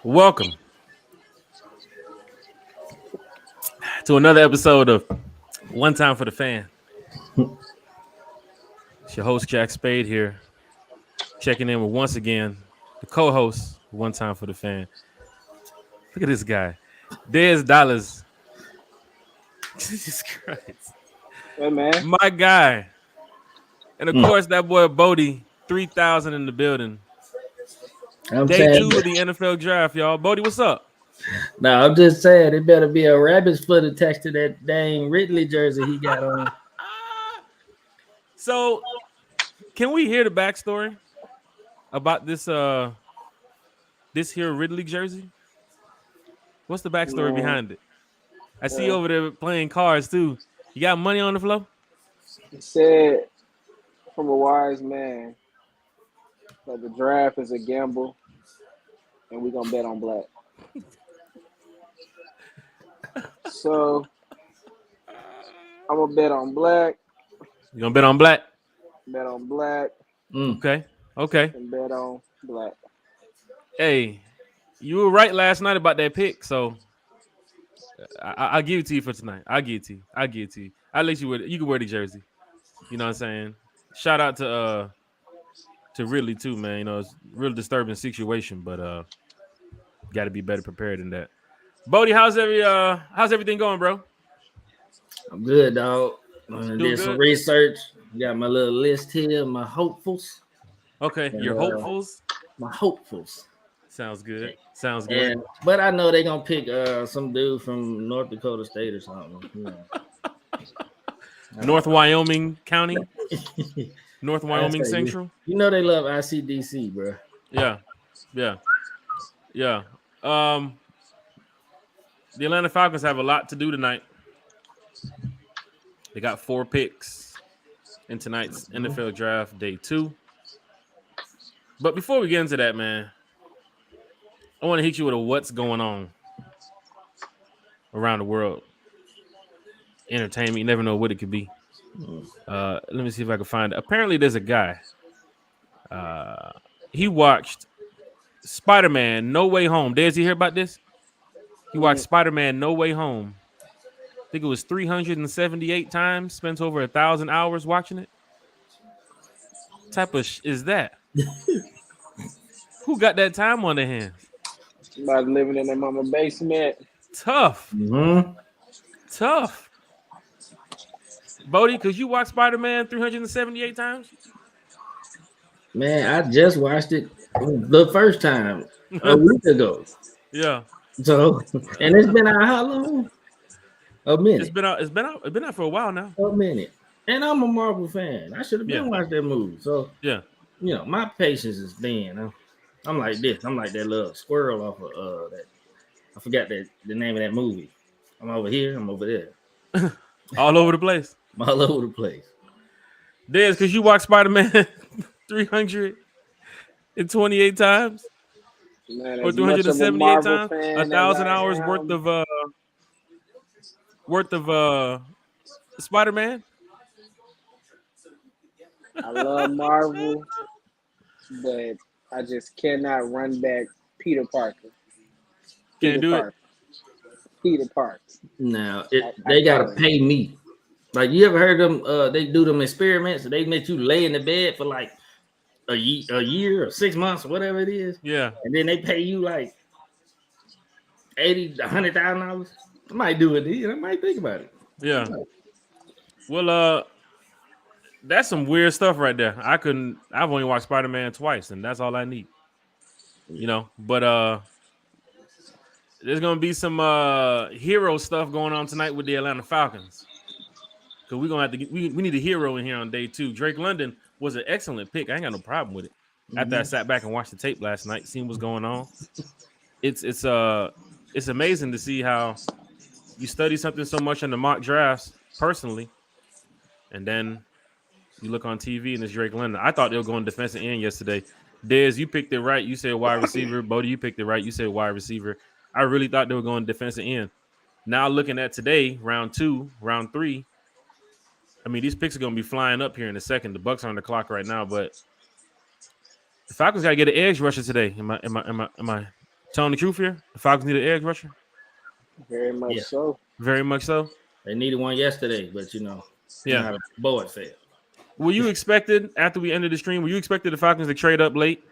Welcome to another episode of One Time for the Fan. It's your host, Jack Spade, here, checking in with once again the co host, One Time for the Fan. Look at this guy, Dez Dollars. Jesus Christ. Hey man, My guy. And of course, that boy Bodie, 3,000 in the building. I'm Day saying, 2 of the NFL draft, y'all. Bodie, what's up? no, I'm just saying it better be a rabbit's foot attached to that dang Ridley jersey he got on. So, can we hear the backstory about this here Ridley jersey? What's the backstory behind it? I see you over there playing cards too. You got money on the floor? it said from a wise man that the draft is a gamble, and we're gonna bet on black. So I'm gonna bet on black, You gonna bet on black? bet on black, Okay. Okay. and bet on black. Hey, you were right last night about that pick, so I'll give it to you for tonight. I'll give it to you. I'll let you wear you can wear the jersey. You know what I'm saying? Shout out to Ridley too, man. You know, it's a real disturbing situation, but got to be better prepared than that. Bodie, how's everything going, bro? I'm good, dog. Doing Did some good? research. Got my little list here, my hopefuls. Okay, your hopefuls. My hopefuls. Sounds good. Sounds good. But I know they're gonna pick some dude from North Dakota State or something. You know. North Wyoming County, North Wyoming That's crazy. Central. You know they love ICDC, bro. Yeah. The Atlanta Falcons have a lot to do tonight. They got 4 picks in tonight's NFL draft, day 2. But before we get into that, man, I want to hit you with a what's going on around the world. Entertainment, you never know what it could be. Let me see if I can find it. Apparently, there's a guy. He watched Spider-Man No Way Home. Did you hear about this? He watched Spider-Man No Way Home. I think it was 378 times, spent over 1,000 hours watching it. What type of is that? Who got that time on their hands? Somebody living in their mama basement. Tough. Mm-hmm. Tough. Bodie, could you watch Spider-Man 378 times? Man, I just watched it the first time a week ago. Yeah. So, and it's been out how long? A minute. It's been out for a while now. A minute. And I'm a Marvel fan. I should have been watching that movie. So Yeah. you know, my patience is thin. I'm like this. I'm like that little squirrel off of that. I forgot the name of that movie. I'm over here. I'm over there. All over the place. I'm all over the place. Dez, because you watch Spider-Man 328 times? Man, Or as much of a 378 Marvel times? fan 1,000 as I hours am, worth of Spider-Man? I love Marvel, but I just cannot run back Peter Parker. Can't do it. Peter Parker. Now they gotta pay me. Like you ever heard them? They do them experiments. And they make you lay in the bed for like a year or 6 months or whatever it is. Yeah. And then they pay you like $100,000. I might do it. I might think about it. Yeah. Well, that's some weird stuff right there. I've only watched Spider-Man twice, and that's all I need. You know, but there's gonna be some hero stuff going on tonight with the Atlanta Falcons. Cause we're gonna have to we need a hero in here on day 2. Drake London was an excellent pick. I ain't got no problem with it. After I sat back and watched the tape last night, seeing what's going on. It's amazing to see how you study something so much in the mock drafts personally, and then you look on TV and it's Drake London. I thought they were going defensive end yesterday. Dez, you picked it right. You said wide receiver. Bodie, you picked it right. You said wide receiver. I really thought they were going defensive end. Now looking at today, round 2, round 3. I mean, these picks are going to be flying up here in a second. The Bucks are on the clock right now, but the Falcons got to get an edge rusher today. Am I Telling the truth here, the Falcons need an edge rusher. Very much Yeah. so. Very much so. They needed one yesterday, but Yeah. not a bullet fail. Were you expected after we ended the stream? Were you expected the Falcons to trade up late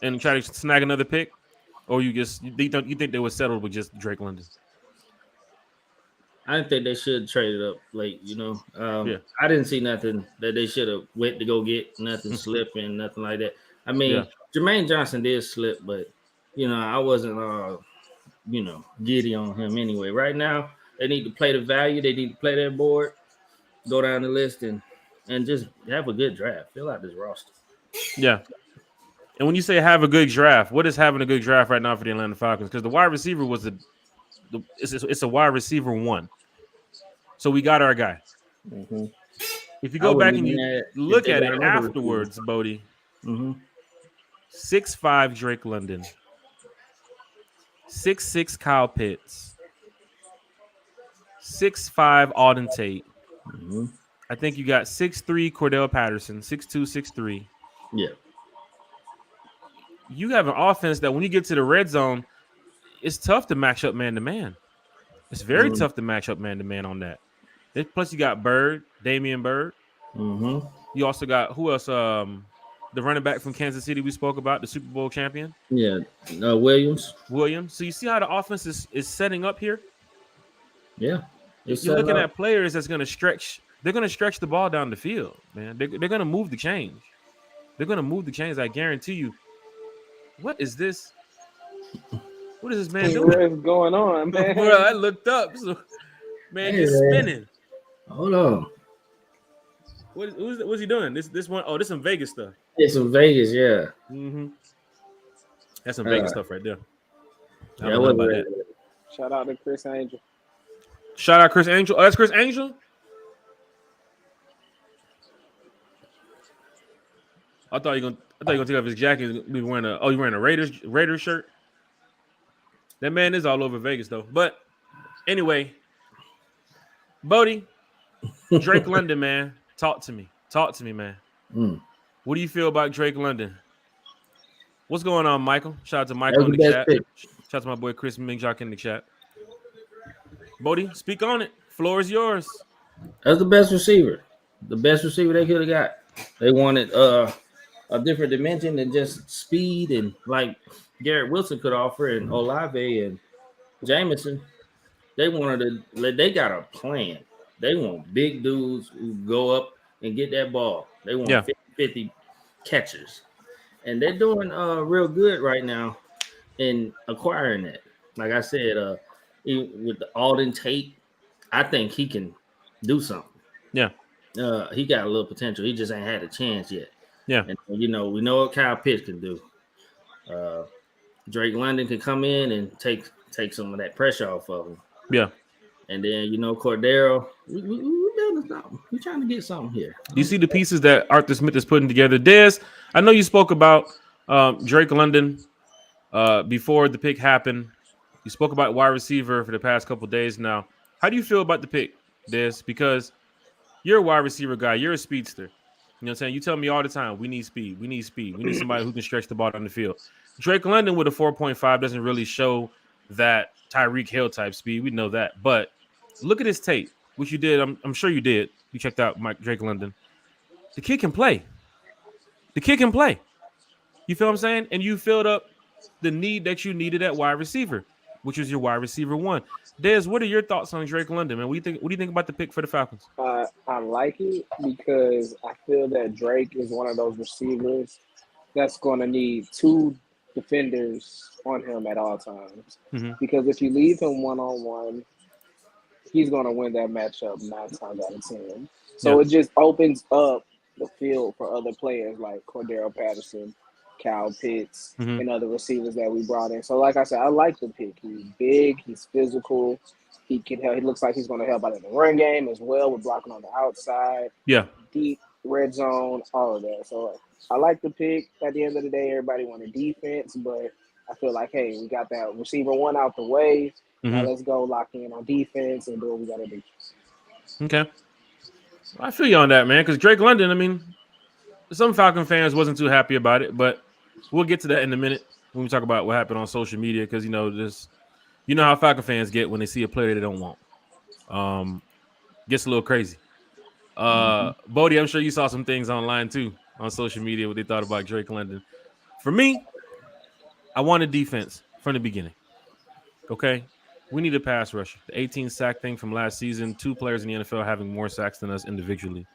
and try to snag another pick, or you think they were settled with just Drake London? I didn't think they should trade it up late. Yeah. I didn't see nothing that they should have went to go get. Nothing slipping, nothing like that. I mean, Yeah. Jermaine Johnson did slip, but I wasn't giddy on him anyway. Right now, they need to play the value. They need to play their board, go down the list, and just have a good draft. Fill out this roster. Yeah. And when you say have a good draft, what is having a good draft right now for the Atlanta Falcons? Because the wide receiver was it's a wide receiver 1. So we got our guy. Mm-hmm. If you go back and you look at it afterwards, Bodie, 6'5" Drake London, 6'6" Kyle Pitts, 6'5" Alden Tate. Mm-hmm. I think you got 6'3" Cordell Patterson, 6'2", 6'3". Yeah. You have an offense that when you get to the red zone, it's tough to match up man to man. It's very tough to match up man to man on that. Plus, you got Damian Bird. Mm-hmm. You also got who else? The running back from Kansas City we spoke about, the Super Bowl champion. Yeah, Williams. So you see how the offense is setting up here? Yeah. You're looking at players that's going to stretch. They're going to stretch the ball down the field, man. They're going to move the chains. They're going to move the chains. I guarantee you. What is this? What is this man doing? What is going on, man? Bro, I looked up. So, man, he's spinning. Hold on. What's he doing? This one? Oh, this some Vegas stuff. It's some Vegas, yeah. Mm-hmm. That's some Vegas stuff right there. I Yeah, don't know about that. Shout out to Chris Angel. Shout out Chris Angel. Oh, that's Chris Angel? I thought you were gonna take off his jacket and be wearing you're wearing a Raiders shirt. That man is all over Vegas though. But anyway, Bodie, Drake London, man. Talk to me, man. What do you feel about Drake London? What's going on, Michael? Shout out to Michael in the chat. Shout out to my boy Chris Mingjock in the chat. Bodie, speak on it. Floor is yours. That's the best receiver. The best receiver they could have got. They wanted a different dimension than just speed and like Garrett Wilson could offer and Olave and Jameson. They got a plan. They want big dudes who go up and get that ball. They want 50 catchers. And they're doing real good right now in acquiring that. Like I said, with the Alden Tate, I think he can do something. Yeah. He got a little potential. He just ain't had a chance yet. Yeah. And we know what Kyle Pitts can do. Drake London can come in and take some of that pressure off of him. Yeah. And then Cordero, we building something. We're trying to get something here. You see the pieces that Arthur Smith is putting together. Dez, I know you spoke about Drake London before the pick happened. You spoke about wide receiver for the past couple of days now. How do you feel about the pick, Dez? Because you're a wide receiver guy. You're a speedster. You know what I'm saying? You tell me all the time, we need speed. We need speed. We need somebody who can stretch the ball down the field. Drake London with a 4.5 doesn't really show that Tyreek Hill type speed. We know that. But look at his tape, which you did. I'm sure you did. You checked out Drake London. The kid can play. The kid can play. You feel what I'm saying? And you filled up the need that you needed at wide receiver, which was your wide receiver 1. Dez, what are your thoughts on Drake London, man? What do you think about the pick for the Falcons? I like it because I feel that Drake is one of those receivers that's going to need 2 defenders on him at all times. Mm-hmm. Because if you leave him one-on-one, he's going to win that matchup 9 times out of 10. So it just opens up the field for other players like Cordero Patterson, Kyle Pitts, and other receivers that we brought in. So like I said, I like the pick. He's big, he's physical, he can help. He looks like he's going to help out in the run game as well with blocking on the outside. Yeah. Deep red zone, all of that. So I like the pick. At the end of the day, everybody wanted defense, but I feel like, hey, we got that receiver 1 out the way. Now let's go lock in on defense and do what we got to do. Okay. I feel you on that, man, because Drake London, I mean, some Falcon fans wasn't too happy about it, but we'll get to that in a minute. when we talk about what happened on social media, because you know how Falcon fans get when they see a player they don't want. Um, gets a little crazy. Mhm. Bodie, I'm sure you saw some things online too on social media what they thought about Drake London. For me, I wanted defense from the beginning. Okay, we need a pass rusher. The 18 sack thing from last season, two players in the NFL having more sacks than us individually.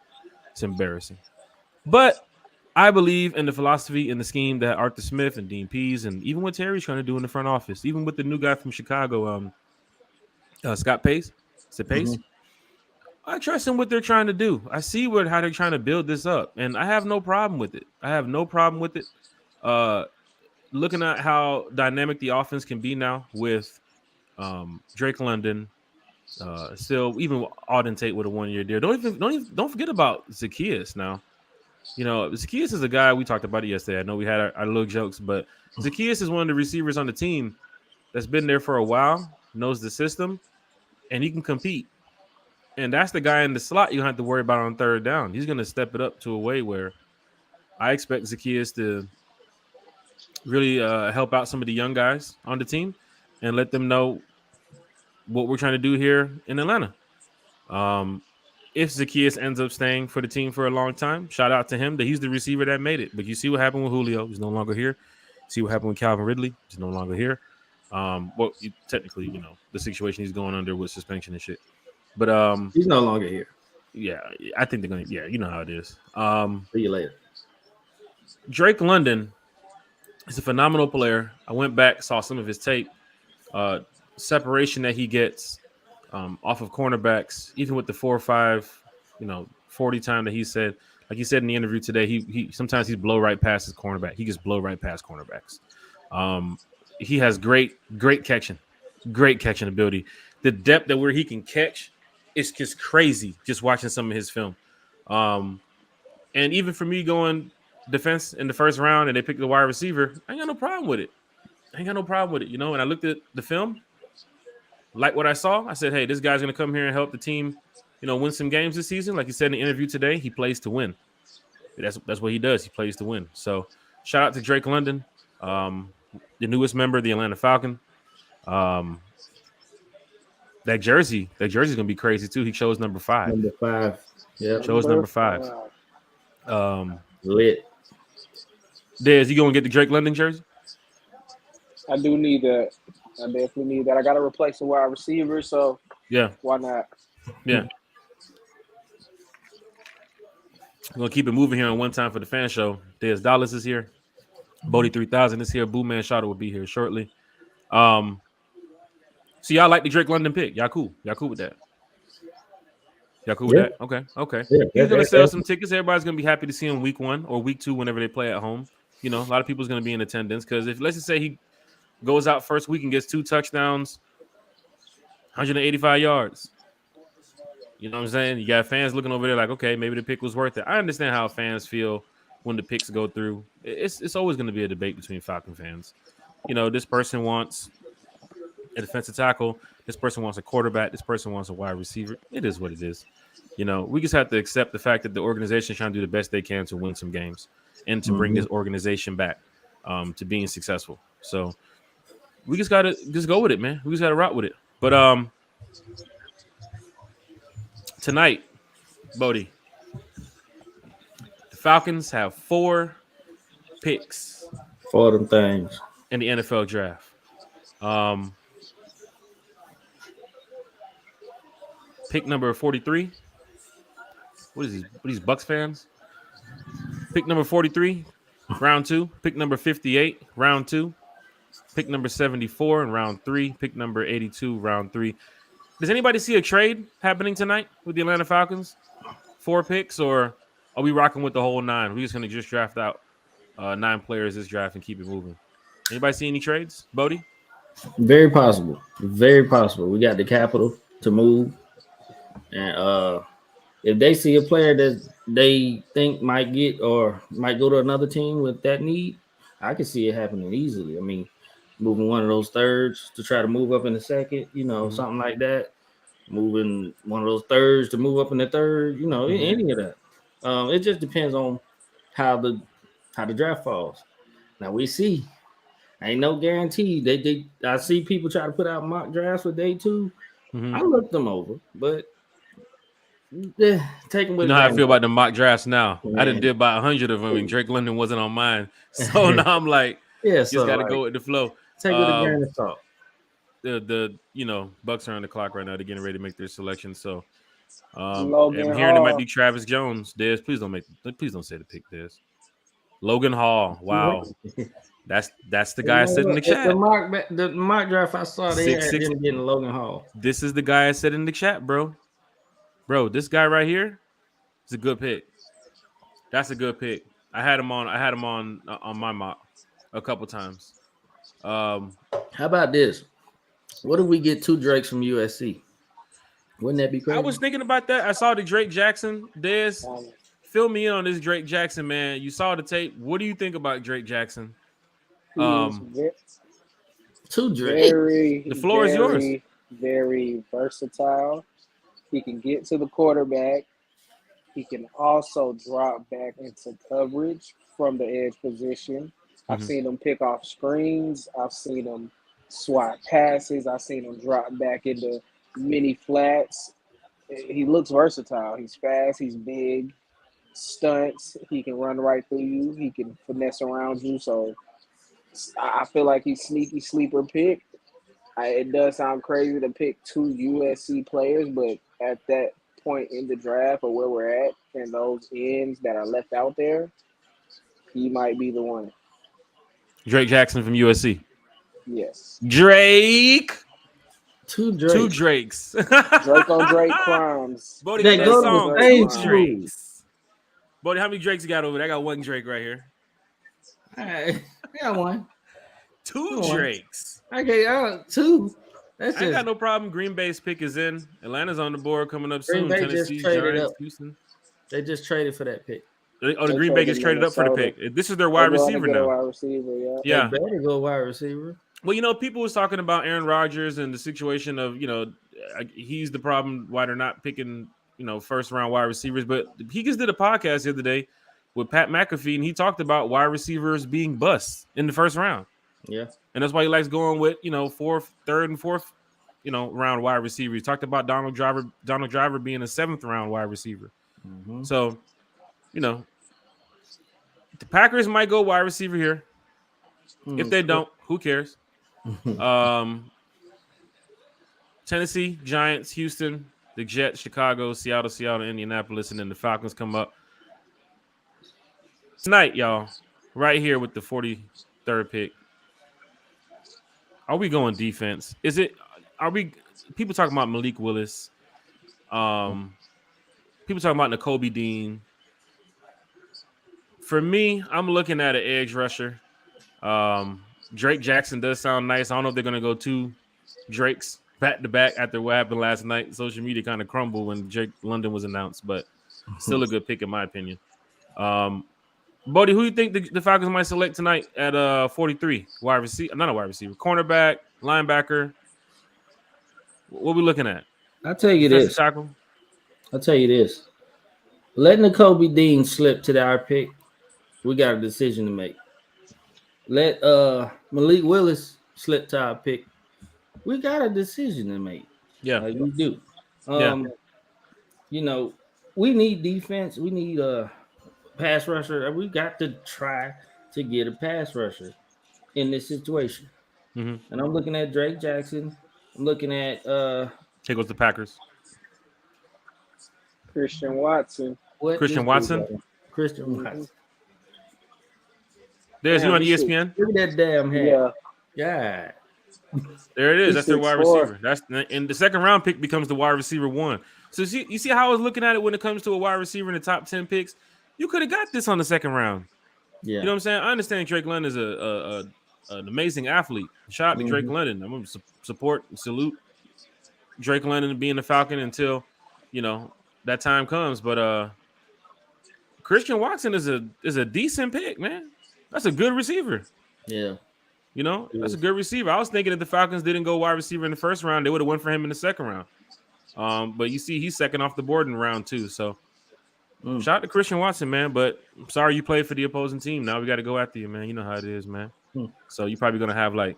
It's embarrassing. But I believe in the philosophy and the scheme that Arthur Smith and Dean Pease and even what Terry's trying to do in the front office, even with the new guy from Chicago, Scott Pace, is it Pace? Mhm. I trust in what they're trying to do. I see how they're trying to build this up, and I have no problem with it. I have no problem with it. Uh, looking at how dynamic the offense can be now with Drake London, still even Auden Tate with a 1 year deal. Don't forget about Zacchaeus now. Zacchaeus is a guy we talked about it yesterday. I know we had our little jokes, but Zacchaeus is one of the receivers on the team that's been there for a while, knows the system, and he can compete. And that's the guy in the slot you don't have to worry about on third down. He's going to step it up to a way where I expect Zacchaeus to really help out some of the young guys on the team and let them know what we're trying to do here in Atlanta. Um, if Zacchaeus ends up staying for the team for a long time, shout out to him that he's the receiver that made it. But you see what happened with Julio, he's no longer here. See what happened with Calvin Ridley, he's no longer here. Technically, the situation he's going under with suspension and shit. But He's no longer here. yeah, I think they're gonna. Yeah, you know how it is. See you later. Drake London is a phenomenal player. I went back, saw some of his tape. Uh, Separation that he gets off of cornerbacks, even with the 4 or 5, 40 time that he said, like he said in the interview today, he sometimes he's blow right past his cornerback. He just blow right past cornerbacks. He has great catching ability. The depth that where he can catch is just crazy. Just watching some of his film, and even for me going defense in the first round and they picked the wide receiver, I ain't got no problem with it. And I looked at the film, like what I saw. I said, hey, this guy's gonna come here and help the team, win some games this season. Like he said in the interview today, he plays to win. That's what he does. He plays to win. So shout out to Drake London, the newest member of the Atlanta Falcon. Um, that jersey's gonna be crazy too. He chose number 5. Number 5. Yep. Chose Number number 5. 5. Lit. Dez, you gonna get the Drake London jersey? I do need that. I definitely need that. I got to replace a wide receiver, so Yeah, why not? yeah. We're gonna keep it moving here on One Time for the Fan Show. Dez Dollars is here. Bodie 3000 is here. Boo Man Shadow will be here shortly. So y'all like the Drake London pick? Y'all cool? Y'all cool with that? Y'all cool with Yeah. that? Okay. Yeah, He's gonna sell some tickets. Everybody's gonna be happy to see him week 1 or week 2 whenever they play at home. A lot of people's gonna be in attendance because if let's just say he goes out first week and gets 2 touchdowns, 185 yards. You know what I'm saying? You got fans looking over there like, okay, maybe the pick was worth it. I understand how fans feel when the picks go through. It's always going to be a debate between Falcon fans. This person wants a defensive tackle. This person wants a quarterback. This person wants a wide receiver. It is what it is. We just have to accept the fact that the organization is trying to do the best they can to win some games and to bring this organization back to being successful. So we just got to just go with it, man. We just got to rock with it. But tonight, Bodie, the Falcons have 4 picks For them things. in the NFL draft. Pick number 43. What is he? What are these Bucks fans? Pick number 43, round 2. Pick number 58, round 2. Pick number 74 in round 3. Pick number 82, round 3. Does anybody see a trade happening tonight with the Atlanta Falcons? 4 picks, or are we rocking with the whole 9? We're just going to just draft out 9 players this draft and keep it moving. Anybody see any trades, Bodie? Very possible. Very possible. We got the capital to move. And if they see a player that they think might get or might go to another team with that need, I can see it happening easily. I mean, moving one of those thirds to try to move up in the second, something like that. Moving one of those thirds to move up in the third, any of that. It just depends on how the draft falls. Now we see. Ain't no guarantee. I see people try to put out mock drafts for day 2. Mm-hmm. I looked them over, but take them You with know a how I grain feel of about salt. the mock drafts now. I done Man. did about 100 of them, and Drake London wasn't on mine. So now I'm like, Yeah, just so got to like go with the flow. take with a grain of salt. The Bucks are on the clock right now. They're getting ready to make their selection. So I'm Logan hearing it might Hall. be Travis Jones. Des, please don't say the pick, Des. Logan Hall. Wow. That's the guy I said in the chat. The mock draft I saw, they Six had six. him getting Logan Hall. This is the guy I said in the chat, bro. Bro, this guy right here is a good pick. That's a good pick. I had him on my mock a couple times. How about this? What if we get 2 Drakes from USC? Wouldn't that be I crazy? was thinking about that. I saw the Drake Jackson. Des, Um, fill me in on this Drake Jackson, man. You saw the tape. What do you think about Drake Jackson? he is 2 Drakes. very, The floor is yours. very, very versatile. He can get to the quarterback. He can also drop back into coverage from the edge position. I've Mm-hmm. seen him pick off screens. I've seen him swat passes. I've seen him drop back into mini flats. He looks versatile. He's fast. He's big. Stunts. He can run right through you. He can finesse around you. So I feel like he's sneaky sleeper pick. It does sound crazy to pick 2 USC players, but at that point in the draft or where we're at and those ends that are left out there, he might be the one. Drake Jackson from USC. Yes. Drake. 2 Two Drakes. Drakes. Drake on Drake crimes. Bodie, They that go Drake to on song. the Drake same Two crimes. school. Drakes. Bodie, how many Drakes you got over there? I got one Drake right here. All right. I got one. Two Come on. Drakes. Okay, 2. That's I ain't got just no problem. Green Bay's pick is in. Atlanta's on the board coming up Green soon. Bay just Tennessee, traded Giants, up. Houston. They just traded for that pick. Oh, the They Green Bay gets traded traded up for the Minnesota. pick. This is their They're wide going to receiver get a now. wide receiver, yeah. Yeah. They better go wide receiver. Well, people was talking about Aaron Rodgers and the situation of, he's the problem why they're not picking, first round wide receivers. But he just did a podcast the other day with Pat McAfee, and he talked about wide receivers being busts in the first round. Yeah. And that's why he likes going with, third and fourth, round wide receivers. He talked about Donald Driver being a 7th round wide receiver. Mm-hmm. So, the Packers might go wide receiver here. If they don't, who cares? Tennessee, Giants, Houston, the Jets, Chicago, Seattle, Indianapolis, and then the Falcons come up tonight, y'all. Right here with the 43rd pick. Are we going defense? People talking about Malik Willis? People talking about Nakobe Dean. For me, I'm looking at an edge rusher. Drake Jackson does sound nice. I don't know if they're going to go 2 Drakes back to back after what happened last night. Social media kind of crumbled when Drake London was announced, but still a good pick in my opinion. Bodie, who do you think the Falcons might select tonight at 43? Wide receiver, not a wide receiver, cornerback, linebacker. What are we looking at? I'll tell you Defensive this. tackle? I'll tell you this. Let Nakobe Dean slip to our pick. We got a decision to make. Let Malik Willis slip to our pick. We got a decision to make. Yeah, like we do. Yeah. We need defense. We need a pass rusher. We got to try to get a pass rusher in this situation. Mm-hmm. And I'm looking at Drake Jackson. I'm looking at Here goes the Packers. Christian Watson. Christian Watson. Christian Watson. There's you Damn, on this shit- ESPN. Look at that damn head. Yeah. Yeah. There it is. He's That's their wide 6'4". receiver. That's and the second round pick becomes the wide receiver 1. So you see how I was looking at it when it comes to a wide receiver in the top 10 picks. You could have got this on the second round. Yeah. You know what I'm saying? I understand Drake London is an amazing athlete. Shout out to Drake London. I'm gonna support and salute Drake London being a Falcon until that time comes. But Christian Watson is a decent pick, man. That's a good receiver. Yeah. That's a good receiver. I was thinking if the Falcons didn't go wide receiver in the first round, they would have went for him in the second round. But you see, he's second off the board in round 2. So, Shout out to Christian Watson, man. But I'm sorry you played for the opposing team. Now we got to go after you, man. You know how it is, man. So you're probably gonna have like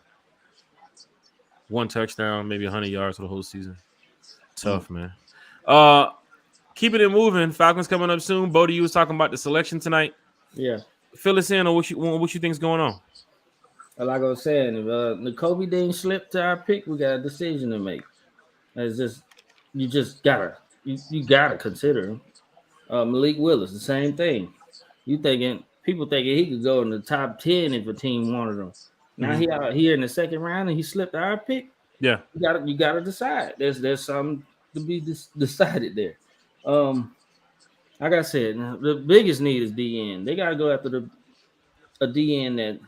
one touchdown, maybe 100 yards for the whole season. Tough, man. Keeping it moving. Falcons coming up soon. Bodie, you was talking about the selection tonight. Yeah. Fill us in on what you think's going on. Like I was saying, if N'Kobe didn't slip to our pick, we got a decision to make. It's just you gotta consider him. Malik Willis, the same thing. People thinking he could go in the top 10 if a team wanted him. Now he out here in the second round and he slipped our pick. Yeah, you gotta decide. There's something to be decided there. Like I said, the biggest need is DN. They gotta go after a DN that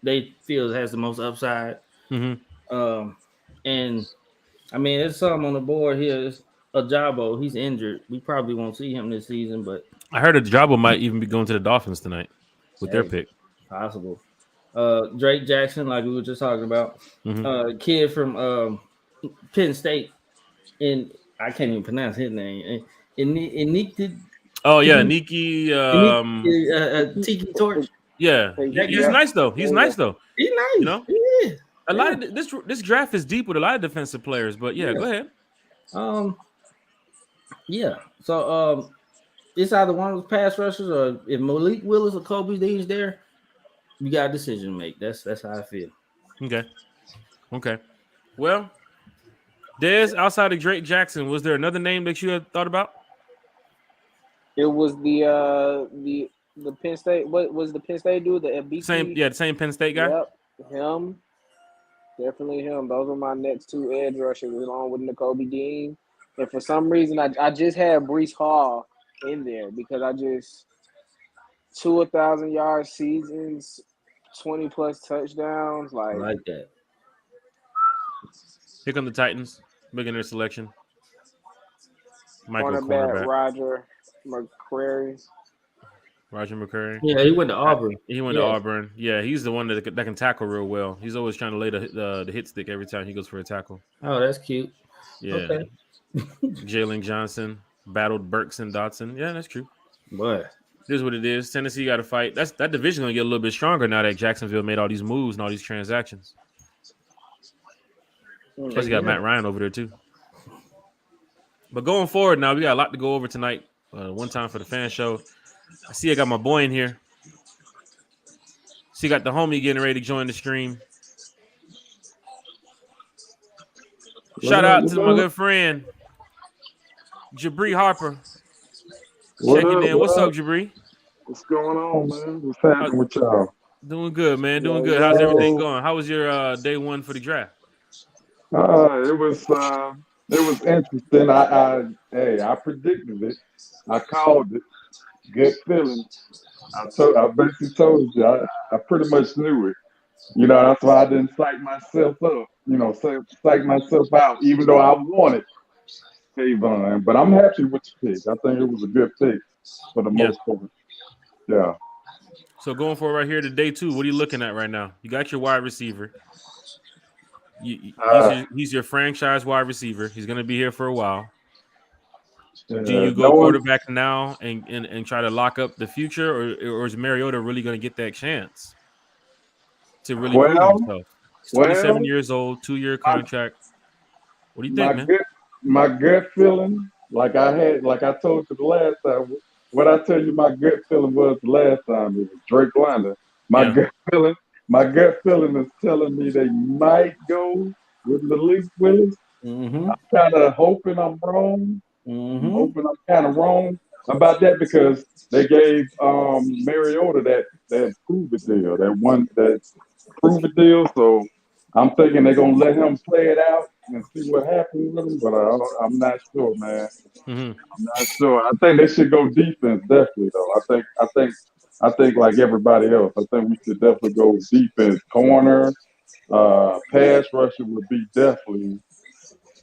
they feel has the most upside. And I mean, there's something on the board here. It's Ajabo. He's injured. We probably won't see him this season, but I heard Ajabo might even be going to the Dolphins tonight with their pick. Possible. Drake Jackson, like we were just talking about, kid from Penn State, and I can't even pronounce his name. Oh yeah, Niki. Tiki Torch. Yeah, he's nice though. He's nice though. He's nice. You know, a lot of this draft is deep with a lot of defensive players. But yeah, go ahead. Yeah. So it's either one of those pass rushers, or if Malik Willis or Kobe Dean's there, you got a decision to make. That's how I feel. Okay. Well, Dez, outside of Drake Jackson, was there another name that you had thought about? It was the Penn State. What was the Penn State dude? The MBC? The same Penn State guy. Yep, him. Definitely him. Those were my next two edge rushers, along with N'Kobe Dean. And for some reason, I just had Breece Hall in there because I just 1,000-yard seasons, 20+ touchdowns. I like that. Here come the Titans, making their selection. Cornerback Roger McCreary. Yeah, he went to Auburn. To Auburn. Yeah, he's the one that can tackle real well. He's always trying to lay the hit stick every time he goes for a tackle. Oh, that's cute. Yeah. Okay. Jalen Johnson battled Burks and Dotson. Yeah, that's true. But this is what it is. Tennessee got to fight. That division gonna get a little bit stronger now that Jacksonville made all these moves and all these transactions. Plus, you got Matt Ryan over there too. But going forward now, we got a lot to go over tonight. One time for the fan show. I see I got my boy in here. See, got the homie getting ready to join the stream. Shout out to my good friend, Jabri Harper. Checking in. What's up, Jabri? What's going on, man? What's happening with y'all? Doing good, man. Doing good. How's everything going? How was your day one for the draft? It was interesting. I predicted it. I called it. Good feeling. I basically told you. I pretty much knew it. You know, that's why I didn't psych myself up. You know, psych myself out, even though I wanted Kayvon. But I'm happy with the pick. I think it was a good pick for the most part. Yeah. So going for right here to day two, what are you looking at right now? You got your wide receiver. He's your franchise wide receiver. He's going to be here for a while. Do you go quarterback now and try to lock up the future, or is Mariota really going to get that chance to really prove himself? He's 27 years old, 2-year contract. What do you think, man? My gut feeling, like I told you the last time, what I tell you my gut feeling was the last time, it was Drake London. My gut feeling is telling me they might go with Malik Willis. I'm kind of hoping I'm wrong. I'm hoping I'm kind of wrong about that because they gave Mariota that prove-it deal, that prove-it deal. So I'm thinking they're gonna let him play it out and see what happens with him. But I'm not sure, man. I'm not sure. I think they should go defense definitely, though. I think like everybody else, I think we should definitely go defense. Corner, pass rusher would be definitely,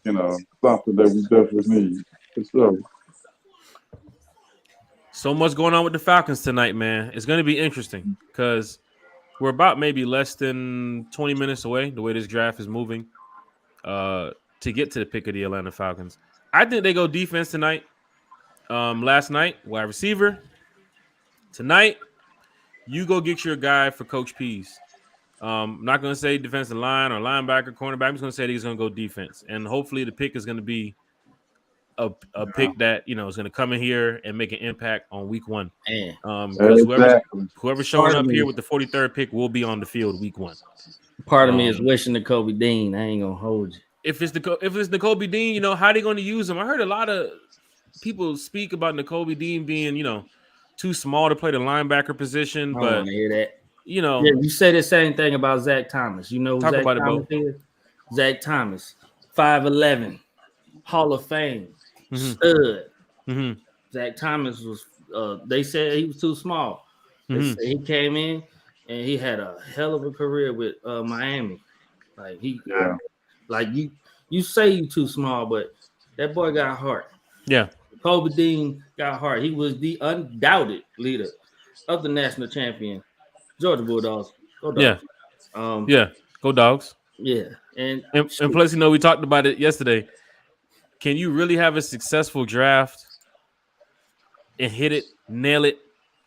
something that we definitely need. For sure. So much going on with the Falcons tonight, man. It's going to be interesting because we're about maybe less than 20 minutes away, the way this draft is moving, to get to the pick of the Atlanta Falcons. I think they go defense tonight. Last night, wide receiver. Tonight, you go get your guy for Coach Pease. I'm not going to say defensive line or linebacker, cornerback. I'm just going to say he's going to go defense, and hopefully the pick is going to be a pick that is going to come in here and make an impact on week 1. Because whoever's showing up here with the 43rd pick will be on the field week 1. Part of me is wishing the Kobe Dean. I ain't gonna hold you. If it's the Kobe Dean, how are they going to use him? I heard a lot of people speak about Nakobe Dean being too small to play the linebacker position, but I want to hear that. Yeah, you say the same thing about Zach Thomas. You know who Talk Zach about Thomas it, is? Zach Thomas, 5'11", Hall of Fame, stud. Zach Thomas was. They said he was too small. They said he came in and he had a hell of a career with Miami. Like you say you too small, but that boy got heart. Yeah, Kobe Dean got heart. He was the undoubted leader of the national champion Georgia Bulldogs. Go Dogs. Go Dogs. Yeah, and plus, we talked about it yesterday. Can you really have a successful draft and hit it, nail it,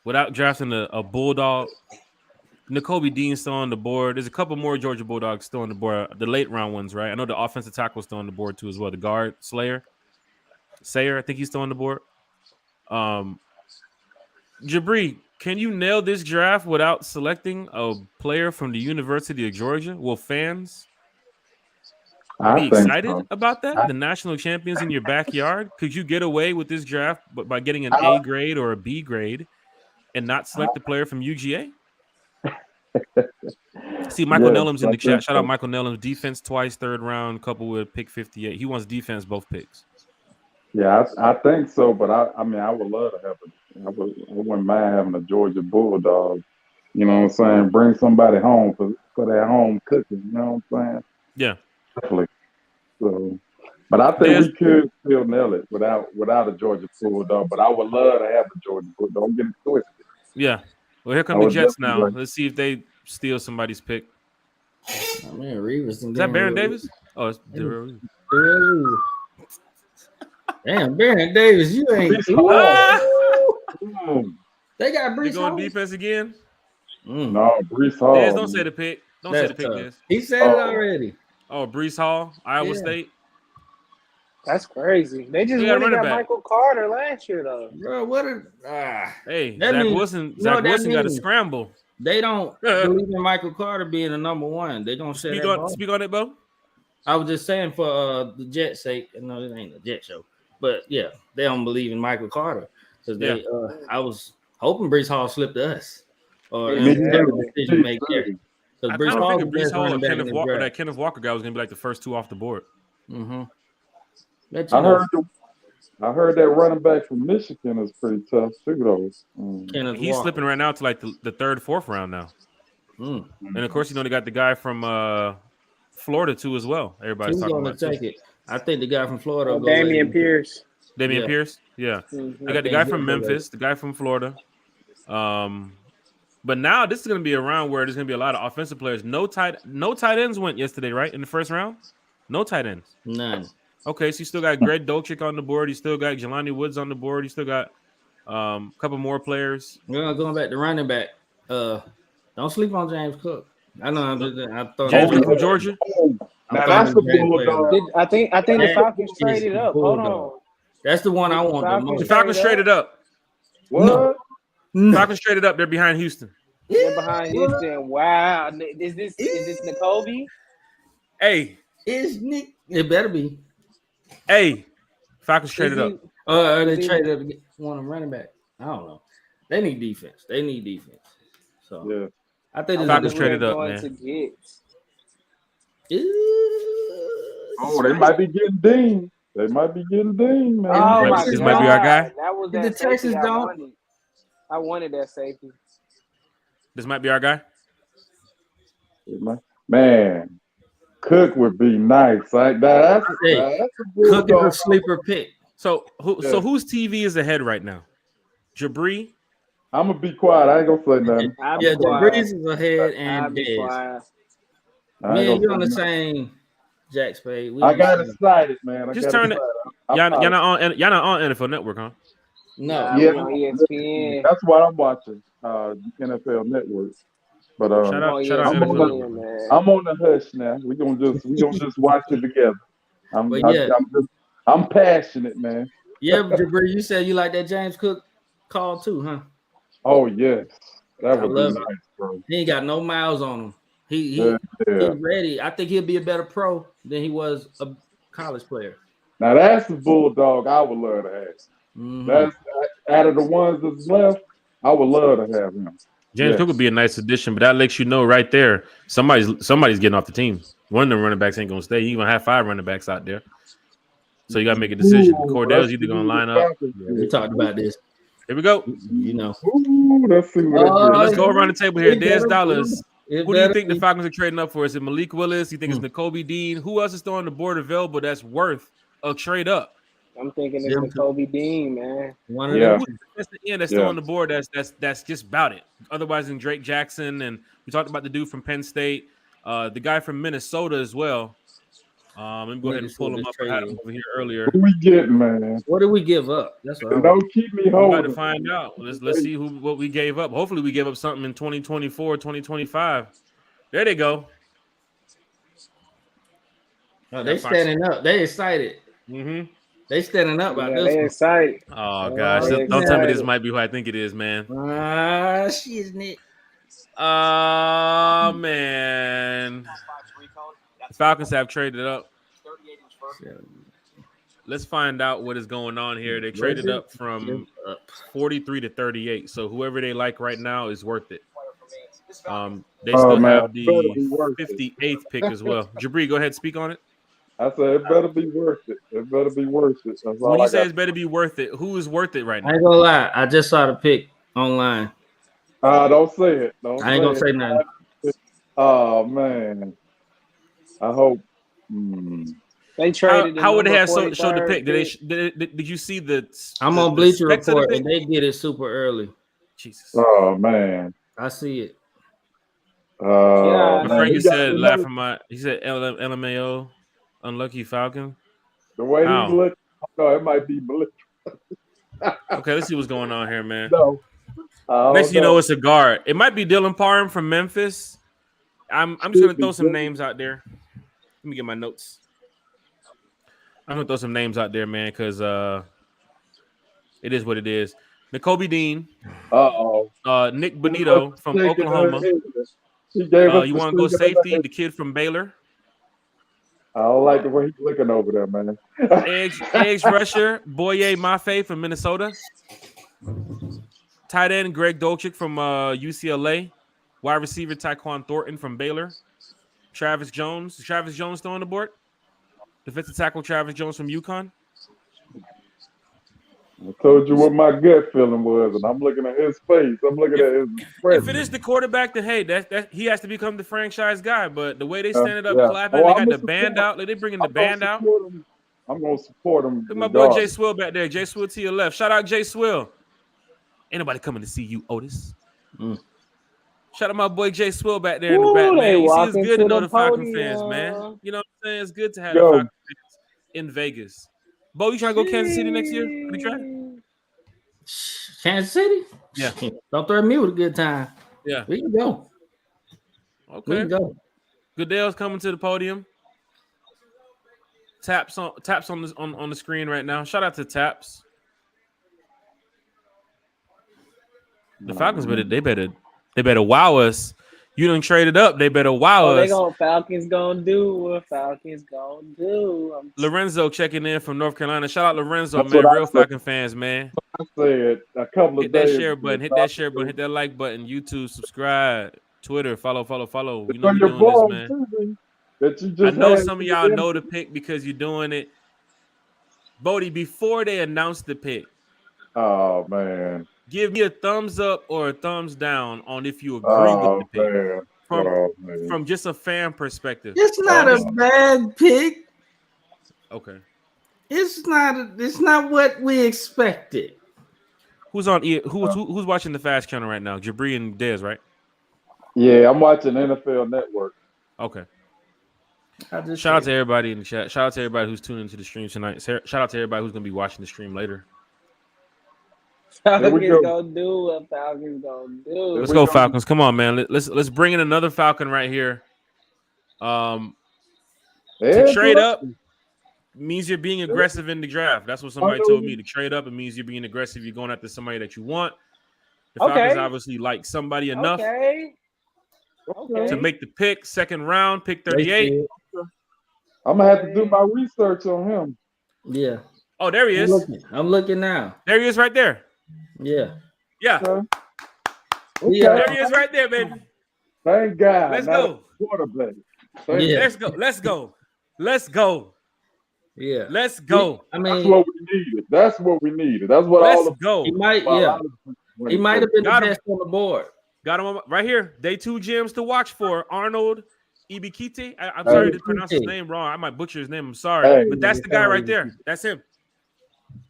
without drafting a Bulldog? Nakobe Dean still on the board. There's a couple more Georgia Bulldogs still on the board. The late round ones, right? I know the offensive tackle is still on the board too as well. The guard, Sayer, I think he's still on the board. Jabri, can you nail this draft without selecting a player from the University of Georgia? Will fans be excited about that? The national champions in your backyard? Could you get away with this draft by getting an A grade or a B grade and not select a player from UGA? See, Michael Nellum's in the chat. Shout out Michael Nellum. Defense twice, 3rd round, couple with pick 58. He wants defense both picks. Yeah, I think so, but I mean, I would love to have it. I wouldn't mind having a Georgia Bulldog. You know what I'm saying? Bring somebody home for their home cooking. You know what I'm saying? Yeah, definitely. So, but I think we could still nail it without a Georgia Bulldog. But I would love to have a Georgia Bulldog. Don't get it twisted. Yeah. Well, here come the Jets now. Let's see if they steal somebody's pick. Oh, man, Reeves. Is that Baron Davis? Oh, it's Darrell. Damn, Baron Davis, you ain't. They got Brees Hall. Defense again? No, Brees Hall. Dez, don't say the pick. Don't say the pick, Dez. He said it already. Oh, Brees Hall, Iowa State. That's crazy. They just got Michael Carter last year, though. Bro, what hey, Zach Wilson got to scramble. They don't believe in Michael Carter being a number 1. They don't say speak on it, Bo. I was just saying for the Jets' sake. No, it ain't a Jet show, but yeah, they don't believe in Michael Carter because they. I was hoping Brees Hall slipped to us or decision make there. I Brees Hall or Kenneth Walker guy was gonna be like the first 2 off the board. I heard that running back from Michigan is pretty tough too, though. He's slipping right now to like the 3rd, 4th round now. And of course, they got the guy from Florida too as well. Everybody's talking about it. I think the guy from Florida, Dameon Pierce. Pierce, yeah. I got the guy from Memphis, the guy from Florida. But now this is going to be a round where there's going to be a lot of offensive players. No tight ends went yesterday, right? In the first round, no tight ends. None. Okay, so you still got Greg Dolchik on the board. You still got Jelani Woods on the board. You still got a couple more players. Going back to running back. Don't sleep on James Cook. I know. James Cook from Georgia. Now that's the Bulldog. I think the Falcons traded up. Hold on. That's the one I want the most. The Falcons traded up. What? No. Falcons traded up. They're behind Houston. They're behind Houston. Wow. Is this Nakobe? Hey. Is Nick? It better be. Hey. Falcons traded up. They traded up one of running back. I don't know. They need defense. So yeah. I think the Falcons traded up, man. Oh, they might be getting Dean. Man. Oh, this might be our guy. That was the Texans don't. I wanted that safety. This might be our guy. Man, Cook would be nice. Like that's a Cook is a sleeper pick. So whose TV is ahead right now? Jabri. I'm gonna be quiet. I ain't gonna say nothing. Jabri is ahead and Dez. Man, you're on the same Jack Spade. I got excited, man. Just turn it. Y'all not on NFL Network, huh? No. Nah, Yeah, we on ESPN. that's what I'm watching. NFL Network. But Shout I'm out, on shout out I'm on NFL the Network, ESPN, man. man. I'm on the hush now. We gonna just watch it together. But yeah, I'm passionate, man. yeah, Jabri, you said you like that James Cook call too, huh? Oh yes, that I would be love it. nice, bro. He ain't got no miles on him. Yeah, He's yeah. ready. I think he'll be a better pro than he was a college player. Now that's the bulldog I would love to have. Mm-hmm. That's out of the ones that's left. I would love to have him. James Cook Yes. would be a nice addition, but that lets you know right there somebody's getting off the team. One of them running backs ain't gonna stay. You gonna have 5 running backs out there, so you gotta make a decision. Ooh, let's Cordell's either see gonna who the line up. Falcons Yeah, we get. talked about this. Here we go. You know. Ooh, let's see what they So get. let's go around the table here. It Des better Dollars. be. It Who do you better think the be. Falcons are trading up for? Is it Malik Willis? You think it's Mm. N'Kobe Dean? Who else is still on the board available that's worth a trade up? I'm thinking it's Jim, N'Kobe Dean, man. one of Yeah, them. Who's that's the end that's still yeah. on the board? That's just about it. Otherwise, than Drake Jackson, and we talked about the dude from Penn State, the guy from Minnesota as well. Let me go ahead and Niggas pull who him this up. I trade had him is. over here earlier. Who we getting, man? What did we give up? That's what I And want. don't keep me I'm about to holding. find out. Let's see what we gave up. Hopefully, we gave up something in 2024, 2025. There they go. Oh, they standing up. They excited. Mm-hmm. They standing up about Yeah, this they one. excited. Oh gosh! They Don't tell me this excited. might be who I think it is, man. She's Nick. Oh man, the Falcons have traded up. Let's find out what is going on here. They traded up from 43 to 38. So whoever they like right now is worth it. They Oh still man, have it better the be worth it. 58th pick as well. Jabri, go ahead, speak on it. I said it better be worth it. It better be worth it. That's When all you I say got. it's better be worth it, who is worth it right I now? ain't gonna lie. I just saw the pick online. Don't say it. Don't I ain't gonna say say nothing. it. Oh man. I hope. They traded the How would they number have showed the 43rd pick? pick. Did you see the? I'm the, on the Bleacher specs of the Report pick? and they get it super early. Jesus. Oh man. I see it. Yeah, My Man. friend He just got said, the laugh number. from my. He said LMAO, unlucky Falcon. The way he How? looked. No, it might be Malik. Okay, let's see what's going on here, man. No. Next, you know, it's a guard. It might be Dylan Parham from Memphis. I'm just gonna throw some names out there. Let me get my notes. I'm gonna throw some names out there, man, because it is what it is. N'Kobe Dean, Nick Bonito from Oklahoma. He gave us You the want to go shake of the safety? head. The kid from Baylor. I don't like the way he's looking over there, man. Edge rusher Boye Mafe from Minnesota. Tight end Greg Dolchik from UCLA. Wide receiver Tyquan Thornton from Baylor. Travis Jones. Is Travis Jones still on the board? Defensive tackle Travis Jones from UConn. I told you what my gut feeling was, and I'm looking at his face. I'm looking at his If expression. it is the quarterback, then hey, that he has to become the franchise guy. But the way they standing up, Yeah. clapping, Oh, they I'm got the gonna band support- out. Like they bringing the I'm gonna band out. support him. I'm gonna support him. Look at my boy Jay regardless. Swill back there. Jay Swill to your left. Shout out Jay Swill. Ain't nobody coming to see you, Otis. Shout out my boy Jay Swill back there in the back, man. You see, it's good to know the Falcon fans, man. You know what I'm saying? It's good to have the Falcon fans in Vegas. Bo, you trying to go Kansas City next year? What you trying? Kansas City? Yeah. Don't throw me with a good time. Yeah. We can go. We Okay. can go. Goodell's coming to the podium. Taps on the screen right now. Shout out to Taps. The Falcons better wow us. You done traded up. They better wow us. Falcons gonna do what Falcons gonna do. Lorenzo checking in from North Carolina. Shout out Lorenzo, That's man. what I Real said. Falcon fans, man. I said a couple of Hit that days. share button. Hit that share button. Hit that like button. YouTube, subscribe. Twitter, follow. You know on you're your doing this, blog, man. too, that you I just know had some of y'all know the pick because you're doing it. Bodie, before they announced the pick, Oh man. give me a thumbs up or a thumbs down on if you agree with the pick. Man. From just a fan perspective. It's not a bad pick. Okay. It's not what we expected. Who's on who's watching the Fast Channel right now? Jabri and Dez, right? Yeah, I'm watching NFL Network. Okay. Shout out to everybody in the chat. Shout out to everybody who's tuning into the stream tonight. Shout out to everybody who's gonna be watching the stream later. Falcons gonna do what Falcons gonna do. Let's go, Falcons. Come on, man. Let's bring in another Falcon right here. To trade up means you're being aggressive in the draft. That's what somebody told me. To trade up, it means you're being aggressive. You're going after somebody that you want. The Falcons obviously like somebody enough to make the pick, second round, pick 38. I'm gonna have to do my research on him. Yeah. Oh, there he is. I'm looking now. There he is right there. Yeah. Yeah. Okay. There he is right there, baby. Thank God. Let's go. Quarterback. Yeah. Let's go. Let's go. Let's go. Yeah. Let's go. I mean, that's what we needed. That's what we needed. That's what all Let's go. He might, he might have been the best on the board. Got him right here. Day 2 gems to watch for Arnold Ibikite. I'm sorry to pronounce his name wrong. I might butcher his name. I'm sorry. But that's the guy right there. That's him.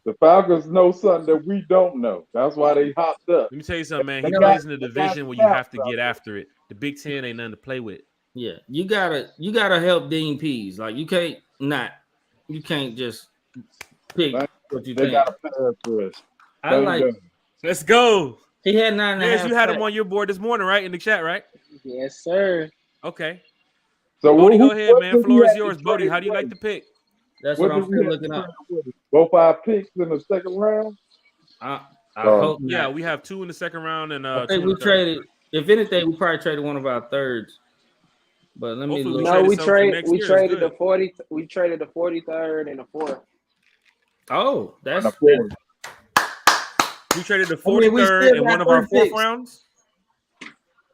The Falcons know something that we don't know. That's why they hopped up. Let me tell you something, man. He plays in a division where you have to get after it. The Big Ten ain't nothing to play with. Yeah, you gotta help Dean Pease. Like you can't just pick what you think. Gotta pass for us. I like. Let's go. He had 9.5. Yes, you had him on your board this morning, right? In the chat, right? Yes, sir. Okay. So Bodie, go ahead, man. Floor is yours. Bodie, how do you like the pick? That's what I'm still looking up. Go 5 picks in the second round. I hope not. Yeah, we have 2 in the second round, and I think we traded. If anything, we probably traded one of our thirds. But let me look. No, we traded the 40. We traded the 43rd and the 4th. Oh, that's we traded the 43rd and one of our 4th rounds.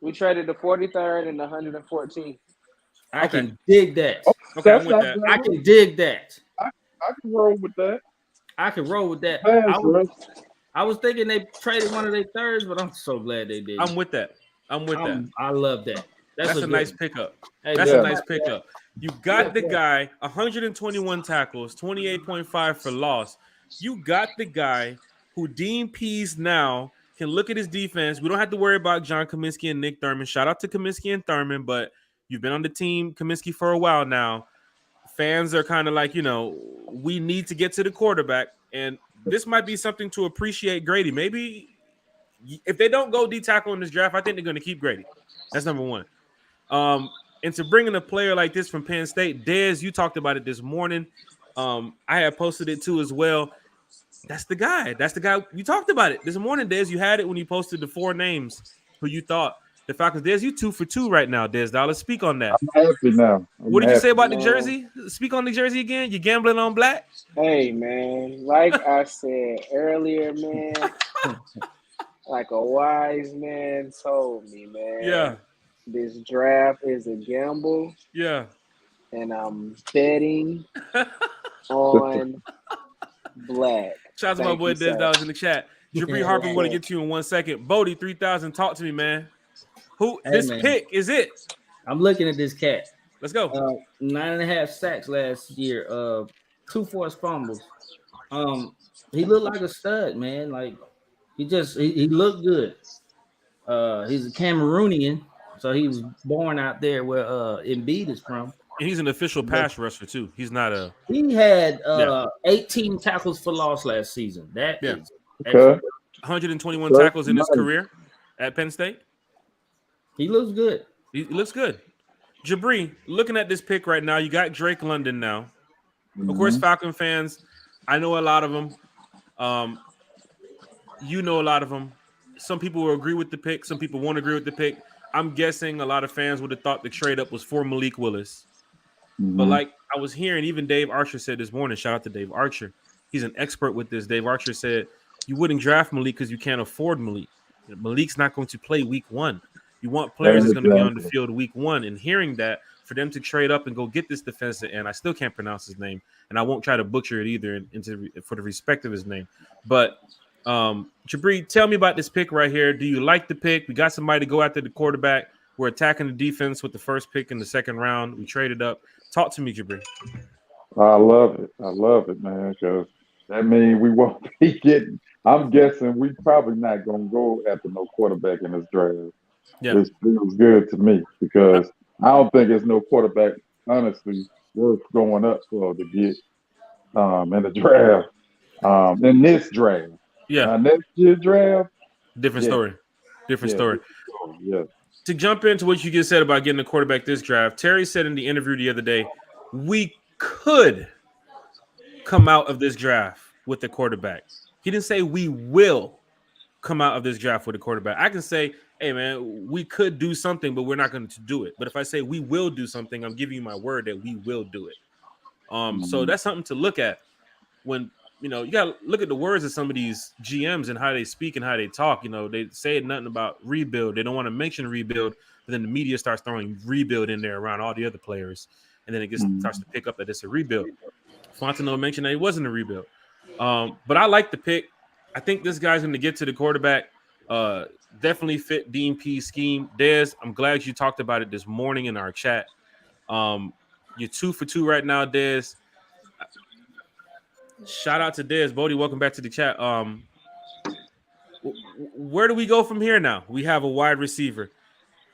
We traded the 43rd and the 114th. I can dig that. Okay, I'm with that. I can dig that. I can roll with that. I can roll with that. I was thinking they traded one of their thirds, but I'm so glad they did. I'm with that. I love that. That's a nice pickup. Hey, that's a nice pickup. You got the guy, 121 tackles, 28.5 for loss. You got the guy who Dean Pease now can look at his defense. We don't have to worry about John Cominsky and Nick Thurman. Shout out to Cominsky and Thurman, but you've been on the team, Cominsky, for a while now. Fans are kind of like, we need to get to the quarterback, and this might be something to appreciate Grady. Maybe if they don't go D-tackle in this draft, I think they're going to keep Grady. That's number one. And to bring in a player like this from Penn State, Dez, you talked about it this morning. I had posted it too as well. That's the guy. That's the guy. You talked about it this morning, Dez. You had it when you posted the 4 names who you thought the Falcons. Dez, you 2 for 2 right now, Dez Dollar. Speak on that. I'm happy now. What did you say about the jersey? Speak on the jersey again. You gambling on black? Hey, man. Like I said earlier, man, like a wise man told me, man. Yeah. This draft is a gamble. Yeah. And I'm betting on black. Shout out to my boy Dez Dollars in the chat. Jabri Harper, we want to get to you in 1 second. Bodie, 3000, talk to me, man. Pick is it? I'm looking at this cat. Let's go. 9.5 sacks last year. 2 forced fumbles. He looked like a stud, man. Like he looked good. He's a Cameroonian, so he was born out there where Embiid is from. And he's an official pass rusher too. He's not a. He had 18 tackles for loss last season. That is 121 tackles in his career at Penn State. He looks good. He looks good. Jabri, looking at this pick right now, you got Drake London now. Mm-hmm. Of course, Falcon fans, I know a lot of them. You know a lot of them. Some people will agree with the pick. Some people won't agree with the pick. I'm guessing a lot of fans would have thought the trade up was for Malik Willis. Mm-hmm. But like I was hearing, even Dave Archer said this morning, shout out to Dave Archer. He's an expert with this. Dave Archer said, you wouldn't draft Malik because you can't afford Malik. Malik's not going to play week 1. You want players that's going to be on the field week 1. And hearing that, for them to trade up and go get this defensive end, I still can't pronounce his name, and I won't try to butcher it either for the respect of his name. But Jabri, tell me about this pick right here. Do you like the pick? We got somebody to go after the quarterback. We're attacking the defense with the first pick in the second round. We traded up. Talk to me, Jabri. I love it, man, because that means we won't be getting – I'm guessing we probably not going to go after no quarterback in this draft. Yeah. It feels good to me because I don't think there's no quarterback, honestly, worth going up for to get in the draft, in this draft. Yeah, Next year draft, different yeah, story. Different yeah, story. yeah. To jump into what you just said about getting a quarterback this draft, Terry said in the interview the other day, we could come out of this draft with a quarterback. He didn't say we will come out of this draft with a quarterback. I can say, hey man, we could do something, but we're not going to do it. But if I say we will do something, I'm giving you my word that we will do it. So Mm-hmm. that's something to look at when you got to look at the words of some of these GMs and how they speak and how they talk. They say nothing about rebuild. They don't want to mention rebuild, but then the media starts throwing rebuild in there around all the other players, and then it gets starts to pick up that it's a rebuild. Fontenot mentioned that it wasn't a rebuild, but I like the pick. I think this guy's going to get to the quarterback. Definitely fit Dean P's scheme. Dez, I'm glad you talked about it this morning in our chat. You're 2 for 2 right now, Dez. Shout out to Dez. Bodie, welcome back to the chat. Where do we go from here now? We have a wide receiver.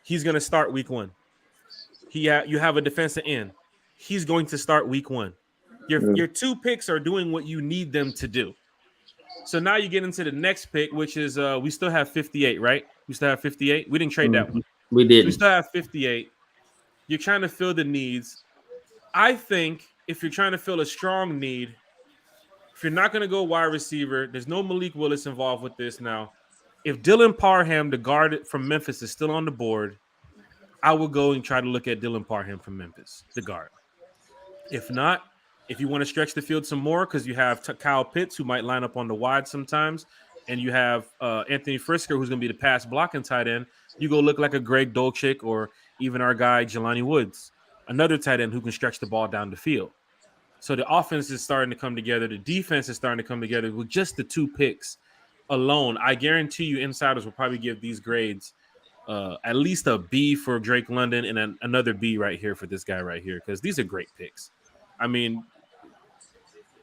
He's going to start week 1. You have a defensive end. He's going to start week 1. Your 2 picks are doing what you need them to do. So now you get into the next pick, which is we still have 58, right? We still have 58. We didn't trade that one. We So we didn't. still have 58. You're trying to fill the needs. I think if you're trying to fill a strong need, if you're not going to go wide receiver, there's no Malik Willis involved with this now. If Dylan Parham, the guard from Memphis, is still on the board, I will go and try to look at Dylan Parham from Memphis, the guard. If not, if you want to stretch the field some more, because you have Kyle Pitts, who might line up on the wide sometimes, and you have Anthony Frisker, who's going to be the pass blocking tight end, you go look like a Greg Dolchik or even our guy, Jelani Woods, another tight end who can stretch the ball down the field. So the offense is starting to come together. The defense is starting to come together with just the 2 picks alone. I guarantee you insiders will probably give these grades at least a B for Drake London and another B right here for this guy right here, because these are great picks. I mean,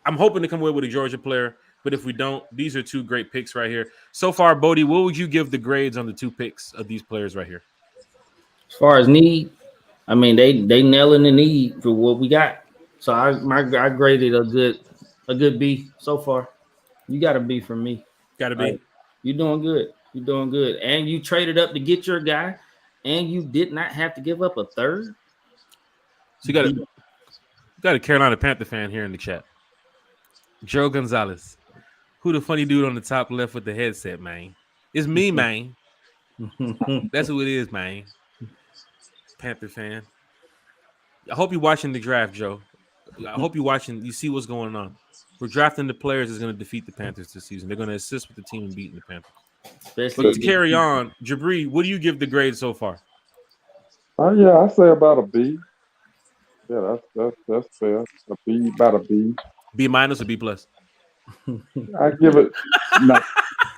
I'm hoping to come away with a Georgia player, but if we don't, these are 2 great picks right here. So far, Bodie, what would you give the grades on the 2 picks of these players right here? As far as need, I mean they nailing the need for what we got. So I graded a good B so far. You got a B from me. Got to Like, be. you're doing good. You're doing good. And you traded up to get your guy, and you did not have to give up a third. So you got a Carolina Panther fan here in the chat. Joe Gonzalez. Who the funny dude on the top left with the headset, man? It's me, man. That's who it is, man. Panther fan. I hope you're watching the draft, Joe. I hope you're watching. You see what's going on. We're drafting the players that's going to defeat the Panthers this season. They're going to assist with the team in beating the Panthers. Especially But to carry on, Jabri, what do you give the grade so far? Yeah, I say about a B. Yeah, that's fair. A B, about a B. B minus or B plus? I give it no.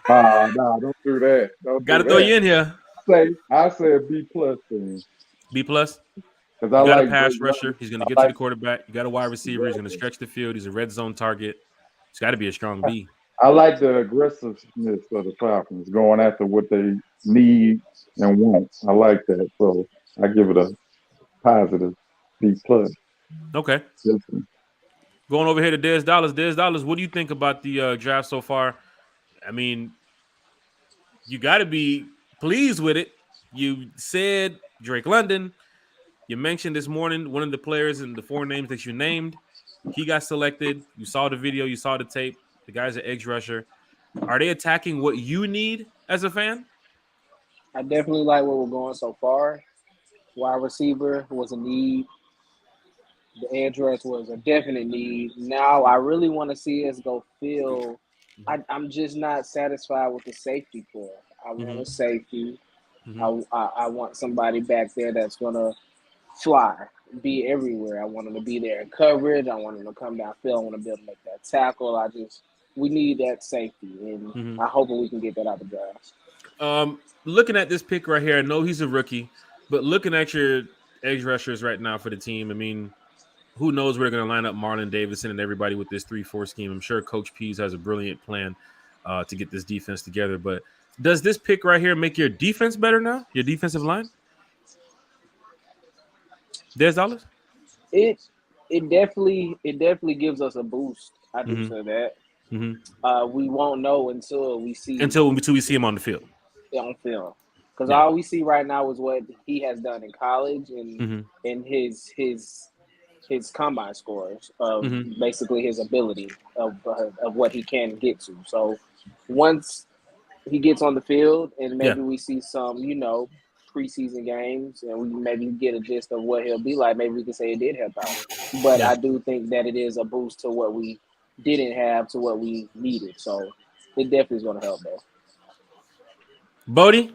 Don't do that. Don't Got do to throw that. you in here. I say a B plus then, B plus. because You I got a like pass Drake rusher. London. He's going to I get to like the quarterback. You got a wide receiver. He's going to stretch the field. He's a red zone target. It's got to be a strong B. I like the aggressiveness of the Falcons going after what they need and want. I like that, so I give it a positive B plus. Okay. Going over here to Dez Dollars. Dez Dollars, what do you think about the draft so far? I mean, you got to be pleased with it. You said Drake London. You mentioned this morning one of the players in the 4 names that you named. He got selected. You saw the video. You saw the tape. The guy's an edge rusher. Are they attacking what you need as a fan? I definitely like where we're going so far. Wide receiver was a need. The edge rush was a definite need. Now I really want to see us go fill. I'm just not satisfied with the safety core. I want a safety. I want somebody back there that's gonna fly, be everywhere. I want him to be there in coverage. I want him to come downfield. I want to be able to make that tackle. We need that safety, and I hope we can get that out of the draft. Looking at this pick right here, I know he's a rookie, but looking at your edge rushers right now for the team, I mean, who knows where they're going to line up Marlon Davidson and everybody with this 3-4 scheme. I'm sure Coach Pease has a brilliant plan to get this defense together. But does this pick right here make your defense better now? Your defensive line? Des Dollars? It definitely gives us a boost. I do say that. We won't know until we see until we see him on the field. on film. Because Yeah. all we see right now is what he has done in college and in his combine scores of basically his ability of what he can get to. So once he gets on the field and maybe we see some, preseason games and we maybe get a gist of what he'll be like, maybe we can say it did help out. But I do think that it is a boost to what we didn't have to what we needed. So it definitely is going to help though. Bodie?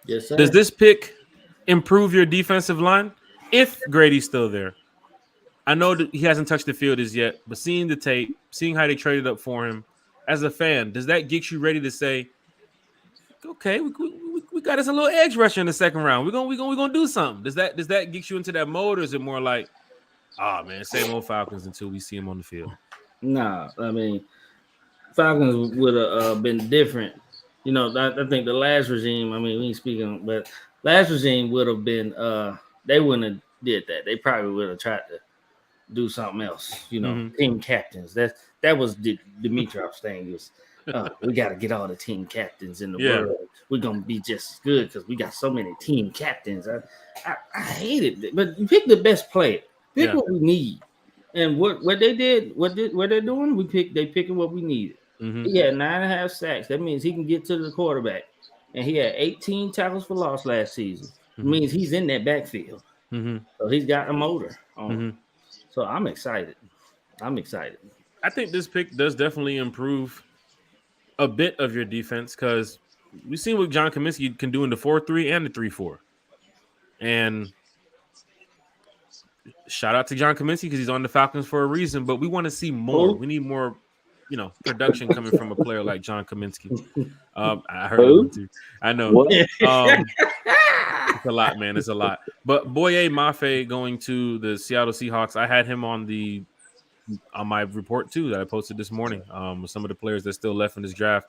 Yes, sir. Does this pick improve your defensive line if Grady's still there? I know that he hasn't touched the field as yet, but seeing the tape, seeing how they traded up for him, as a fan, does that get you ready to say, okay, we got us a little edge rusher in the second round. We're gonna do something. Does that get you into that mode, or is it more like, oh man, same old Falcons until we see him on the field? Nah, I mean, Falcons would have been different. I think the last regime, I mean, we ain't speaking, but last regime would have been, they wouldn't have did that. They probably would have tried to do something else, team captains. That was Dimitrov's thing. Was we got to get all the team captains in the world. We're gonna be just good because we got so many team captains. I hate it, but you pick the best player. Pick what we need, and what they did, what they're doing. They picking what we needed. He had 9.5 sacks. That means he can get to the quarterback, and he had 18 tackles for loss last season. It means he's in that backfield, so he's got a motor on him. So I'm excited. I think this pick does definitely improve a bit of your defense because we've seen what John Kaminsky can do in the 4-3 and the 3-4. And shout out to John Kaminsky because he's on the Falcons for a reason, but we want to see more. We need more, production coming from a player like John Kaminsky. I heard him too. I know. It's a lot, man. It's a lot. But Boye Mafe going to the Seattle Seahawks, I had him on my report too that I posted this morning with some of the players that still left in this draft.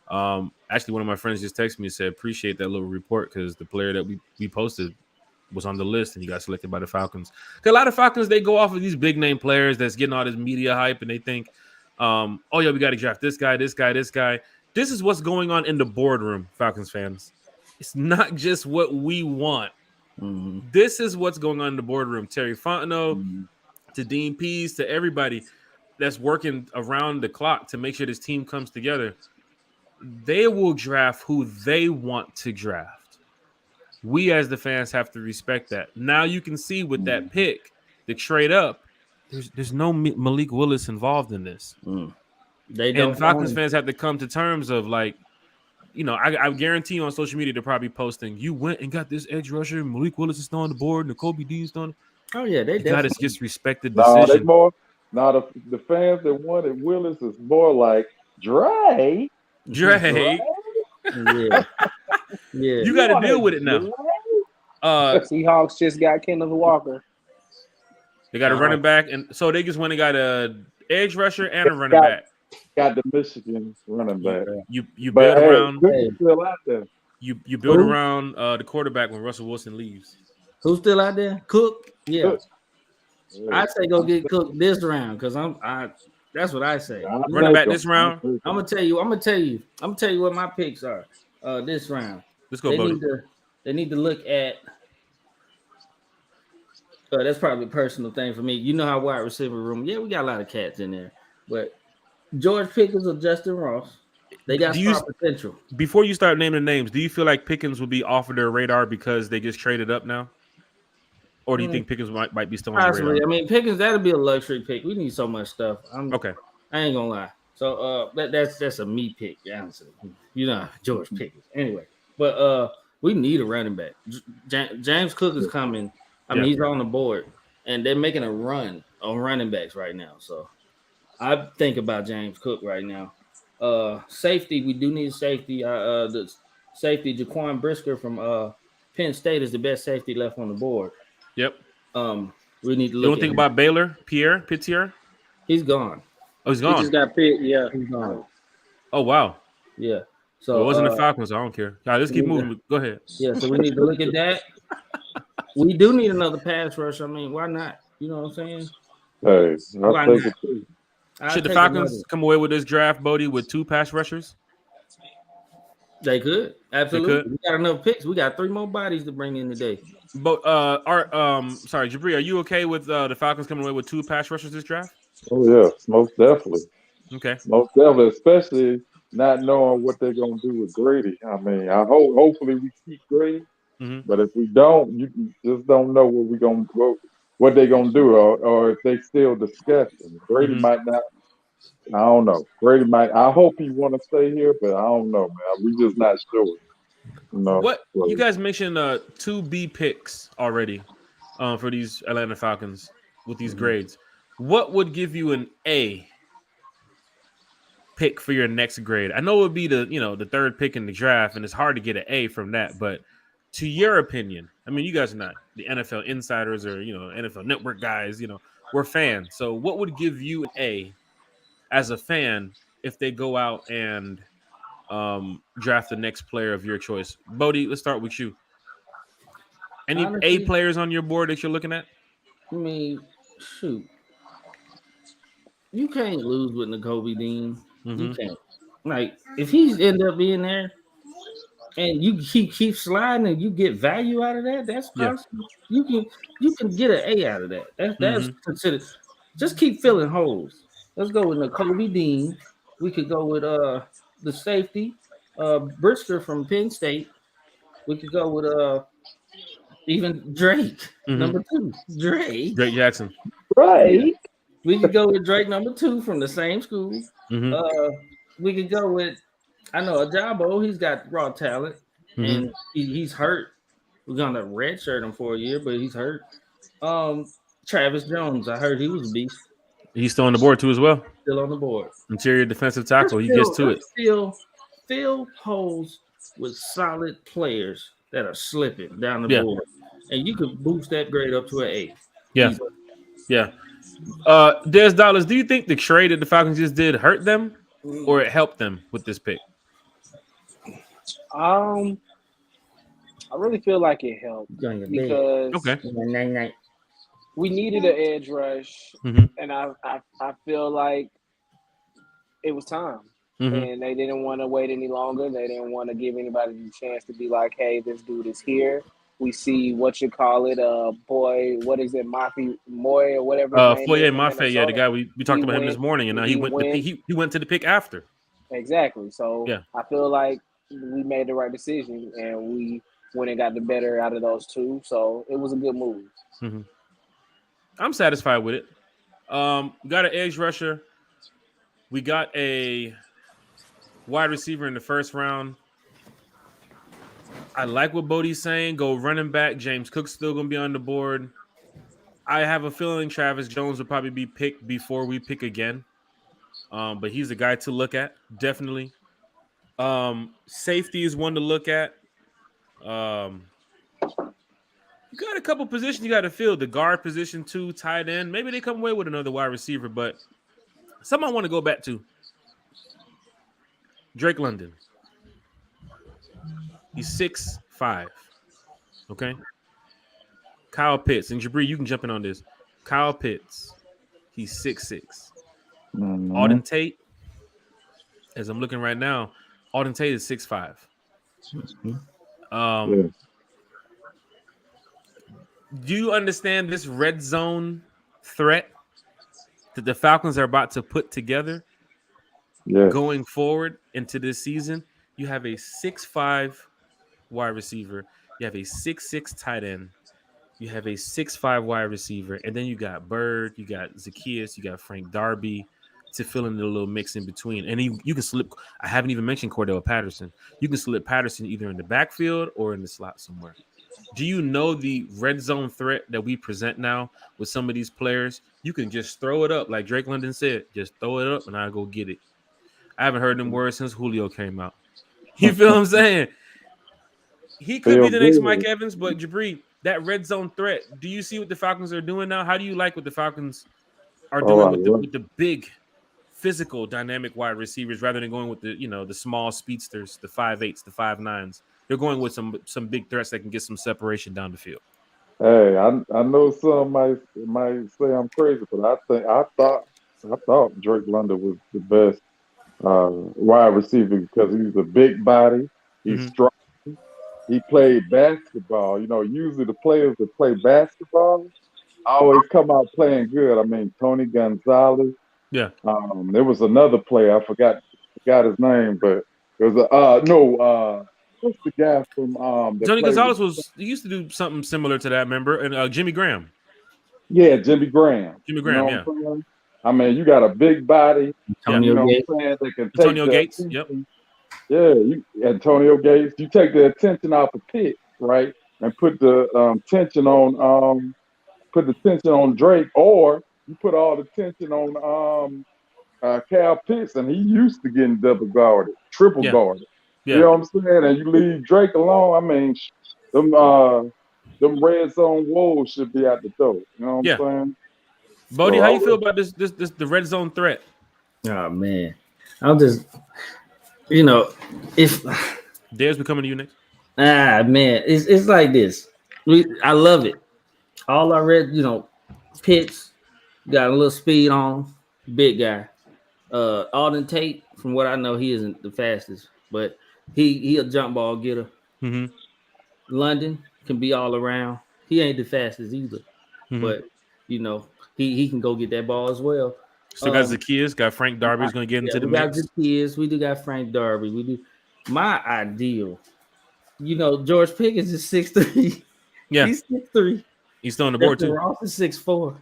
Actually, one of my friends just texted me and said, appreciate that little report because the player that we posted was on the list and he got selected by the Falcons. A lot of Falcons, they go off of these big name players that's getting all this media hype and they think, we got to draft this guy. This is what's going on in the boardroom, Falcons fans. It's not just what we want. This is what's going on in the boardroom. Terry Fontenot, to Dean Pease, to everybody that's working around the clock to make sure this team comes together. They will draft who they want to draft. We as the fans have to respect that. Now you can see with that pick, the trade up, there's no Malik Willis involved in this. And Falcons fans have to come to terms of like, I guarantee you on social media they're probably posting, you went and got this edge rusher, Malik Willis is still on the board, N'Kobe Dean's still on the Oh yeah, they got this disrespected They decision. more the fans that wanted Willis is more like Dre. Yeah. You got to deal with it now. Seahawks just got Kenneth Walker. They got a running back, and so they just went and got a edge rusher and a running back. Got the Michigan running back. You build around. Still out there. You build around the quarterback when Russell Wilson leaves. Who's still out there? Cook. Yeah. I say go get Cook this round because that's what I say. Running back this round. I'm gonna tell you what my picks are. This round. Let's go, Bodie. They need to look at. That's probably a personal thing for me. You know how wide receiver room. Yeah, we got a lot of cats in there, but George Pickens or Justin Ross, they got star potential. Before you start naming names, do you feel like Pickens will be off of their radar because they just traded up now? Or do you think Pickens might be still on the radar? I mean, Pickens, that'll be a luxury pick. We need so much stuff. Okay. I ain't gonna lie. So that's a me pick, honestly. George Pickens. Anyway, but we need a running back. James Cook is coming. I mean, he's on the board, and they're making a run on running backs right now. So I think about James Cook right now. Safety, we do need safety. The safety, Jaquan Brisker from Penn State is the best safety left on the board. Yep. We need to look. You don't think about Baylor, Pittier? He's gone. Oh, he's gone. He just got picked. Yeah, he's gone. Oh wow. Yeah. So it wasn't the Falcons. I don't care. All right, let's keep moving. Go ahead. Yeah. So we need to look at that. We do need another pass rush. I mean, why not? You know what I'm saying? Hey, Should the take another. Falcons come away with this draft, Bodie, with 2 pass rushers? They could absolutely. They could. We got enough picks. We got 3 more bodies to bring in today. But sorry, Jabri, are you okay with the Falcons coming away with 2 pass rushers this draft? Oh yes, most definitely. Okay. Most definitely, especially not knowing what they're gonna do with Grady. I mean, hopefully we keep Grady, but if we don't, you just don't know what they're gonna do, or if they still discussing. Grady might not. I don't know. Grady might. I hope he want to stay here, but I don't know, man. We just not sure. What you guys mentioned 2 B picks already for these Atlanta Falcons with these grades. What would give you an A pick for your next grade? I know it would be the 3rd pick in the draft, and it's hard to get an A from that. But to your opinion, I mean, you guys are not the NFL insiders or NFL Network guys. We're fans. So what would give you an A as a fan if they go out and draft the next player of your choice? Bodie, let's start with you. Any Honestly, A players on your board that you're looking at? I mean, shoot, you can't lose with N'Kobe Dean. You can't. Like, if he's end up being there, and you keep sliding, and you get value out of that, that's possible. You can get an A out of that. That's considered. Just keep filling holes. Let's go with N'Kobe Dean. We could go with the safety, Brisker from Penn State. We could go with even Drake, number 2. Drake Jackson. Right. We could go with Drake number 2 from the same school. We could go with, I know, Ajabo. He's got raw talent, and he's hurt. We're gonna redshirt him for a year, but he's hurt. Travis Jones, I heard he was a beast. He's still on the board too as well. Still on the board. Interior defensive tackle. He gets to it. Still fill holes with solid players that are slipping down the board, and you can boost that grade up to an A. Yeah, yeah. Des Dollars, do you think the trade that the Falcons just did hurt them, or it helped them with this pick? I really feel like it helped because we needed an edge rush, and I feel like it was time. And they didn't want to wait any longer. They didn't want to give anybody the chance to be like, hey, this dude is here. We see what you call it, boy, what is it, Mafi Moy or whatever. Foye Mafe, yeah, the guy we talked about him this morning, and he went to the pick after. Exactly. So I feel like we made the right decision, and we went and got the better out of those 2. So it was a good move. I'm satisfied with it. We got an edge rusher. We got a wide receiver in the 1st round. I like what Bodie's saying. Go running back. James Cook's still going to be on the board. I have a feeling Travis Jones will probably be picked before we pick again. But he's a guy to look at, definitely. Safety is one to look at. You got a couple positions you got to fill. The guard position, too, tight end. Maybe they come away with another wide receiver, but something I want to go back to. Drake London. He's 6'5". Okay. Kyle Pitts. And Jabri, you can jump in on this. Kyle Pitts. He's 6'6". Auden Tate. As I'm looking right now, Auden Tate is 6'5". Do you understand this red zone threat that the Falcons are about to put together going forward into this season? You have a 6'5" wide receiver. You have a 6'6" tight end. You have a 6'5" wide receiver. And then you got Bird. You got Zacchaeus. You got Frank Darby to fill in the little mix in between. And you can slip. I haven't even mentioned Cordell Patterson. You can slip Patterson either in the backfield or in the slot somewhere. Do you know the red zone threat that we present now with some of these players? You can just throw it up, like Drake London said. Just throw it up, and I'll go get it. I haven't heard them words since Julio came out. You feel what I'm saying? He could be the next Mike Evans, but Jabri, that red zone threat, do you see what the Falcons are doing now? How do you like what the Falcons are doing with the big, physical, dynamic wide receivers rather than going with the small speedsters, the 5'8", the 5'9"? They're going with some big threats that can get some separation down the field. Hey, I know some might say I'm crazy, but I thought I thought Drake London was the best wide receiver because he's a big body. He's strong. He played basketball. You know, usually the players that play basketball always come out playing good. I mean, Tony Gonzalez. Yeah. There was another player. I forgot his name, but it was what's the guy from that Tony played with? Gonzalez he used to do something similar to that, remember? And Jimmy Graham. Yeah, Jimmy Graham. Jimmy You know Graham, what yeah. I'm saying? I mean, you got a big body. Yeah. You Antonio know Gates. what I'm saying? That can take Antonio the Gates. attention. Yep. Yeah, Antonio Gates. You take the attention off the pitch, right, and put the tension on Drake, or you put all the tension on Cal Pitts, and he used to getting double guarded, triple Yeah. guarded. You Yeah. know what I'm saying? And you leave Drake alone. I mean, them red zone wolves should be at the door. You know Yeah. what I'm saying? Bodie, how you feel about this the red zone threat? Oh man, I'm just if Dare's becoming to you next. man, it's like this. I love it. All I read, Pitts got a little speed on him, big guy. Alden Tate, from what I know, he isn't the fastest, but he a jump ball getter. Mm-hmm. London can be all around. He ain't the fastest either, but he can go get that ball as well. Still got Zacchaeus, got Frank Darby who's going to get into the we got mix. Zacchaeus, we do got Frank Darby. We do. My ideal, George Pickens is 6'3". Yeah, He's 6'3". he's still on the board too. Ross is 6'4".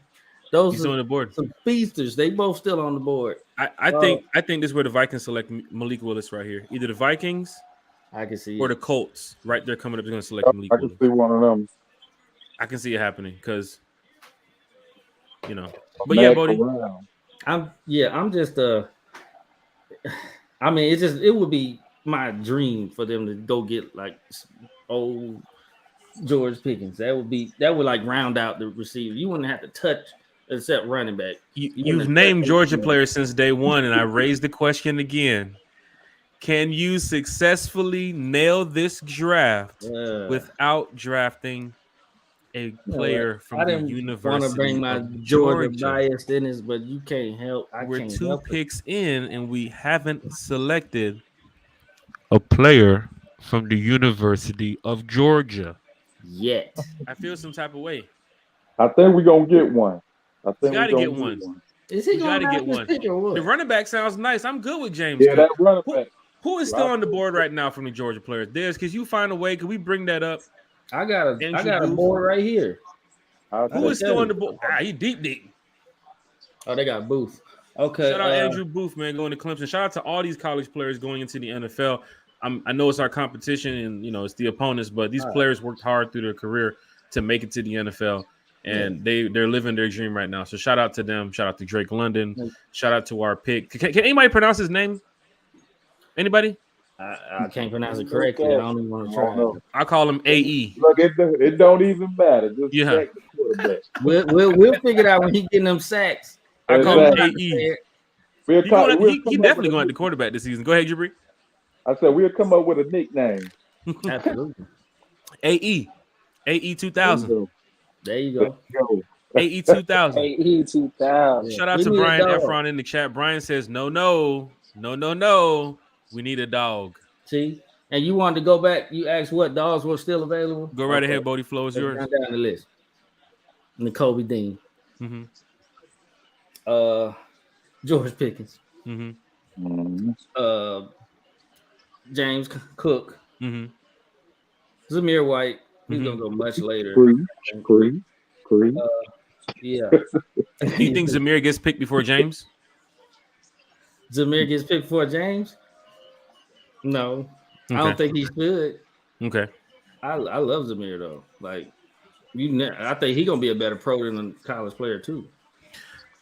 Those He's are still on the board. some speedsters. They both still on the board. I think this is where the Vikings select Malik Willis right here. Either the Vikings, I can see or it. the Colts right there coming up. They're going to select Malik I can Willis. see one of them. I can see it happening because, But yeah, Bodie. I'm just I mean, it would be my dream for them to go get like old George Pickens. That would like round out the receiver. You wouldn't have to touch except running back. You've named Georgia players since day one, and I raised the question again. Can you successfully nail this draft without drafting a player from the University want to bring my of Georgia Georgia bias in this, but you can't help. We're two picks in, and we haven't selected a player from the University of Georgia yet. I feel some type of way. I think we're gonna get one. I think we got to get one. Is he going to get one? The running back sounds nice. I'm good with James. Yeah, that running back. Who is still on the board right now from the Georgia players? Des, could you find a way? Could we bring that up? I got a board right here. Who is still on the board? He deep. Oh, they got Booth. Okay. Shout out Andrew Booth, man, going to Clemson. Shout out to all these college players going into the NFL. I know it's our competition and it's the opponents, but these players worked hard through their career to make it to the NFL, and they're living their dream right now. So shout out to them. Shout out to Drake London. Shout out to our pick. Can anybody pronounce his name? Anybody? I can't pronounce it correctly. I don't even want to try. I call him AE. Look, it don't even matter. Just yeah. We'll figure it out when he getting them sacks. I call him AE. He definitely going to quarterback this season. Go ahead, Jabri. I said we'll come up with a nickname. Absolutely. AE 2000. There you go. AE 2000. AE 2000. Shout out to Brian Efron in the chat. Brian says, no. We need a dog. See? And you wanted to go back. You asked what dogs were still available. Go right ahead, Bodie. Flow is yours. Down the list. N'Kobe Dean. Mm-hmm. George Pickens. Mm-hmm. James Cook. Mm-hmm. Zamir White. He's gonna go much later. Creed. Yeah. Do you think Zamir gets picked before James? Zamir gets picked before James? No. Okay. I don't think he should. Okay. I love Zamir though. Like I think he's gonna be a better pro than a college player too.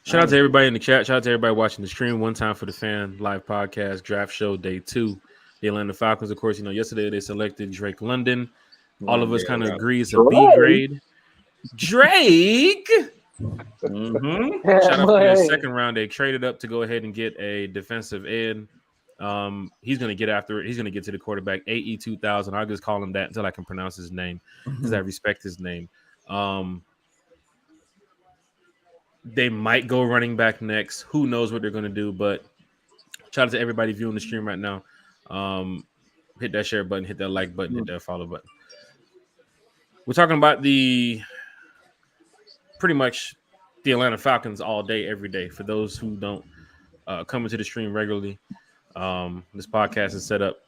Shout out to everybody in the chat. Shout out to everybody watching the stream. One Time for the Fan live podcast draft show day 2. The Atlanta Falcons, of course, yesterday they selected Drake London. All of us kind of agree it's a B grade. Drake. Mm-hmm. Shout out for the second round. They traded up to go ahead and get a defensive end. He's going to get after it. He's going to get to the quarterback. AE 2000. I'll just call him that until I can pronounce his name because I respect his name. They might go running back next. Who knows what they're going to do? But shout out to everybody viewing the stream right now. Hit that share button, hit that like button, hit that follow button. We're talking about pretty much the Atlanta Falcons all day, every day. For those who don't come into the stream regularly, this podcast is set up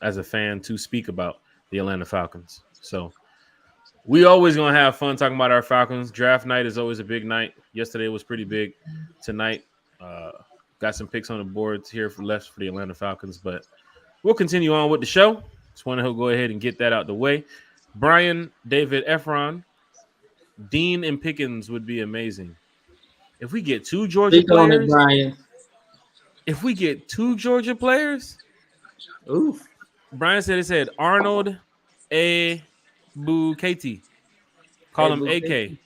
as a fan to speak about the Atlanta Falcons. So we always going to have fun talking about our Falcons. Draft night is always a big night. Yesterday was pretty big. Tonight, got some picks on the boards here for the Atlanta Falcons, but we'll continue on with the show. Just want to go ahead and get that out the way. Brian, David, Efron, Dean, and Pickens would be amazing. If we get two Georgia players, Brian. If we get two Georgia players, oof. Brian said Arnold A. Bukati. Call him AK.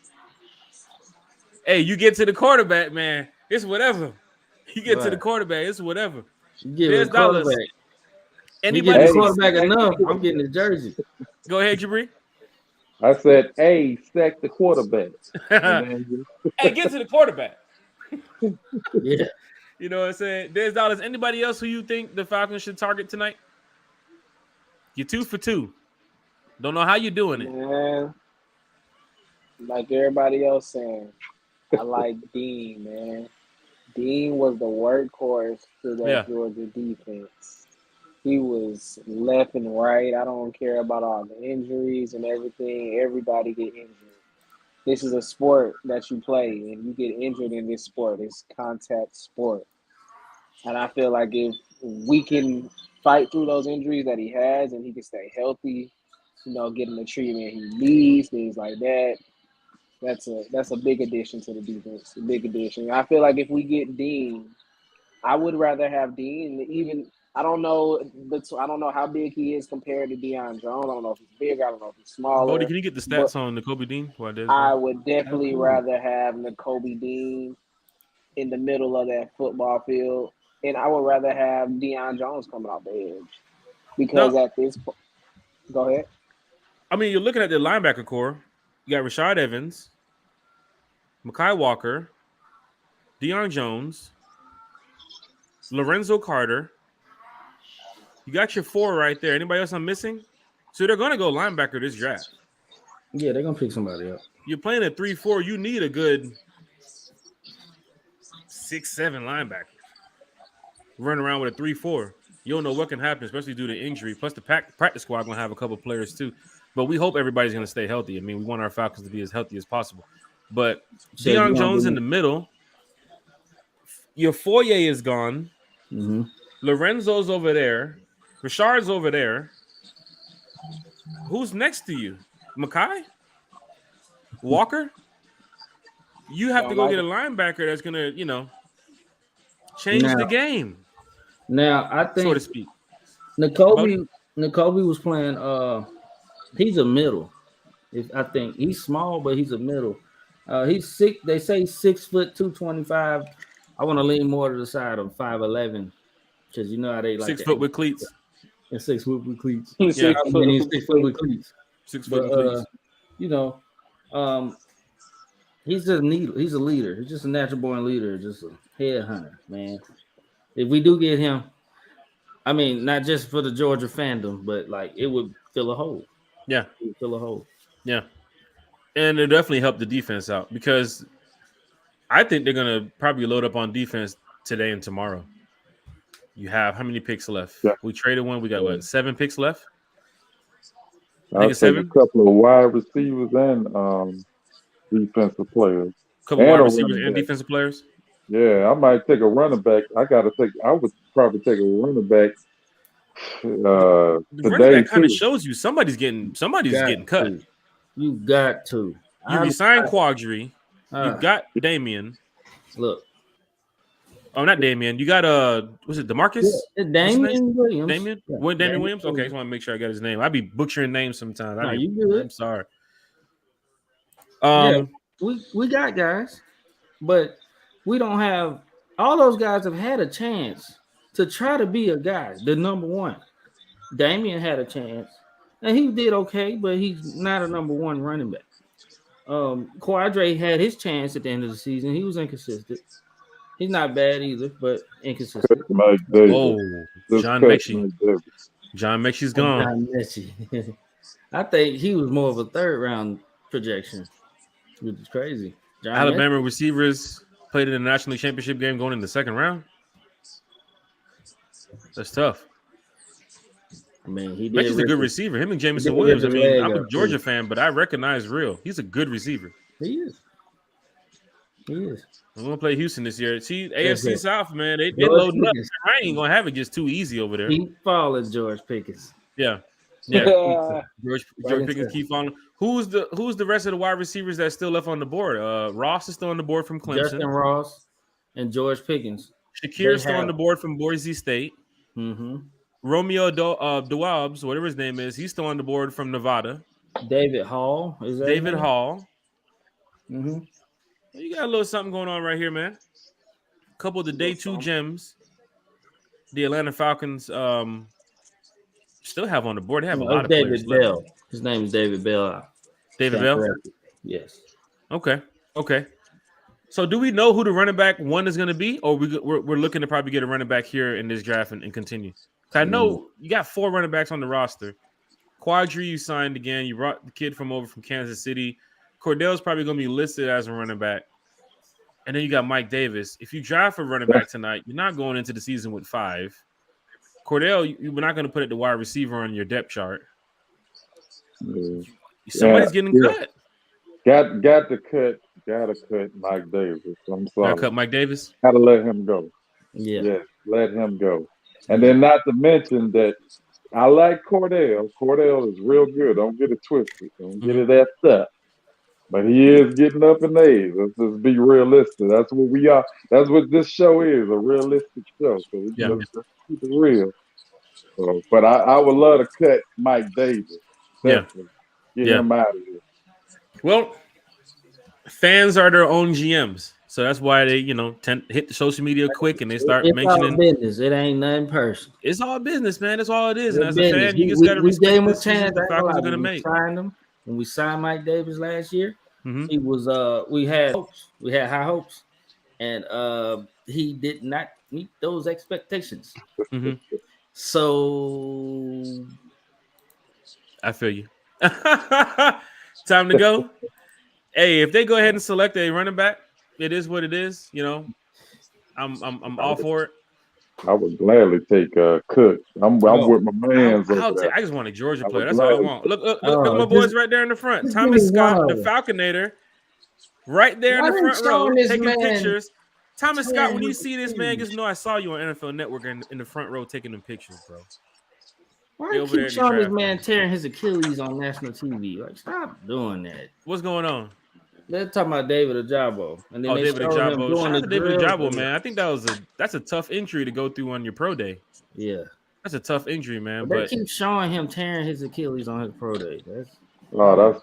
Hey, you get to the quarterback, man. It's whatever. You get to the quarterback, it's whatever. There's dollars. Anybody quarterback enough? I'm getting the jersey. Go ahead, Jabri. I said, "Hey, sack the quarterback." Hey, get to the quarterback. Yeah. You know what I'm saying? There's dollars. Anybody else who you think the Falcons should target tonight? You're 2 for 2. Don't know how you're doing it. Man, like everybody else saying, I like Dean, man. Dean was the workhorse for that Georgia defense. He was left and right. I don't care about all the injuries and everything. Everybody get injured. This is a sport that you play, and you get injured in this sport. It's contact sport. And I feel like if we can fight through those injuries that he has and he can stay healthy, get him the treatment he needs, things like that, that's a big addition to the defense, a big addition. I feel like if we get Dean, I would rather have Dean. Even I don't know how big he is compared to Deion Jones. I don't know if he's bigger. I don't know if he's smaller. Bodie, can you get the stats on Nakobe Dean? I would definitely rather have Nakobe Dean in the middle of that football field, and I would rather have Deion Jones coming off the edge because at this point, go ahead. I mean, you're looking at the linebacker core. You got Rashad Evans, Mekhi Walker, Deion Jones, Lorenzo Carter. You got your 4 right there. Anybody else I'm missing? So they're going to go linebacker this draft. Yeah, they're going to pick somebody up. You're playing a 3-4. You need a good 6-7 linebacker. Running around with a 3-4. You don't know what can happen, especially due to injury. Plus, the practice squad going to have a couple players too. But we hope everybody's going to stay healthy. I mean, we want our Falcons to be as healthy as possible. But Deion Jones in the middle. Your Foye is gone. Mm-hmm. Lorenzo's over there. Rashard's over there. Who's next to you? Mekhi? Walker? You have to go get a linebacker that's going to, change the game. Now, I think, so to speak. Nakobe was playing, he's a middle. I think he's small, but he's a middle. He's 6. They say 6 foot 225. I want to lean more to the side of 5'11", because you know how they like 6 foot with cleats. And 6 foot with cleats. Yeah, he's 6 foot with cleats. 6 foot with cleats. He's just he's a leader. He's just a natural born leader, just a headhunter, man. If we do get him, I mean, not just for the Georgia fandom, but like it would fill a hole. Yeah, it would fill a hole. Yeah, and it definitely helped the defense out because I think they're gonna probably load up on defense today and tomorrow. You have how many picks left? Yeah. We traded one. We got 7 picks left. I think 7. A couple of wide receivers and defensive players. A couple wide receivers and defensive players. Yeah, I might take a running back. I would probably take a running back. The running back kind of shows you somebody's getting cut. You got to. You resigned Quadri. You got Damian. Look. Oh, not Damian. You got was it DeMarcus? Yeah, Damian Williams. Damian? Yeah. Damian Williams? Okay, I just want to make sure I got his name. I be butchering names sometimes. You good. I'm sorry. We got guys, but we don't have all those guys have had a chance to try to be a guy, the number one. Damian had a chance, and he did okay, but he's not a number one running back. Quadre had his chance at the end of the season. He was inconsistent. He's not bad either, but inconsistent. Mike Davis. Oh, Just John cut Mechie. Mike Davis. John Mechie's And gone. John Mechie. I think he was more of a third round projection, which is crazy. John Alabama Mechie, receivers played in the national championship game going in the second round. That's tough. I mean, he did. Mechie's a good receiver. Him and Jameson did rip Williams. I his mean, leg I'm a up, Georgia too. fan, but I recognize Real. He's a good receiver. He is. He is. We're gonna play Houston this year. See, That's AFC it. South, man, they George loading up. Pickens. I ain't gonna have it just too easy over there. Keep falling, George Pickens. Yeah. George Pickens keep on. Who's the rest of the wide receivers that's still left on the board? Ross is still on the board from Clemson. Justin Ross and George Pickens. Shakir's still on the board from Boise State. Mm-hmm. Romeo Doubs, whatever his name is, he's still on the board from Nevada. David Hall. Is that David Hall. Mm-hmm. You got a little something going on right here, man. A couple of the day two gems. The Atlanta Falcons still have on the board. They have a lot of David players Bell. left. His name is David Bell. David Bell? Yes. Okay. So do we know who the running back one is going to be, or we're looking to probably get a running back here in this draft and continue? I know you got 4 running backs on the roster. Quadri, you signed again. You brought the kid from Kansas City. Cordell's probably going to be listed as a running back. And then you got Mike Davis. If you draft a running back tonight, you're not going into the season with 5. Cordell, you're not going to put it the wide receiver on your depth chart. Somebody's getting cut. Got to cut. Gotta cut Mike Davis. I'm sorry. Gotta cut Mike Davis. Gotta let him go. Yeah, let him go. And then not to mention that I like Cordell. Cordell is real good. Don't get it twisted. Don't get it effed up. But he is getting up in age. Let's just be realistic. That's what we are. That's what this show is, a realistic show. So we let's keep it real. But I would love to cut Mike Davis. Definitely. Get him out of here. Well, fans are their own GMs. So that's why they, hit the social media quick and they start mentioning. It's all business. It ain't nothing personal. It's all business, man. That's all it is. It's and as business. a fan, you just got to respect gave him the a chance. the Falcons are going to make. Signed him. When we signed Mike Davis last year, he was we had hopes. We had high hopes, and he did not meet those expectations. So I feel you. Time to go. Hey, if they go ahead and select a running back, it is what it is. I'm all for it. I would gladly take Cook. I'm with my man. I just want a Georgia player. That's all I want. Look at my boys right there in the front. Thomas Scott, the Falconator, right there in the front row, taking pictures. Thomas Scott, when you see this man, just know I saw you on NFL Network in the front row taking them pictures, bro. Why do you keep showing this man tearing his Achilles on national TV? Like, stop doing that. What's going on? They're talking about David Ojabo. And then David Ojabo. Shout out to David Ojabo, man. I think that's a tough injury to go through on your pro day. Yeah. That's a tough injury, man. But they keep showing him tearing his Achilles on his pro day. That's I'm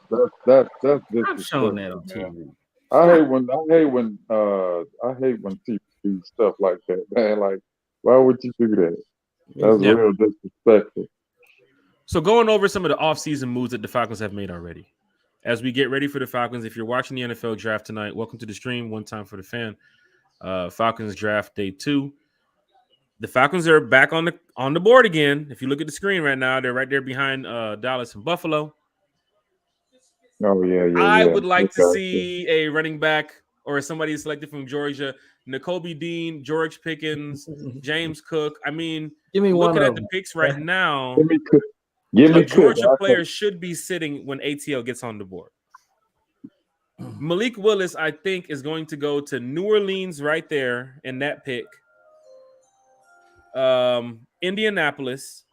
showing that on TV. I hate when TV do stuff like that, man. Like, why would you do that? That's real disrespectful. So going over some of the offseason moves that the Falcons have made already. As we get ready for the Falcons, if you're watching the NFL draft tonight, welcome to the stream. One time for the fan. Falcons draft day 2. The Falcons are back on the board again. If you look at the screen right now, they're right there behind Dallas and Buffalo. Oh, yeah. I would like to see a running back or somebody selected from Georgia, Nakobe Dean, George Pickens, James Cook. I mean, give me looking one at the picks right now, a Georgia player should be sitting when ATL gets on the board. Malik Willis, I think, is going to go to New Orleans right there in that pick. Indianapolis.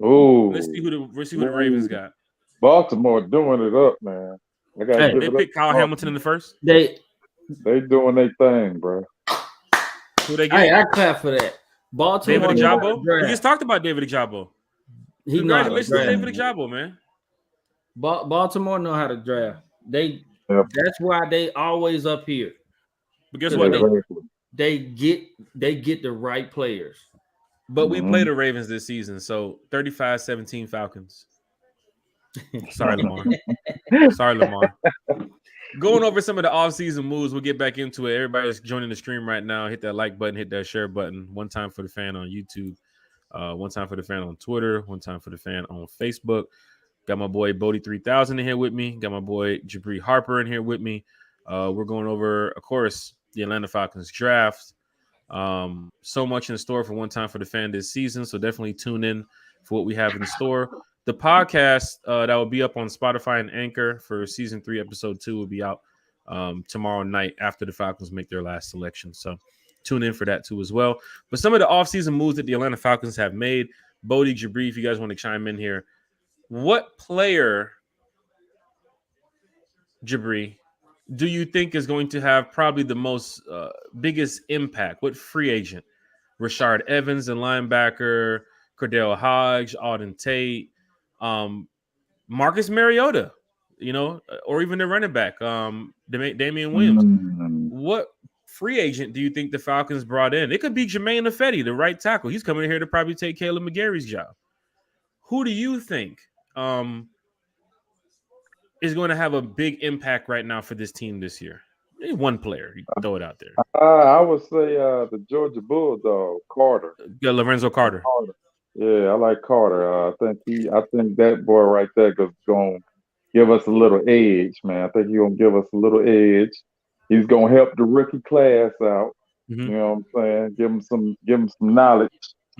Oh, let's see who the Ravens got. Baltimore doing it up, man. They picked Kyle Hamilton in the first. They doing their thing, bro. Who they get? Hey, I clap for that. Baltimore. David Ojabo. We just talked about David Ojabo. Congratulations to David Ojabo, man. Baltimore know how to draft. That's why they always up here. But guess what? They get the right players. But we play the Ravens this season, so 35-17 Falcons. Sorry, Lamar. Sorry, Lamar. Going over some of the offseason moves, we'll get back into it. Everybody's joining the stream right now. Hit that like button, hit that share button. One time for the fan on YouTube, one time for the fan on Twitter, one time for the fan on Facebook. Got my boy Bodie 3000 in here with me. Got my boy Jabri Harper in here with me. We're going over, of course, the Atlanta Falcons draft. So much in store for One Time for the Fan this season, so definitely tune in for what we have in store. The podcast that will be up on Spotify and Anchor for season 3, episode 2 will be out tomorrow night after the Falcons make their last selection. So tune in for that too as well. But some of the offseason moves that the Atlanta Falcons have made, Bodie, Jabri, if you guys want to chime in here, what player, Jabri, do you think is going to have probably the most biggest impact? What free agent? Rashard Evans, the linebacker, Cordell Hodge, Auden Tate, Marcus Mariota, or even the running back, Damian Williams. What free agent do you think the Falcons brought in? It could be Jermaine Ifedi, the right tackle. He's coming in here to probably take Caleb McGarry's job. Who do you think is going to have a big impact right now for this team this year? Maybe one player. You can throw it out there. I would say the Georgia Bulldog, Carter. Yeah, Lorenzo Carter. Yeah, I like Carter. I think that boy right there is going to give us a little edge, man. I think he's going to give us a little edge. He's going to help the rookie class out. Mm-hmm. You know what I'm saying? Give him some knowledge.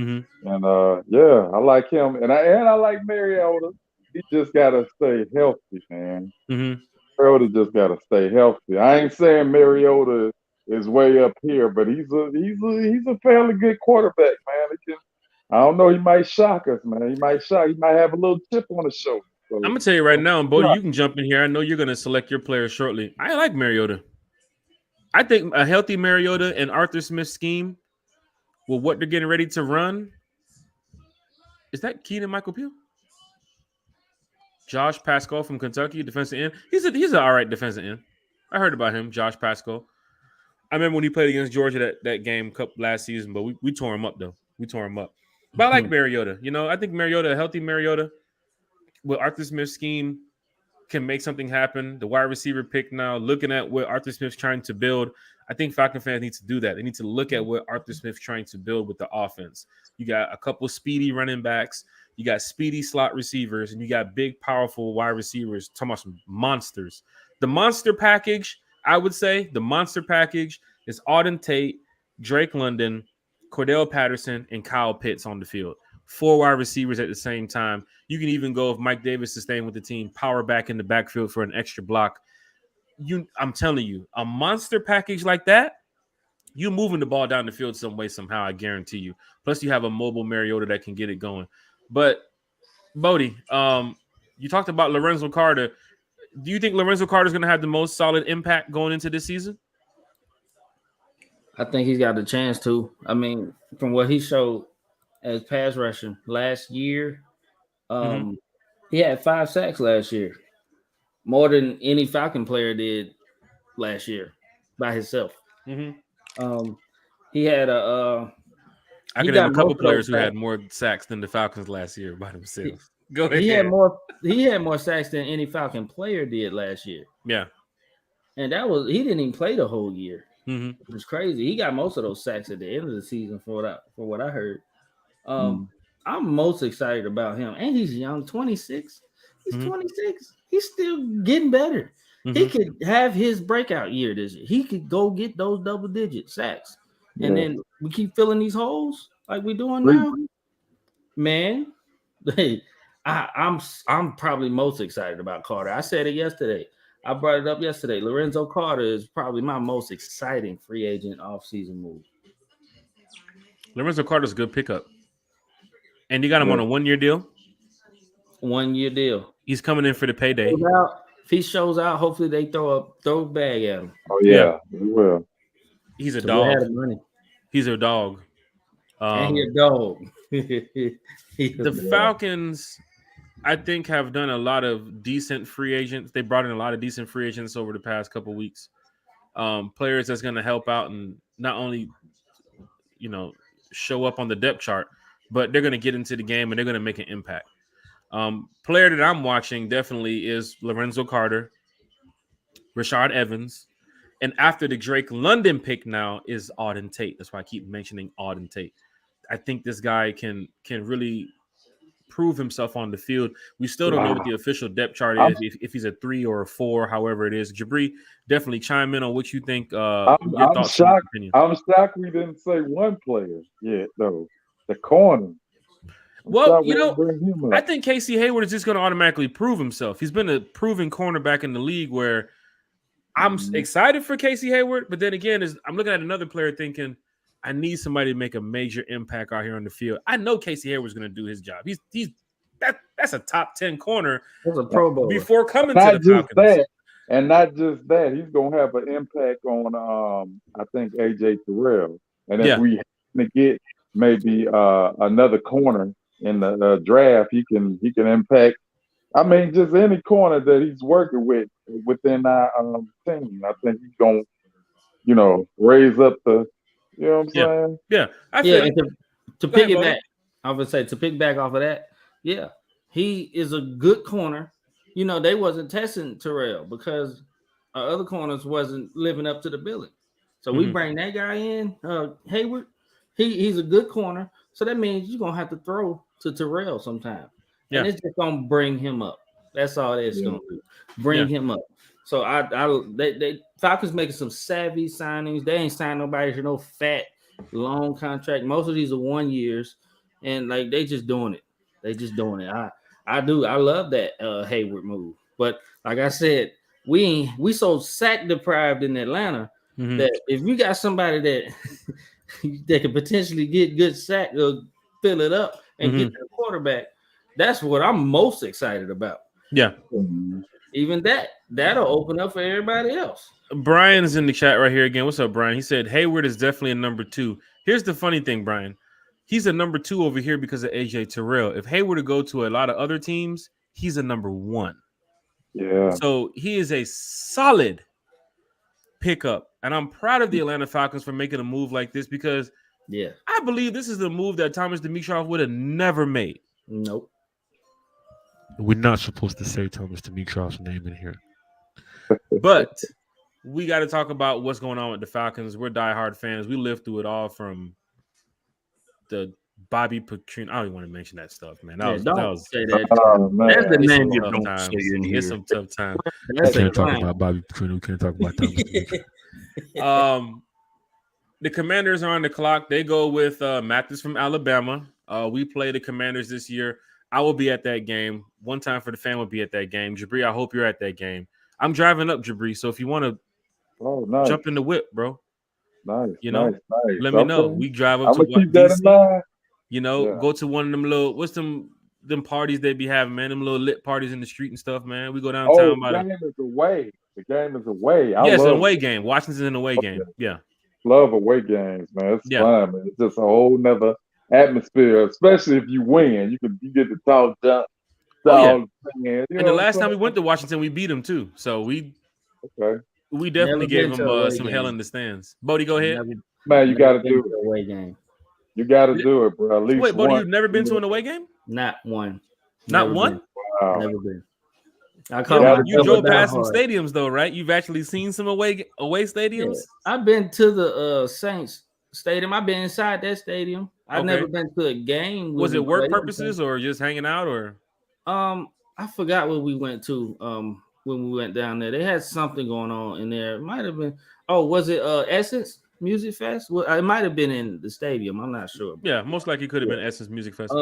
Mm-hmm. And yeah, I like him. And I like Mariota. He just gotta stay healthy, man. Mm-hmm. Mariota just gotta stay healthy. I ain't saying Mariota is way up here, but he's a fairly good quarterback, man. I don't know. He might shock us, man. He might have a little chip on his shoulder. So, I'm gonna tell you right now, and Bodie, you can jump in here. I know you're gonna select your player shortly. I like Mariota. I think a healthy Mariota and Arthur Smith scheme, with what they're getting ready to run. Is that Keenan Michael Pugh? Josh Pascal from Kentucky, defensive end. He's an all right defensive end. I heard about him, Josh Pascal. I remember when he played against Georgia that game last season, but we tore him up, though. We tore him up. But I like Mariota. I think Mariota, a healthy Mariota, with Arthur Smith's scheme, can make something happen. The wide receiver pick now, looking at what Arthur Smith's trying to build, I think Falcon fans need to do that. They need to look at what Arthur Smith's trying to build with the offense. You got a couple speedy running backs. You got speedy slot receivers, and you got big, powerful wide receivers. Talking about some monsters. The monster package, I would say, is Auden Tate, Drake London, Cordell Patterson, and Kyle Pitts on the field. 4 wide receivers at the same time. You can even go, if Mike Davis is staying with the team, power back in the backfield for an extra block. I'm telling you, a monster package like that, you moving the ball down the field some way, somehow, I guarantee you. Plus, you have a mobile Mariota that can get it going. But, Bodie, you talked about Lorenzo Carter. Do you think Lorenzo Carter is going to have the most solid impact going into this season? I think he's got the chance to. I mean, from what he showed as pass rushing last year, he had 5 sacks last year, more than any Falcon player did last year by himself. Mm-hmm. He had I can name a couple players who had more sacks than the Falcons last year by themselves. Go ahead. He had more sacks than any Falcon player did last year. Yeah, and he didn't even play the whole year. Mm-hmm. It was crazy. He got most of those sacks at the end of the season, for what I heard. I'm most excited about him, and he's young, 26. He's 26. He's still getting better. Mm-hmm. He could have his breakout year this year. He could go get those double-digit sacks. And then we keep filling these holes like we're doing now. Man, I'm probably most excited about Carter. I said it yesterday. I brought it up yesterday. Lorenzo Carter is probably my most exciting free agent offseason move. Lorenzo Carter's a good pickup. And you got him on a 1-year deal? 1-year deal. He's coming in for the payday. If he shows out, hopefully they throw a bag at him. Oh, yeah. He will. He's a dog. He's a dog. And he's a dog. The Falcons, I think, have done a lot of decent free agents. They brought in a lot of decent free agents over the past couple of weeks. Players that's going to help out and not only, show up on the depth chart, but they're going to get into the game and they're going to make an impact. Player that I'm watching definitely is Lorenzo Carter, Rashard Evans, and after the Drake London pick now is Auden Tate. That's why I keep mentioning Auden Tate. I think this guy can really prove himself on the field. We still don't know what the official depth chart is, if he's a 3 or a 4, however it is. Jabri, definitely chime in on what you think. Your I'm thoughts shocked. and opinion. I'm shocked we didn't say one player yet, though. The corner. Well, I think Casey Hayward is just going to automatically prove himself. He's been a proven cornerback in the league where I'm excited for Casey Hayward, but then again, I'm looking at another player thinking, I need somebody to make a major impact out here on the field. I know Casey Hayward's going to do his job. That's a top 10 corner. That's a Pro Bowl before coming to the Falcons. And not just that, he's going to have an impact on, I think, AJ Terrell. And if we happen to get maybe another corner in the draft, he can impact. I mean, just any corner that he's working with within our team. I think he's going to, raise up the. You know what I'm saying? Yeah. And to piggyback, I would say to piggyback off of that, he is a good corner. They wasn't testing Terrell because our other corners wasn't living up to the billing. So we bring that guy in, Hayward. He's a good corner. So that means you're gonna have to throw to Terrell sometime. Yeah. And it's just gonna bring him up. That's all it's gonna do. Bring him up. So they Falcons making some savvy signings. They ain't signed nobody for no fat long contract. Most of these are 1 years, and like they just doing it. They just doing it. I love that Hayward move. But like I said, we so sack deprived in Atlanta that if you got somebody that can potentially get good sack or fill it up and get the quarterback, that's what I'm most excited about. Yeah. Even that'll open up for everybody else. Brian's in the chat right here again. What's up, Brian? He said Hayward is definitely a number 2. Here's the funny thing, Brian. He's a number 2 over here because of AJ Terrell. If Hayward to go to a lot of other teams, he's a number 1. Yeah. So he is a solid pickup. And I'm proud of the Atlanta Falcons for making a move like this because I believe this is the move that Thomas Dimitroff would have never made. Nope. We're not supposed to say Thomas Dimitroff's name in here. But we got to talk about what's going on with the Falcons. We're diehard fans. We lived through it all from the Bobby Petrino. I don't even want to mention that stuff, man. That was say that. That's the name you don't say in here. It's some tough time. We can't talk about Bobby Petrino. We can't talk about Thomas Dimitroff. The Commanders are on the clock. They go with Mathis from Alabama. We play the Commanders this year. I will be at that game. One time for the fan will be at that game. Jabri, I hope you're at that game. I'm driving up, Jabri. So if you want to jump in the whip, bro. Nice. Let me know. We drive up to DC. Go to one of them little them parties they be having, man. Them little lit parties in the street and stuff, man. We go downtown. The game is away. The game is away. Yes, an away game. Washington's an away game. Yeah. Love away games, man. It's fun, man. It's just a whole nother atmosphere, especially if you win. You get to talk jump. And the last time we went to Washington, we beat them too. So we definitely gave them some hell in the stands. Bodie, go ahead. Man, you got to do it. Away game. You got to do it, bro. At least Bodie, you've never been to an away game? Not one. Not one? Wow. Never been. You drove past some stadiums, though, right? You've actually seen some away stadiums? Yeah. I've been to the Saints stadium. I've been inside that stadium. I've never been to a game. Was it work purposes or just hanging out or? I forgot what we went to when we went down there. They had something going on in there. It might have been. Oh, was it Essence Music Fest? Well, it might have been in the stadium. I'm not sure. Yeah, most likely could have been Essence Music Fest.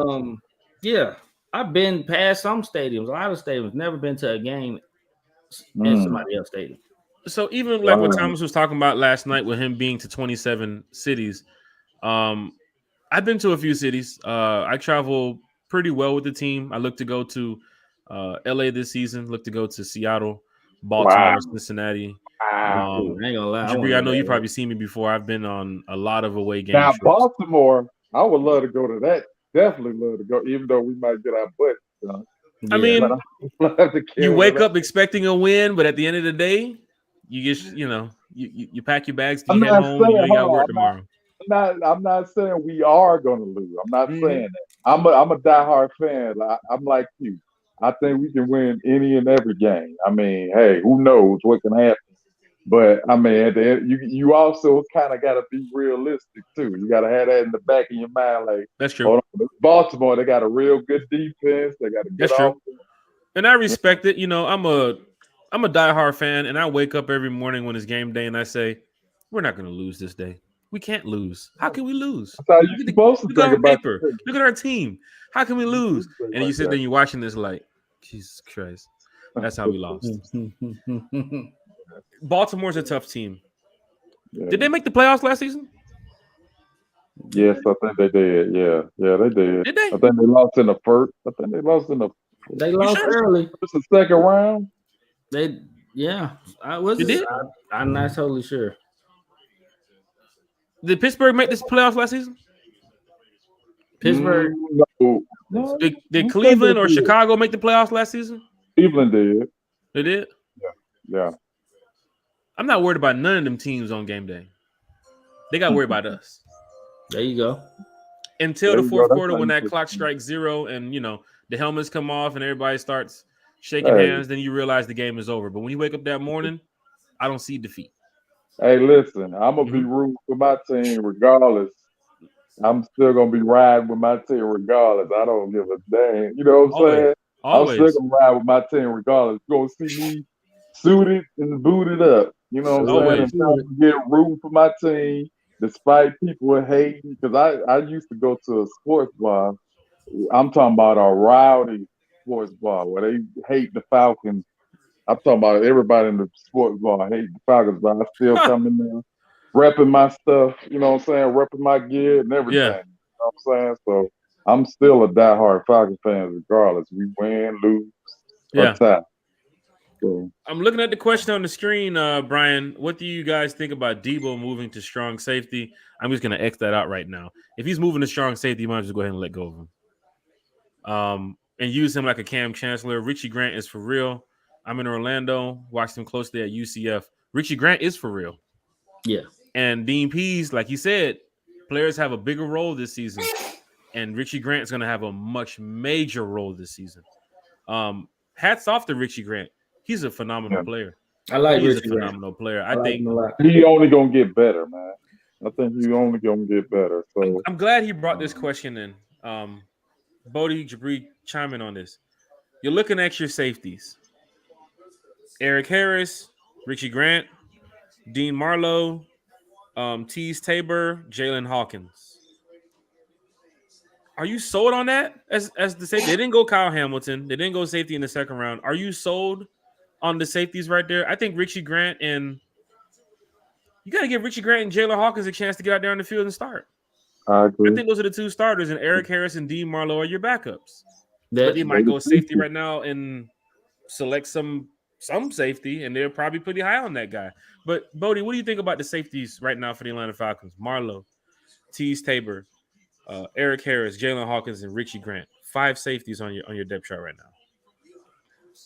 Yeah, I've been past some stadiums, a lot of stadiums. Never been to a game in somebody else's stadium. So even like what Thomas was talking about last night with him being to 27 cities, I've been to a few cities. I travel pretty well with the team. I look to go to LA this season. Look to go to Seattle, Baltimore, Cincinnati. I ain't gonna lie. I know you probably seen me before. I've been on a lot of away games. Now Baltimore, I would love to go to that. Definitely love to go, even though we might get our butt done. I mean, you wake up expecting a win, but at the end of the day, you just you pack your bags, you head home, and you got work tomorrow. I'm not saying we are going to lose. I'm not saying that. I'm a diehard fan. I'm like you. I think we can win any and every game. I mean, hey, who knows what can happen? But I mean, at the end, you also kind of got to be realistic too. You got to have that in the back of your mind. Like, That's true. hold on, Baltimore, they got a real good defense. They got a good That's true. offense. And I respect it. You know, I'm a diehard fan, and I wake up every morning when it's game day, and I say, we're not going to lose this day. We can't lose. How can we lose? That's how you're supposed to Look at think our about paper. the team. Look at our team. How can we lose? And you Like sit there and you're watching this like, Jesus Christ. That's how we lost. Baltimore's a tough team. Yeah. Did they make the playoffs last season? Yes, I think they did. Yeah, they did. Did they? I think they lost in the first. I think they lost in the They lost sure? early. first and second round. They did? I'm not totally sure. Did Pittsburgh make this playoffs last season? Pittsburgh. No. Did Cleveland or Chicago make the playoffs last season? Cleveland did. They did? Yeah. I'm not worried about none of them teams on game day. They got to worry about us. There you go. Until There the you fourth go. That's quarter, when how that you clock put- strikes 0 and, you know, the helmets come off and everybody starts shaking Hey. hands, then you realize the game is over. But when you wake up that morning, I don't see defeat. Hey, listen, I'm gonna be rooting for my team regardless. I'm still gonna be riding with my team regardless. I don't give a damn. You know what I'm saying? Always. I'm still gonna ride with my team regardless. You're gonna see me suited and booted up. You know what I'm Always. saying? And I'm get rooting for my team despite people hating. Because I used to go to a sports bar. I'm talking about a rowdy sports bar where they hate the Falcons. I'm talking about everybody in the sports bar hate the Falcons, but I still come in there repping my stuff, you know what I'm saying, repping my gear and everything. Yeah. You know what I'm saying? So I'm still a diehard Falcons fan regardless. We win, lose, or tie. So I'm looking at the question on the screen, Brian. What do you guys think about Debo moving to strong safety? I'm just going to X that out right now. If he's moving to strong safety, you might just go ahead and let go of him. And use him like a Cam Chancellor. Richie Grant is for real. I'm in Orlando. Watched him closely at UCF. Richie Grant is for real. Yeah. And Dean Pease, like he said, players have a bigger role this season. And Richie Grant's going to have a much major role this season. Hats off to Richie Grant. He's a phenomenal player. I like He's Richie a phenomenal player. I like think him a lot. he only gonna get better, man. I think he only gonna get better. So I'm glad he brought this question in. Bodie, Jabri, chime in on this. You're looking at your safeties. Eric Harris, Richie Grant, Dean Marlowe, Tease Tabor, Jalen Hawkins. Are you sold on that as the safety? They didn't go Kyle Hamilton. They didn't go safety in the second round. Are you sold on the safeties right there? I think Richie Grant and you got to give Richie Grant and Jalen Hawkins a chance to get out there on the field and start. I agree. I think those are the two starters, and Eric Harris and Dean Marlowe are your backups. But they might maybe go safety right now and select some safety, and they're probably pretty high on that guy. But Bodie, what do you think about the safeties right now for the Atlanta Falcons? Marlowe, Tease Tabor, Eric Harris, Jalen Hawkins, and Richie Grant. 5 safeties on your depth chart right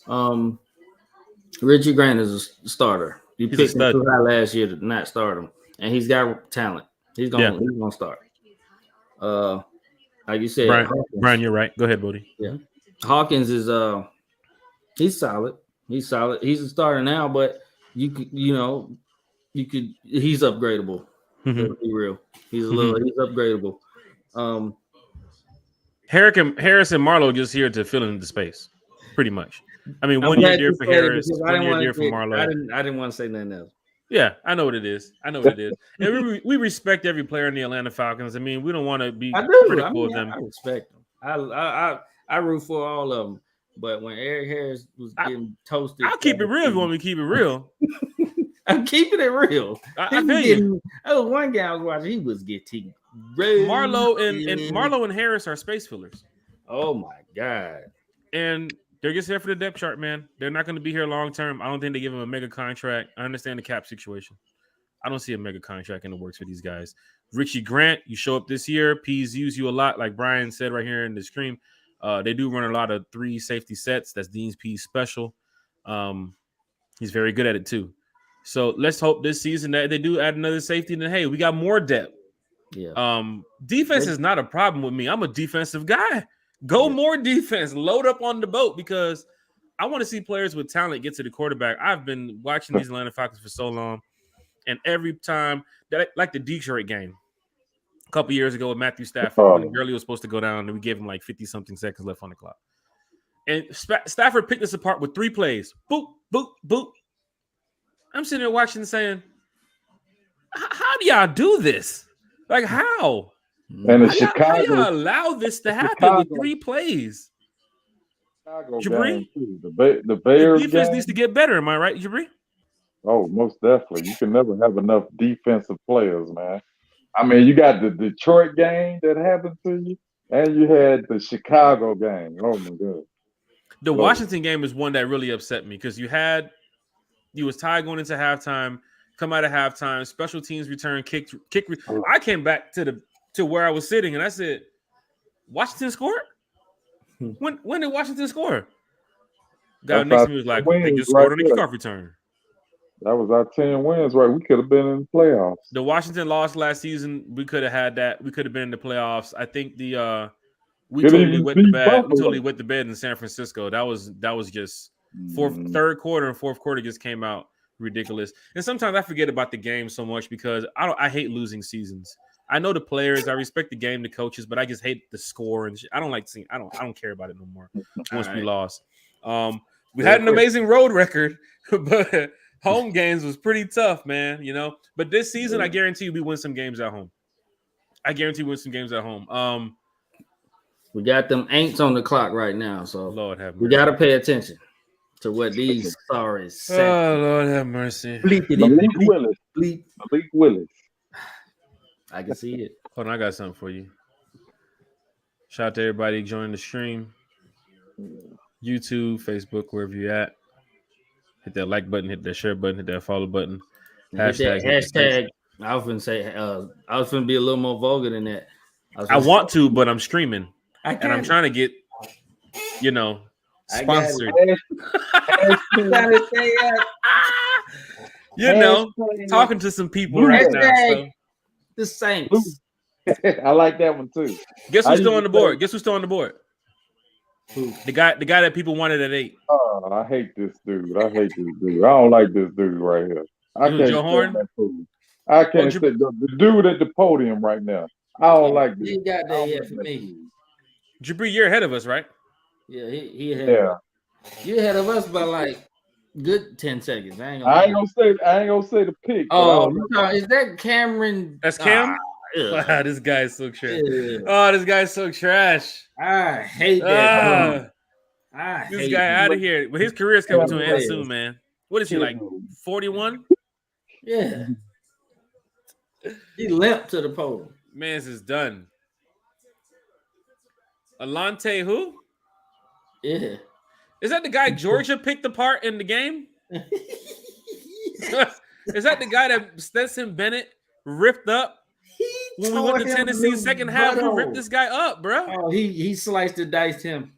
now. Richie Grant is a starter. You He's picked him too high last year to not start him, and he's got talent. He's gonna start. Like you said, Brian, you're right. Go ahead, Bodie. Yeah, Hawkins is he's solid. He's solid. He's a starter now, but he's upgradable. Mm-hmm. Let's be real. He's upgradable. Harris and Marlowe just here to fill in the space, pretty much. I mean, 1 year deal for Harris, 1 year deal for Marlowe. I didn't want to say nothing else. Yeah, I know what it is. And we respect every player in the Atlanta Falcons. I mean, we don't want to be critical of them. I respect them. I root for all of them. But when Eric Harris was getting toasted, I'll keep it real if you want me to keep it real. I'm keeping it real. I feel you. Oh, one guy I was watching, he was getting Marlowe and Harris are space fillers. Oh my God. And they're just here for the depth chart, man. They're not going to be here long term. I don't think they give him a mega contract. I understand the cap situation. I don't see a mega contract in the works for these guys. Richie Grant, you show up this year. P's use you a lot, like Brian said right here in the stream. They do run a lot of 3 safety sets. That's Dean's P's special. He's very good at it too. So let's hope this season that they do add another safety. And then, hey, we got more depth. Yeah. Defense is not a problem with me. I'm a defensive guy. Go more defense. Load up on the boat because I want to see players with talent get to the quarterback. I've been watching these Atlanta Falcons for so long, and every time that, like the Detroit game a couple years ago with Matthew Stafford, when Gurley was supposed to go down, and we gave him like 50-something seconds left on the clock. And Stafford picked us apart with 3 plays. Boop, boop, boop. I'm sitting there watching saying, how do y'all do this? Like, how? And How y'all allow this to happen with 3 plays? Jabri? The Bears defense game needs to get better. Am I right, Jabri? Oh, most definitely. You can never have enough defensive players, man. I mean, you got the Detroit game that happened to you, and you had the Chicago game. Oh my God. The Washington game is one that really upset me because you was tied going into halftime, come out of halftime, special teams return, kick. I came back to where I was sitting and I said, Washington scored? When did Washington score? Guy next to me was like, they just scored on the kickoff return. That was our 10 wins, right? We could have been in the playoffs. The Washington lost last season. We could have had that. We could have been in the playoffs. I think we totally wet the bed in San Francisco. That was just third quarter and fourth quarter just came out ridiculous. And sometimes I forget about the game so much because I hate losing seasons. I know the players, I respect the game, the coaches, but I just hate the score and shit. I don't like seeing. I don't care about it no more. Once we lost, we had an amazing road record, but home games was pretty tough, man. You know, but this season, I guarantee you, we win some games at home. We got them ain'ts on the clock right now, so Lord have mercy. We got to pay attention to what these stories say. Oh, Lord have mercy. Malik Willis. I can see it. Hold on, I got something for you. Shout out to everybody joining the stream. YouTube, Facebook, wherever you at. Hit that like button, hit that share button, hit that follow button. Hashtag. I was gonna say I was gonna be a little more vulgar than that. I want to, but I'm streaming. And I'm trying to get, sponsored. Talking to some people right now. So. The Saints. I like that one too. Guess who's still on the board? Who? The guy that people wanted at 8. Oh, I hate this dude. I don't like this dude right here. I can't Joe Horn? I can't say the dude at the podium right now. I don't like this. He got that yet for me. Jabri, you're ahead of us, right? Yeah, he ahead. Yeah. You're ahead of us by like good 10 seconds. I ain't gonna say the pick. Oh, is that Cameron? That's Cam? Wow, this guy is so trash. Yeah. Oh, this guy's so trash. I hate that. This guy out of here. But his career is coming to an end soon, man. What is he like? 41? Yeah. He limped to the pole. Man's is done. Alante who? Yeah. Is that the guy Georgia picked apart in the game? Is that the guy that Stetson Bennett ripped up? When we went to Tennessee second half, we ripped this guy up, bro. Oh, he sliced and diced him.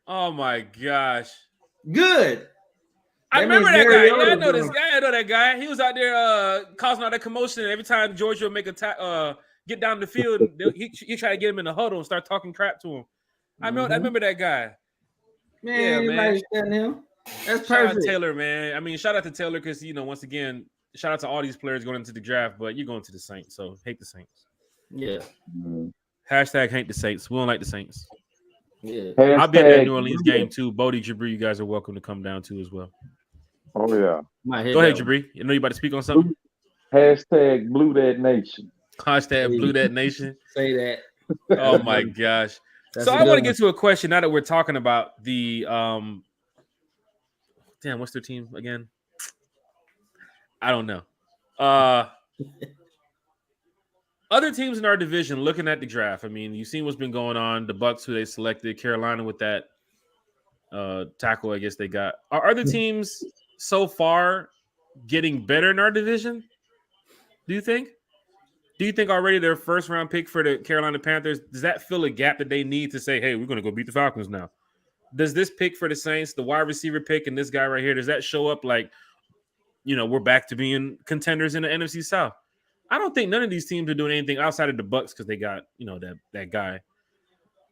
Oh my gosh. Good. I remember that guy. Yeah, I know this guy. I know that guy. He was out there causing all that commotion. Every time Georgia would make a get down the field, he tried to get him in the huddle and start talking crap to him. I remember that guy. Man, yeah, man. Him. That's shout perfect. Out Taylor, man. I mean, shout out to Taylor because once again, shout out to all these players going into the draft, but you're going to the Saints, so hate the Saints. Yeah. Hashtag hate the Saints. We don't like the Saints. Yeah. I'll be at that New Orleans game too. Bodie, Jabri, you guys are welcome to come down too as well. Oh yeah. Go ahead, Jabri. You know you about to speak on something? Hashtag Blue That Nation. Hashtag Blue That Nation. Say that. Oh my gosh. So I want to get to a question now that we're talking about the what's their team again? I don't know. Other teams in our division looking at the draft. I mean, you've seen what's been going on. The Bucks, who they selected, Carolina with that tackle, I guess they got. Are other teams so far getting better in our division? Do you think? Do you think already their first round pick for the Carolina Panthers, does that fill a gap that they need to say, hey, we're going to go beat the Falcons now? Does this pick for the Saints, the wide receiver pick and this guy right here, does that show up like, we're back to being contenders in the NFC South? I don't think none of these teams are doing anything outside of the Bucks because they got that guy.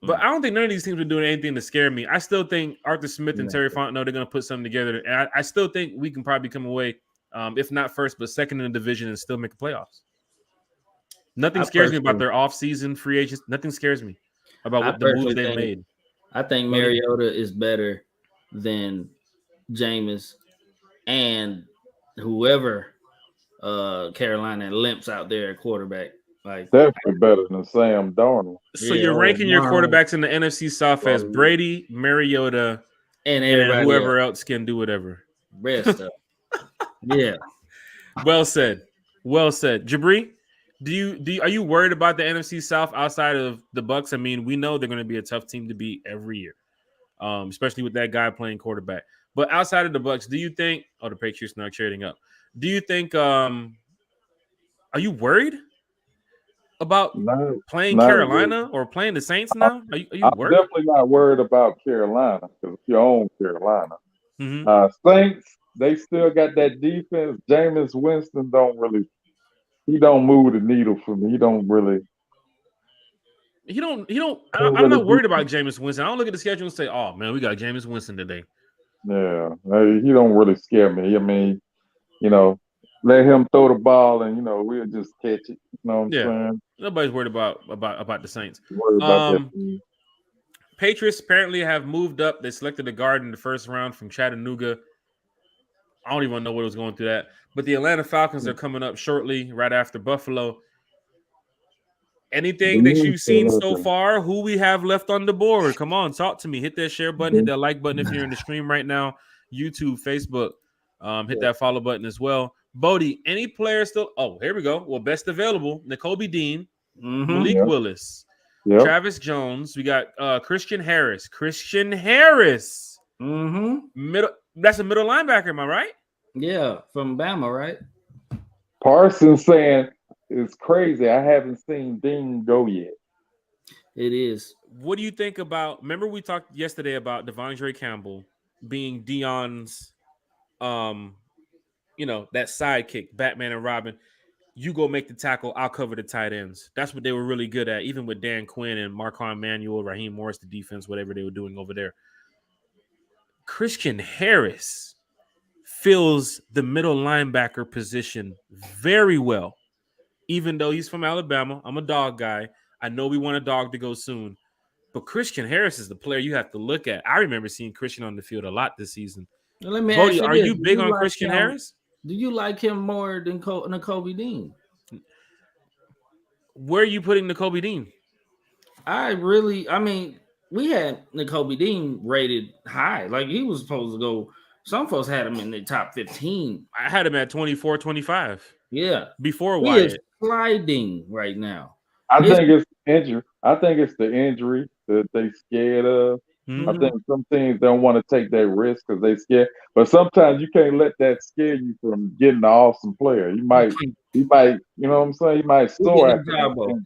But I don't think none of these teams are doing anything to scare me. I still think Arthur Smith and Terry Fontenot, they're going to put something together. And I still think we can probably come away, if not first, but second in the division and still make the playoffs. Nothing scares me about their off-season free agents. Nothing scares me about what the moves they've made. I think Mariota is better than Jameis and whoever Carolina limps out there at quarterback. Like definitely better than Sam Darnold. So you're ranking your quarterbacks in the NFC South as Brady, Mariota, and whoever else can do whatever. Rest up. Yeah. Well said. Well said. Jabri, are you worried about the NFC South outside of the Bucks? I mean, we know they're going to be a tough team to beat every year, especially with that guy playing quarterback. But outside of the Bucks, do you think? Oh, the Patriots not trading up. Do you think? Are you worried about playing Carolina or playing the Saints now? Are you worried? I'm definitely not worried about Carolina because you own Carolina. Saints, they still got that defense. Jameis Winston he don't move the needle for me. He don't. I'm not worried about Jameis Winston. I don't look at the schedule and say, "Oh man, we got Jameis Winston today." Yeah, he don't really scare me. I mean, let him throw the ball and we'll just catch it. You know what I'm saying? Nobody's worried about the Saints. Worried about that. Patriots apparently have moved up. They selected a guard in the first round from Chattanooga. I don't even know what was going through that. But the Atlanta Falcons are coming up shortly, right after Buffalo. Anything that you've seen so far? Who we have left on the board? Come on, talk to me. Hit that share button. Hit that like button if you're in the stream right now. YouTube, Facebook. Hit that follow button as well. Bodie, any player still? Oh, here we go. Well, best available: Nakobe Dean, Malik Willis, Travis Jones. We got Christian Harris. Middle. That's a middle linebacker, am I right? Yeah, from Bama, right? Parsons saying it's crazy. I haven't seen Dean go yet. It is. What do you think about? Remember we talked yesterday about Devondre Campbell being Deion's, that sidekick, Batman and Robin. You go make the tackle. I'll cover the tight ends. That's what they were really good at, even with Dan Quinn and Marquand Manuel, Raheem Morris, the defense, whatever they were doing over there. Christian Harris fills the middle linebacker position very well, even though he's from Alabama. I'm a dog guy. I know we want a dog to go soon, but Christian Harris is the player you have to look at. I remember seeing Christian on the field a lot this season. Now, let me ask you, are you big on Christian Harris? Do you like him more than Nakobe Dean? Where are you putting Nakobe Dean? We had Nakobe Dean rated high. Like he was supposed to go. Some folks had him in the top 15. I had him at 24, 25. Yeah. Before Wyatt. He is sliding right now. I think it's injury. I think it's the injury that they scared of. I think some teams don't want to take that risk because they scared. But sometimes you can't let that scare you from getting an awesome player. You might, you know what I'm saying? You might soar after that.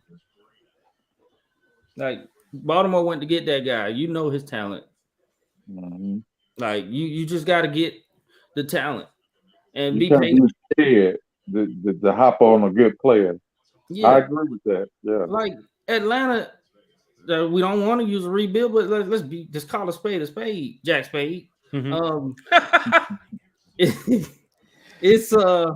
Like Baltimore went to get that guy. You know his talent. Like you just got to get the talent and be patient. Scared to hop on a good player. Yeah, I agree with that. Yeah, like Atlanta, we don't want to use a rebuild, but let's just call a spade, Jack Spade. It's a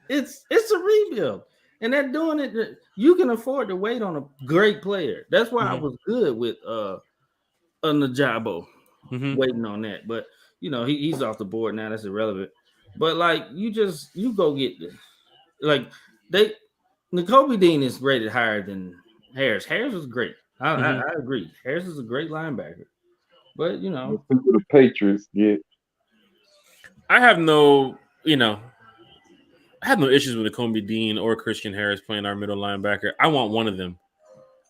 rebuild, and they're doing it. You can afford to wait on a great player. That's why I was good with Najabo. Waiting on that, but he's off the board now. That's irrelevant. But like you go get this. Like Nakobe Dean is rated higher than Harris. Harris is great. I agree. Harris is a great linebacker. But the Patriots get. I have no issues with Nakobe Dean or Christian Harris playing our middle linebacker. I want one of them.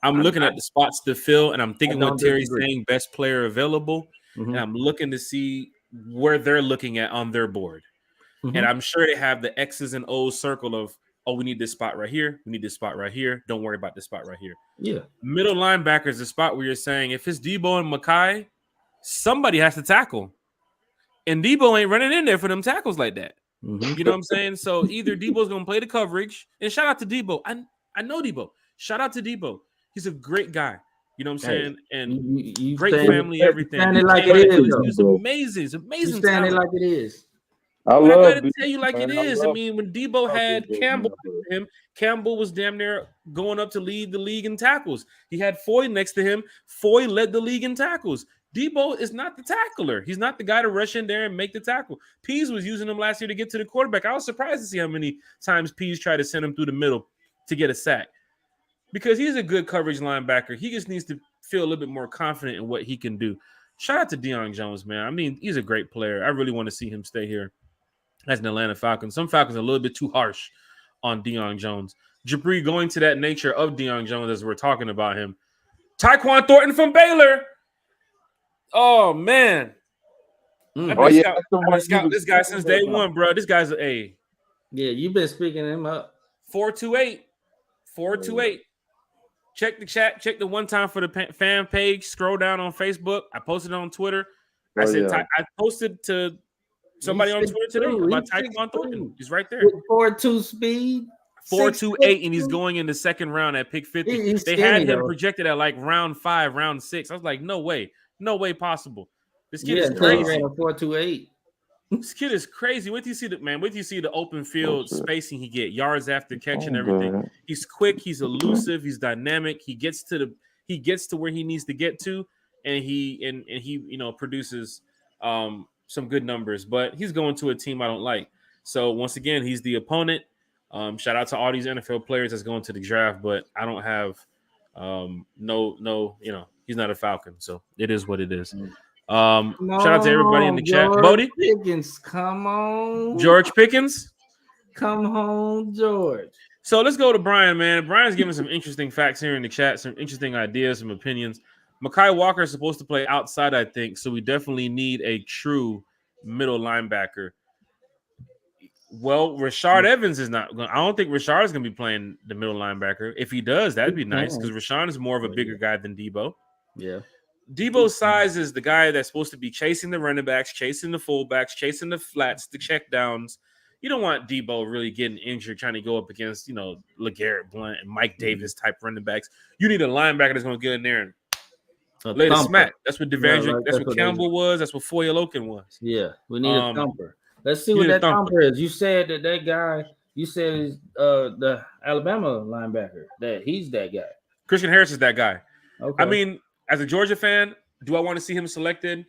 I'm looking at the spots to fill, and I'm thinking what Terry's saying, best player available. And I'm looking to see where they're looking at on their board. And I'm sure they have the X's and O's circle of, we need this spot right here. We need this spot right here. Don't worry about this spot right here. Yeah. Middle linebacker is the spot where you're saying, if it's Debo and Makai, somebody has to tackle. And Debo ain't running in there for them tackles like that. You know what I'm saying? So either Debo's gonna play the coverage, and shout out to Debo. I know Debo. Shout out to Debo. He's a great guy. You know what I'm saying? And you great saying family, it, everything. it He like came it out of is, Phillies. He though. was amazing. He's You amazing saying it talent. like it is. I But I love gotta tell you like it is. I mean, when Debo had Campbell next to him, Campbell was damn near going up to lead the league in tackles. He had Foy next to him. Foy led the league in tackles. Debo is not the tackler. He's not the guy to rush in there and make the tackle. Pease was using him last year to get to the quarterback. I was surprised to see how many times Pease tried to send him through the middle to get a sack. Because he's a good coverage linebacker. He just needs to feel a little bit more confident in what he can do. Shout out to Deion Jones, man. I mean, he's a great player. I really want to see him stay here as an Atlanta Falcon. Some Falcons are a little bit too harsh on Deion Jones. Jabri, going to that nature of Deion Jones as we're talking about him. Tyquan Thornton from Baylor. Oh, man. I've been scouting this guy since day one, bro. This guy's a A. Yeah, you've been speaking him up. 428. 428. Check the chat. Check the one time for the fan page. Scroll down on Facebook. I posted it on Twitter. I posted to somebody on Twitter today about Tyquan Thornton. He's right there. 4.2 speed. 4.28, and he's going in the second round at pick 50. They had him projected at like round 5, round 6. I was like, no way possible. This kid is crazy. 4.28. This kid is crazy. Wait till you see the open field spacing he get, yards after catch and everything. He's quick, he's elusive, he's dynamic. He gets to where he needs to get to, and he produces some good numbers. But he's going to a team I don't like. So once again, he's the opponent. Shout out to all these NFL players that's going to the draft, but I don't have he's not a Falcon, so it is what it is. Shout out to everybody in the chat. Bodie Pickens, come on. George Pickens. Come home, George. So let's go to Brian, man. Brian's giving some interesting facts here in the chat, some interesting ideas, some opinions. Mekhi Walker is supposed to play outside, I think, so we definitely need a true middle linebacker. Well, Rashard Evans is not going. I don't think Rashard is going to be playing the middle linebacker. If he does, that'd be nice because Rashard is more of a bigger guy than Debo. Yeah. Debo's size is the guy that's supposed to be chasing the running backs, chasing the fullbacks, chasing the flats, the check downs. You don't want Debo really getting injured trying to go up against, LeGarrette Blount and Mike Davis type running backs. You need a linebacker that's going to get in there and lay the smack. That's what that's what Campbell was. That's what Foye Loken was. Yeah, we need a thumper. Let's see what that thumper is. You said that guy, is the Alabama linebacker, that he's that guy. Christian Harris is that guy. Okay. I mean, as a Georgia fan, do I want to see him selected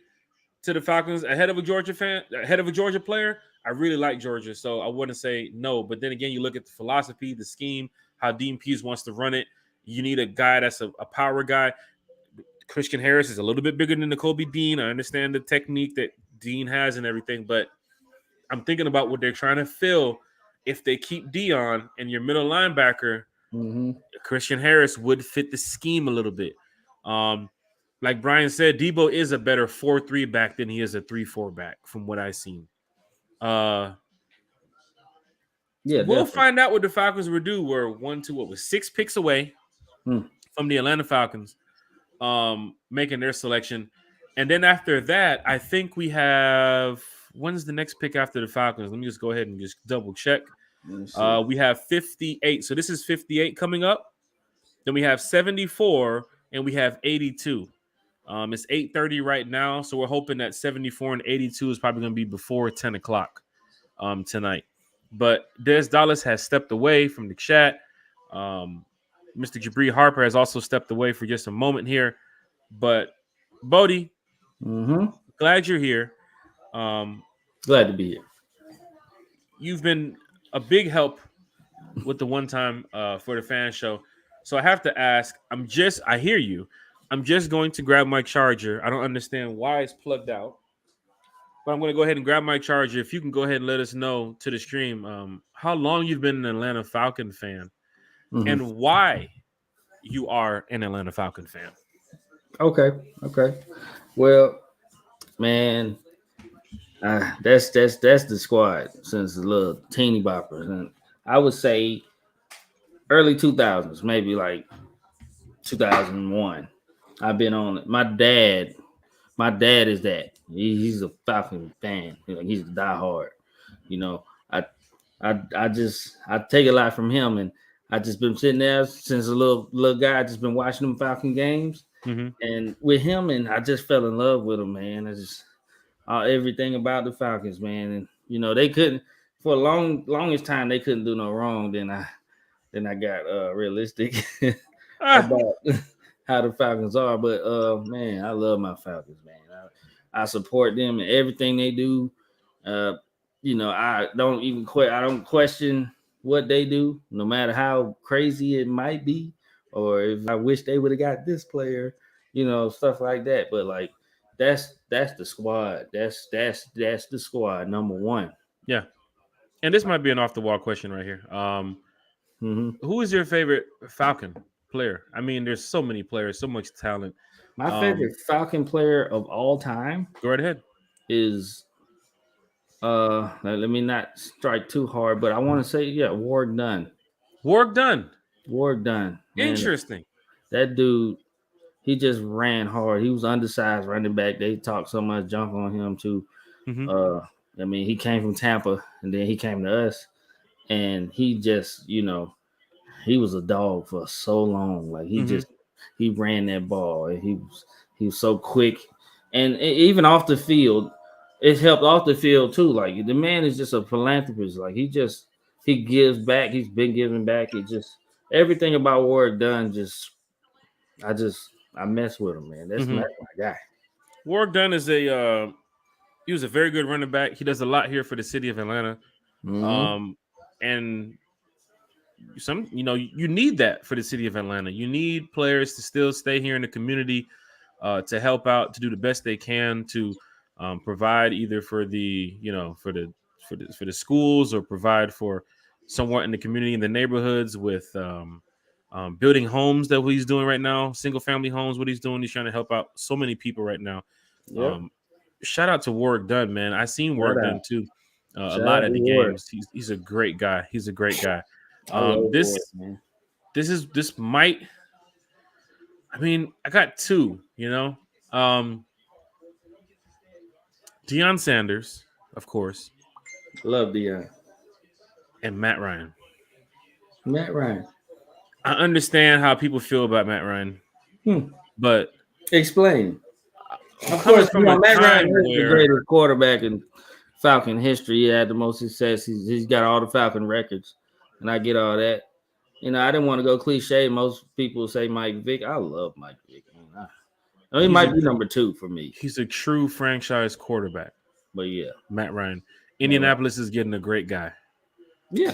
to the Falcons ahead of a Georgia player? I really like Georgia, so I wouldn't say no. But then again, you look at the philosophy, the scheme, how Dean Pease wants to run it. You need a guy that's a power guy. Christian Harris is a little bit bigger than Nakobe Dean. I understand the technique that Dean has and everything, but I'm thinking about what they're trying to fill. If they keep Dion and your middle linebacker, Christian Harris would fit the scheme a little bit. Like Brian said, Debo is a better 4-3 back than he is a 3-4 back from what I've seen. We'll find out what the Falcons will do. We're 6 picks away from the Atlanta Falcons making their selection. And then after that, I think we have – when's the next pick after the Falcons? Let me just go ahead and just double check. We have 58. So this is 58 coming up. Then we have 74 and we have 82. It's 8:30 right now. So we're hoping that 74 and 82 is probably going to be before 10 o'clock tonight. But Des Dallas has stepped away from the chat. Mr. Jabri Harper has also stepped away for just a moment here. But Bodie, glad you're here. Glad to be here. You've been a big help with the one time for the fan show. So I have to ask, I hear you. I'm just going to grab my charger. I don't understand why it's plugged out, but I'm going to go ahead and grab my charger. If you can go ahead and let us know to the stream how long you've been an Atlanta Falcon fan and why you are an Atlanta Falcon fan. Okay. Well, man, that's the squad since the little teeny boppers, and I would say early 2000s, maybe like 2001. I've been on it. My dad is that. He's a Falcon fan. He's a diehard. I take a lot from him, and I just been sitting there since a little guy. I just been watching them Falcon games, and with him, and I just fell in love with him, man. I just everything about the Falcons, man, and they couldn't for a longest time they couldn't do no wrong. Then I got realistic about how the Falcons are, but man, I love my Falcons, man. I support them and everything they do. I don't question what they do, no matter how crazy it might be, or if I wish they would have got this player, stuff like that. But like that's the squad. That's the squad number one. Yeah. And this might be an off the wall question right here. Who is your favorite Falcon player? I mean, there's so many players, so much talent. My favorite Falcon player of all time. Go right ahead. Is let me not strike too hard, but I want to say Warrick Dunn. Warrick Dunn. Man, interesting. That dude, he just ran hard. He was undersized running back. They talked so much junk on him too. I mean, he came from Tampa and then he came to us, and he just he was a dog for so long. Like he ran that ball, and he was so quick, and even off the field. It helped off the field too. Like the man is just a philanthropist. Like he gives back. He's been giving back. It just everything about Warrick Dunn. I mess with him, man. That's my guy. Warrick Dunn is he was a very good running back. He does a lot here for the city of Atlanta. And you need that for the city of Atlanta. You need players to still stay here in the community, to help out, to do the best they can to provide either for the for the schools, or provide for somewhat in the community, in the neighborhoods, with building homes that he's doing right now, single family homes. What he's doing, he's trying to help out so many people right now. Yep. Shout out to Warrick Dunn, man. I seen Warrick Dunn too a lot at the games. He's a great guy. He's a great guy. This might. I mean, I got two. Deion Sanders, of course. Love Deion. And Matt Ryan. I understand how people feel about Matt Ryan, but explain. Of course, Matt Ryan is the greatest quarterback in Falcon history. He had the most success. He's got all the Falcon records, and I get all that. I didn't want to go cliche. Most people say Mike Vick. I love Mike Vick. He might be number two for me. He's a true franchise quarterback. But yeah, Matt Ryan. Indianapolis is getting a great guy. Yeah.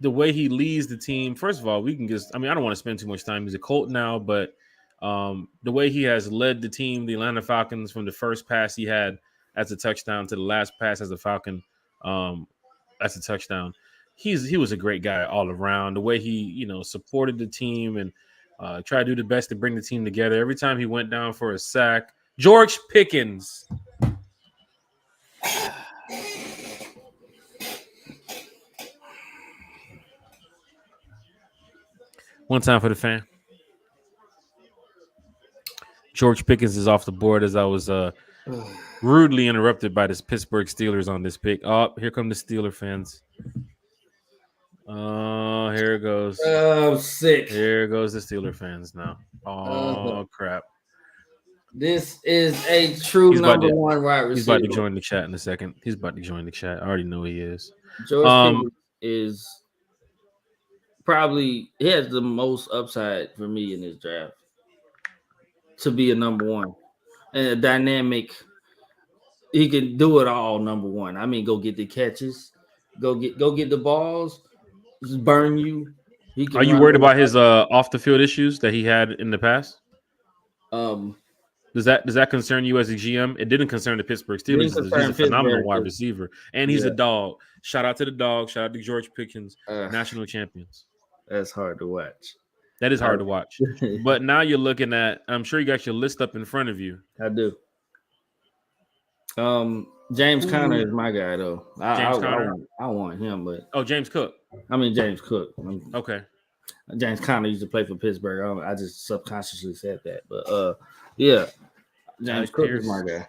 The way he leads the team, first of all, I don't want to spend too much time. He's a Colt now, but the way he has led the team, the Atlanta Falcons, from the first pass he had as a touchdown to the last pass as a Falcon as a touchdown, he was a great guy all around. The way he, supported the team and tried to do the best to bring the team together. Every time he went down for a sack, George Pickens. One time for the fan. George Pickens is off the board as I was rudely interrupted by this Pittsburgh Steelers on this pick. Oh, here come the Steeler fans. Oh, here it goes. Oh, sick. Here goes the Steeler fans now. Oh, crap. This is a true number one wide receiver. He's about to join the chat in a second. He's about to join the chat. I already know he is. George Pickens is probably, he has the most upside for me in this draft to be a number one. And a dynamic, he can do it all, number one. I mean, go get the catches, go get the balls, just burn you. Are you worried about his off the field issues that he had in the past? Does that concern you as a GM? It didn't concern the Pittsburgh Steelers. He's a phenomenal wide receiver, and he's a dog. Shout out to the dog. Shout out to George Pickens, national champions. That's hard to watch. That is hard to watch. But now you're looking at, I'm sure you got your list up in front of you. I do. James Conner is my guy, though. I want him, but James Cook. I mean James Cook. Okay. James Conner used to play for Pittsburgh. I just subconsciously said that, but yeah, James Cook is my guy.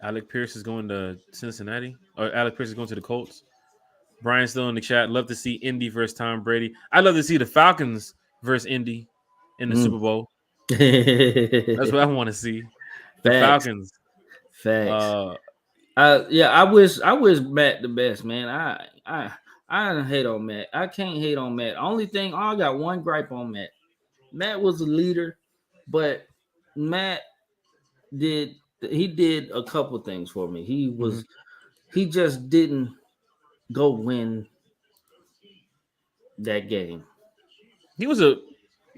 Alec Pierce is going to Cincinnati, or Alec Pierce is going to the Colts. Brian's still in the chat. Love to see Indy versus Tom Brady. I'd love to see the Falcons versus Indy in the Super Bowl. That's what I want to see. The Facts. Falcons. Facts. I wish Matt the best, man. I don't hate on Matt. I can't hate on Matt. I got one gripe on Matt. Matt was a leader, but Matt did a couple things for me. He just didn't go win that game. He was a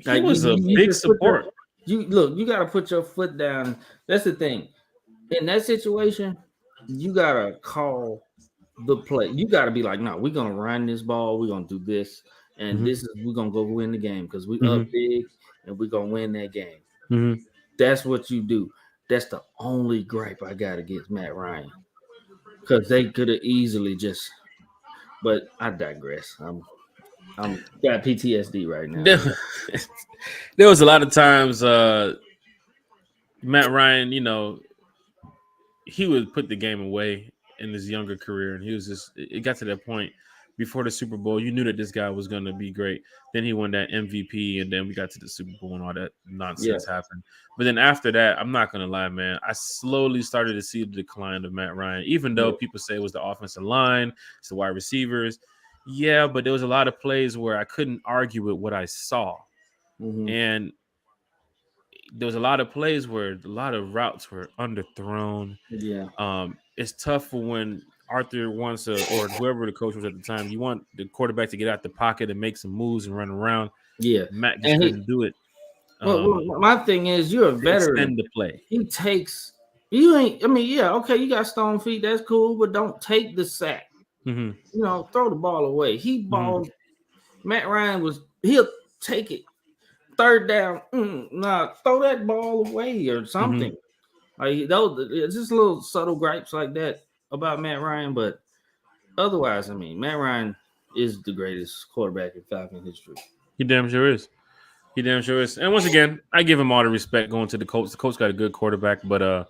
big support. You got to put your foot down. That's the thing. In that situation, you got to call the play. You got to be like, no, we're going to run this ball. We're going to do this. And we're going to go win the game because we up big and we're going to win that game. That's what you do. That's the only gripe I got against Matt Ryan. Because they could have easily just, but I digress. I'm got PTSD right now. There was a lot of times Matt Ryan, he would put the game away in his younger career, and it got to that point before the Super Bowl. You knew that this guy was going to be great. Then he won that MVP, and then we got to the Super Bowl and all that nonsense happened. But then after that, I'm not going to lie, man, I slowly started to see the decline of Matt Ryan, even though people say it was the offensive line, it's the wide receivers. Yeah, but there was a lot of plays where I couldn't argue with what I saw. And there was a lot of plays where a lot of routes were underthrown. Yeah. It's tough for when Arthur wants or whoever the coach was at the time, you want the quarterback to get out the pocket and make some moves and run around. Yeah. Matt just couldn't do it. Well, my thing is, you're a veteran. Extend the play. He takes you ain't. I mean, yeah, okay, you got stone feet. That's cool, but don't take the sack. Throw the ball away. He balled. Matt Ryan he'll take it. Third down. Throw that ball away or something. Like it's just little subtle gripes like that about Matt Ryan, but otherwise, I mean, Matt Ryan is the greatest quarterback in Falcon history. He damn sure is. And once again, I give him all the respect going to the Colts. The Colts got a good quarterback, but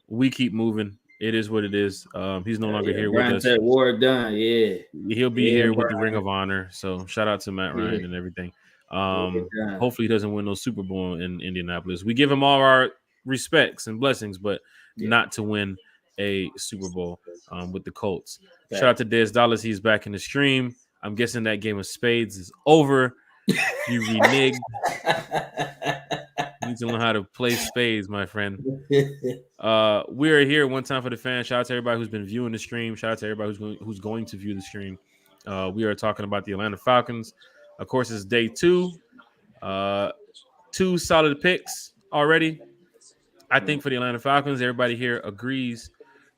we keep moving. It is what it is. He's no longer here with us. That war done, He'll be here with the Ring of Honor. So shout out to Matt Ryan and everything. Hopefully he doesn't win no Super Bowl in Indianapolis. We give him all our respects and blessings, but not to win a Super Bowl with the Colts. Shout out to Des Dollars. He's back in the stream. I'm guessing that game of spades is over. You reneged. You need to learn how to play spades, my friend. We are here one time for the fans. Shout out to everybody who's been viewing the stream. Shout out to everybody who's going to view the stream. We are talking about the Atlanta Falcons. Of course, it's day 2. 2 solid picks already. I think for the Atlanta Falcons, everybody here agrees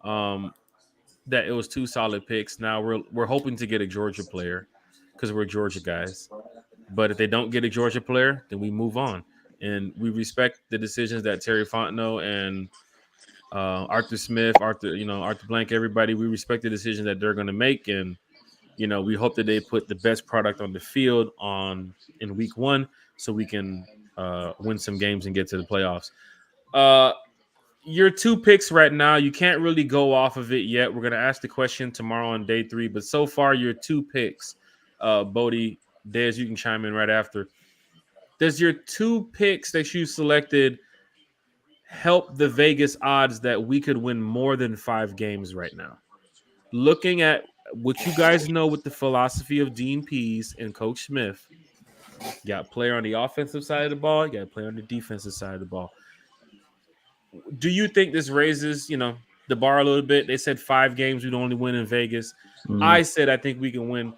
that it was 2 solid picks. Now we're hoping to get a Georgia player because we're Georgia guys. But if they don't get a Georgia player, then we move on. And we respect the decisions that Terry Fontenot and Arthur Smith, Arthur Blank, everybody, we respect the decisions that they're going to make. And, we hope that they put the best product on the field in week 1 so we can win some games and get to the playoffs. Your 2 picks right now, you can't really go off of it yet. We're going to ask the question tomorrow on day 3. But so far, your 2 picks, Bodie, Des, you can chime in right after. Does your 2 picks that you selected help the Vegas odds that we could win more than 5 games right now? Looking at what you guys know with the philosophy of Dean Pease and Coach Smith, you got a player on the offensive side of the ball, you got a player on the defensive side of the ball. Do you think this raises, the bar a little bit? They said 5 games we'd only win in Vegas. I said I think we can win.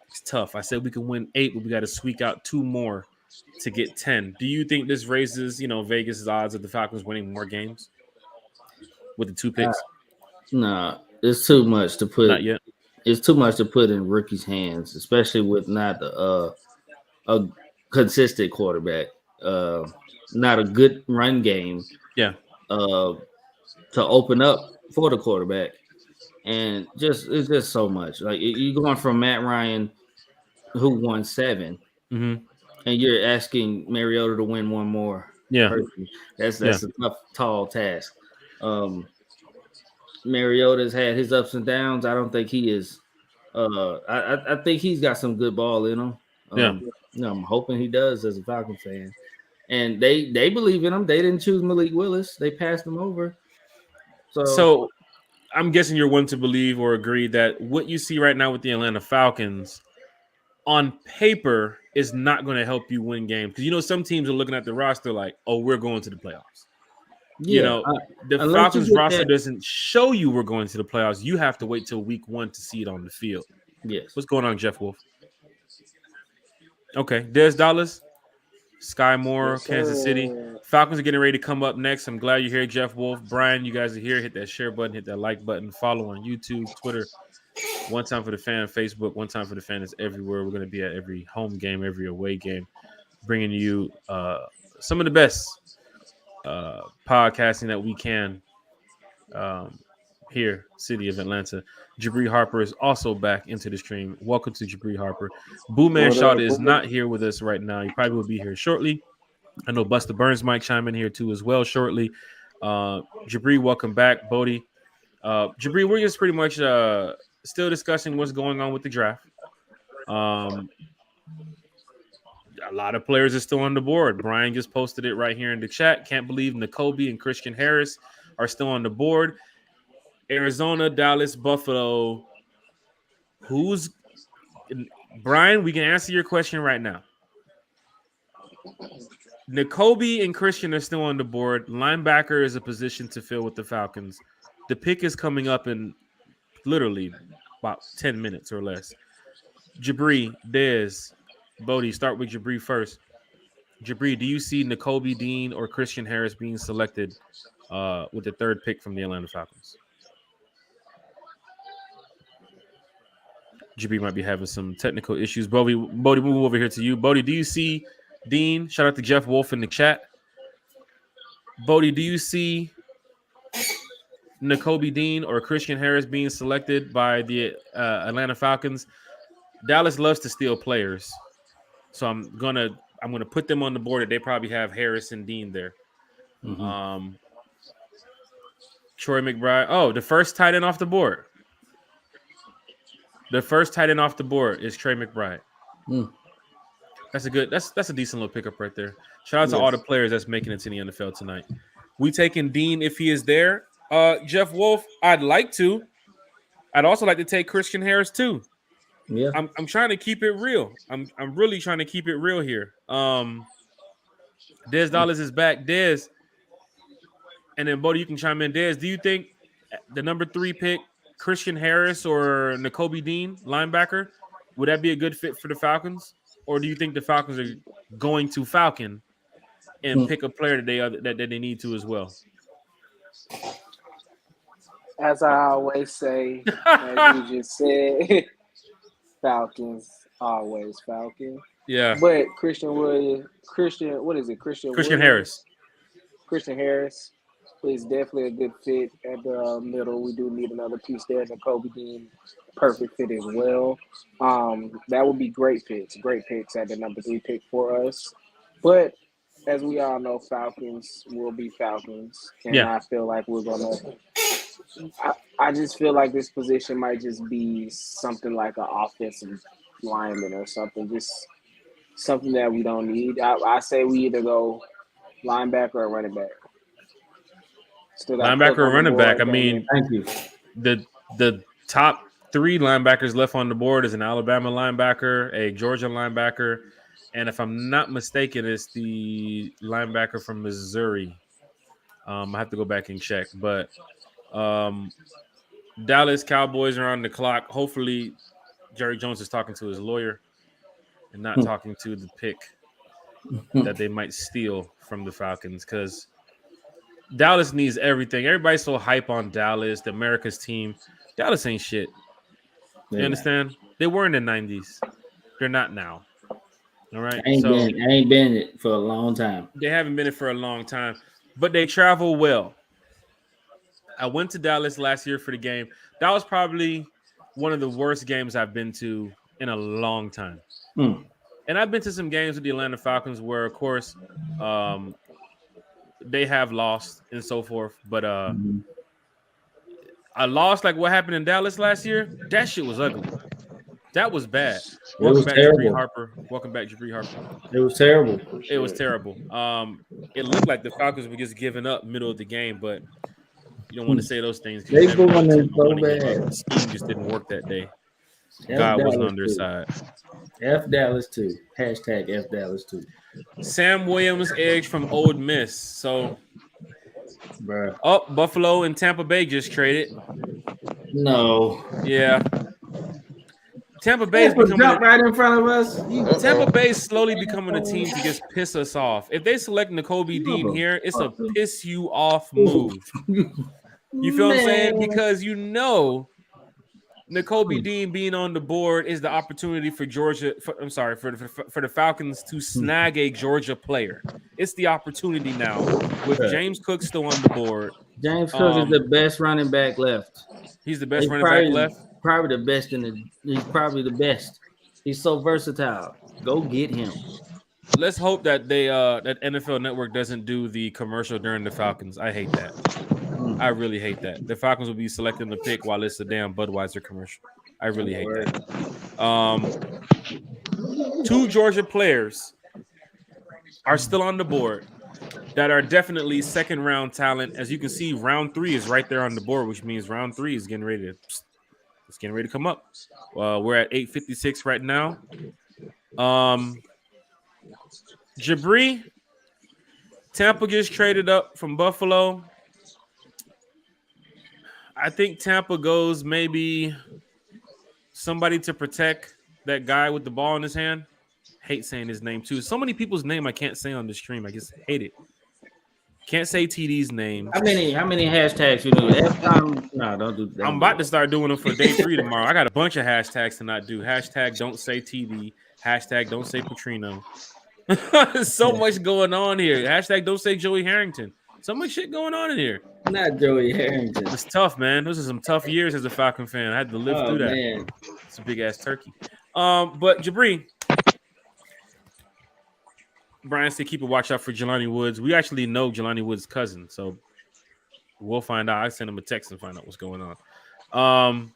It's tough. I said we can win 8, but we got to squeak out 2 more to get 10. Do you think this raises, Vegas' odds of the Falcons winning more games with the 2 picks? No, it's too much to put. Not yet. It's too much to put in rookies' hands, especially with not a consistent quarterback, not a good run game. Yeah. To open up for the quarterback, and it's just so much. Like you're going from Matt Ryan, who won 7. And you're asking Mariota to win 1 more. Yeah, that's a tough, tall task. Mariota's had his ups and downs. I don't think he is I think he's got some good ball in him. I'm hoping he does as a Falcon fan. And they believe in him. They didn't choose Malik Willis. They passed him over. So I'm guessing you're one to believe or agree that what you see right now with the Atlanta Falcons on paper is not going to help you win games. Because, some teams are looking at the roster like, oh, we're going to the playoffs. Yeah, the Falcons roster doesn't show you we're going to the playoffs. You have to wait till week 1 to see it on the field. Yes. What's going on, Jeff Wolf? Okay. Des Dallas, Sky Moore, yes, Kansas City. Falcons are getting ready to come up next. I'm glad you're here, Jeff Wolf. Brian, you guys are here. Hit that share button, hit that like button, follow on YouTube, Twitter. One time for the fan, Facebook. One time for the fan is everywhere. We're going to be at every home game, every away game, bringing you some of the best podcasting that we can here, city of Atlanta. Jabri Harper is also back into the stream. Welcome to Jabri Harper. Boo Man Shot is not here with us right now. He probably will be here shortly. I know Buster Burns might chime in here too as well shortly. Jabri, welcome back. Bodie. Jabri, we're just pretty much still discussing what's going on with the draft. A lot of players are still on the board. Brian just posted it right here in the chat. Can't believe Nakobe and Christian Harris are still on the board. Arizona, Dallas, Buffalo. Brian, we can answer your question right now. Nakobe and Christian are still on the board. Linebacker is a position to fill with the Falcons. The pick is coming up in literally about 10 minutes or less. Jabri, Dez, Bodie, start with Jabri first. Jabri, do you see Nakobe Dean or Christian Harris being selected with the 3rd pick from the Atlanta Falcons? Jabri might be having some technical issues. Bodie, move over here to you. Bodie, do you see Dean? Shout out to Jeff Wolf in the chat. Bodie, do you see Nakobe Dean or Christian Harris being selected by the Atlanta Falcons? Dallas loves to steal players, so I'm gonna put them on the board. That they probably have Harris and Dean there. Mm-hmm. Troy McBride. Oh, the first tight end off the board. The first tight end off the board is Trey McBride. That's a decent little pickup right there. Shout out to all the players that's making it to the NFL tonight. We taking Dean if he is there. Jeff Wolf, I'd like to. I'd also like to take Christian Harris too. Yeah. I'm trying to keep it real. I'm really trying to keep it real here. Dez Dollars is back. Dez. And then Bodie, you can chime in. Dez, do you think the number 3 pick, Christian Harris or Nakobe Dean, linebacker, would that be a good fit for the Falcons? Or do you think the Falcons are going to Falcon and pick a player that they need to as well? As I always say, as you just said, Falcons, always Falcon. Yeah. But Christian Harris. Christian Harris is definitely a good fit at the middle. We do need another piece there. Nakobe Dean, perfect fit as well. That would be great picks at the number 3 pick for us. But as we all know, Falcons will be Falcons. And I feel like we're going to I just feel like this position might just be something like an offensive lineman or something. Just something that we don't need. I say we either go linebacker or running back. Linebacker or running back. I mean, thank you. The top 3 linebackers left on the board is an Alabama linebacker, a Georgia linebacker, and if I'm not mistaken, it's the linebacker from Missouri. I have to go back and check, but Dallas Cowboys are on the clock. Hopefully, Jerry Jones is talking to his lawyer and not talking to the pick that they might steal from the Falcons, because Dallas needs everything. Everybody's so hype on Dallas, the America's team. Dallas ain't shit. You understand? They were in the 90s. They're not now. All right? I ain't been it for a long time. They haven't been it for a long time, but they travel well. I went to Dallas last year for the game. That was probably one of the worst games I've been to in a long time. And I've been to some games with the Atlanta Falcons where, of course, they have lost and so forth. But a loss like what happened in Dallas last year, that shit was ugly. That was bad. It Welcome was back, terrible. Jabri Harper. Welcome back, Jabri Harper. It was terrible. It was terrible. It looked like the Falcons were just giving up middle of the game, but you don't want to say those things because They you never booing them so want to give bad. up. The scheme just didn't work that day. F God wasn't Dallas on their too. side. F Dallas too. Hashtag F Dallas too. Sam Williams edge from Old Miss. So, Bruh. Buffalo and Tampa Bay just traded. No. Yeah. Tampa Bay is becoming right in front of us. Tampa Bay is slowly becoming a team to just piss us off. If they select Nakobe Dean here, it's a piss you off move. You feel what I'm saying? Because you know Nakobe Dean being on the board is the opportunity for Georgia. For the Falcons to snag a Georgia player. It's the opportunity now with James Cook still on the board. James Cook is the best running back left. He's the best running back left. Probably the best he's probably the best. He's so versatile. Go get him. Let's hope that that NFL Network doesn't do the commercial during the Falcons. I hate that. I really hate that. The Falcons will be selecting the pick while it's a damn Budweiser commercial. I really hate that. 2 Georgia players are still on the board that are definitely second round talent. As you can see, round 3 is right there on the board, which means round 3 is getting ready to come up. We're at 8:56 right now. Jabri, Tampa just traded up from Buffalo. I think Tampa goes maybe somebody to protect that guy with the ball in his hand. Hate saying his name too. So many people's name I can't say on the stream. I just hate it. Can't say TD's name. How many hashtags you do? No, don't do that. I'm about to start doing them for day 3 tomorrow. I got a bunch of hashtags to not do. Hashtag don't say TD. Hashtag don't say Petrino. So much going on here. Hashtag don't say Joey Harrington. So much shit going on in here. Not Joey Harrington. It's tough, man. Those are some tough years as a Falcon fan. I had to live through that. Man. It's a big ass turkey. But Jabri, Brian said keep a watch out for Jelani Woods. We actually know Jelani Woods' cousin, so we'll find out. I sent him a text and find out what's going on.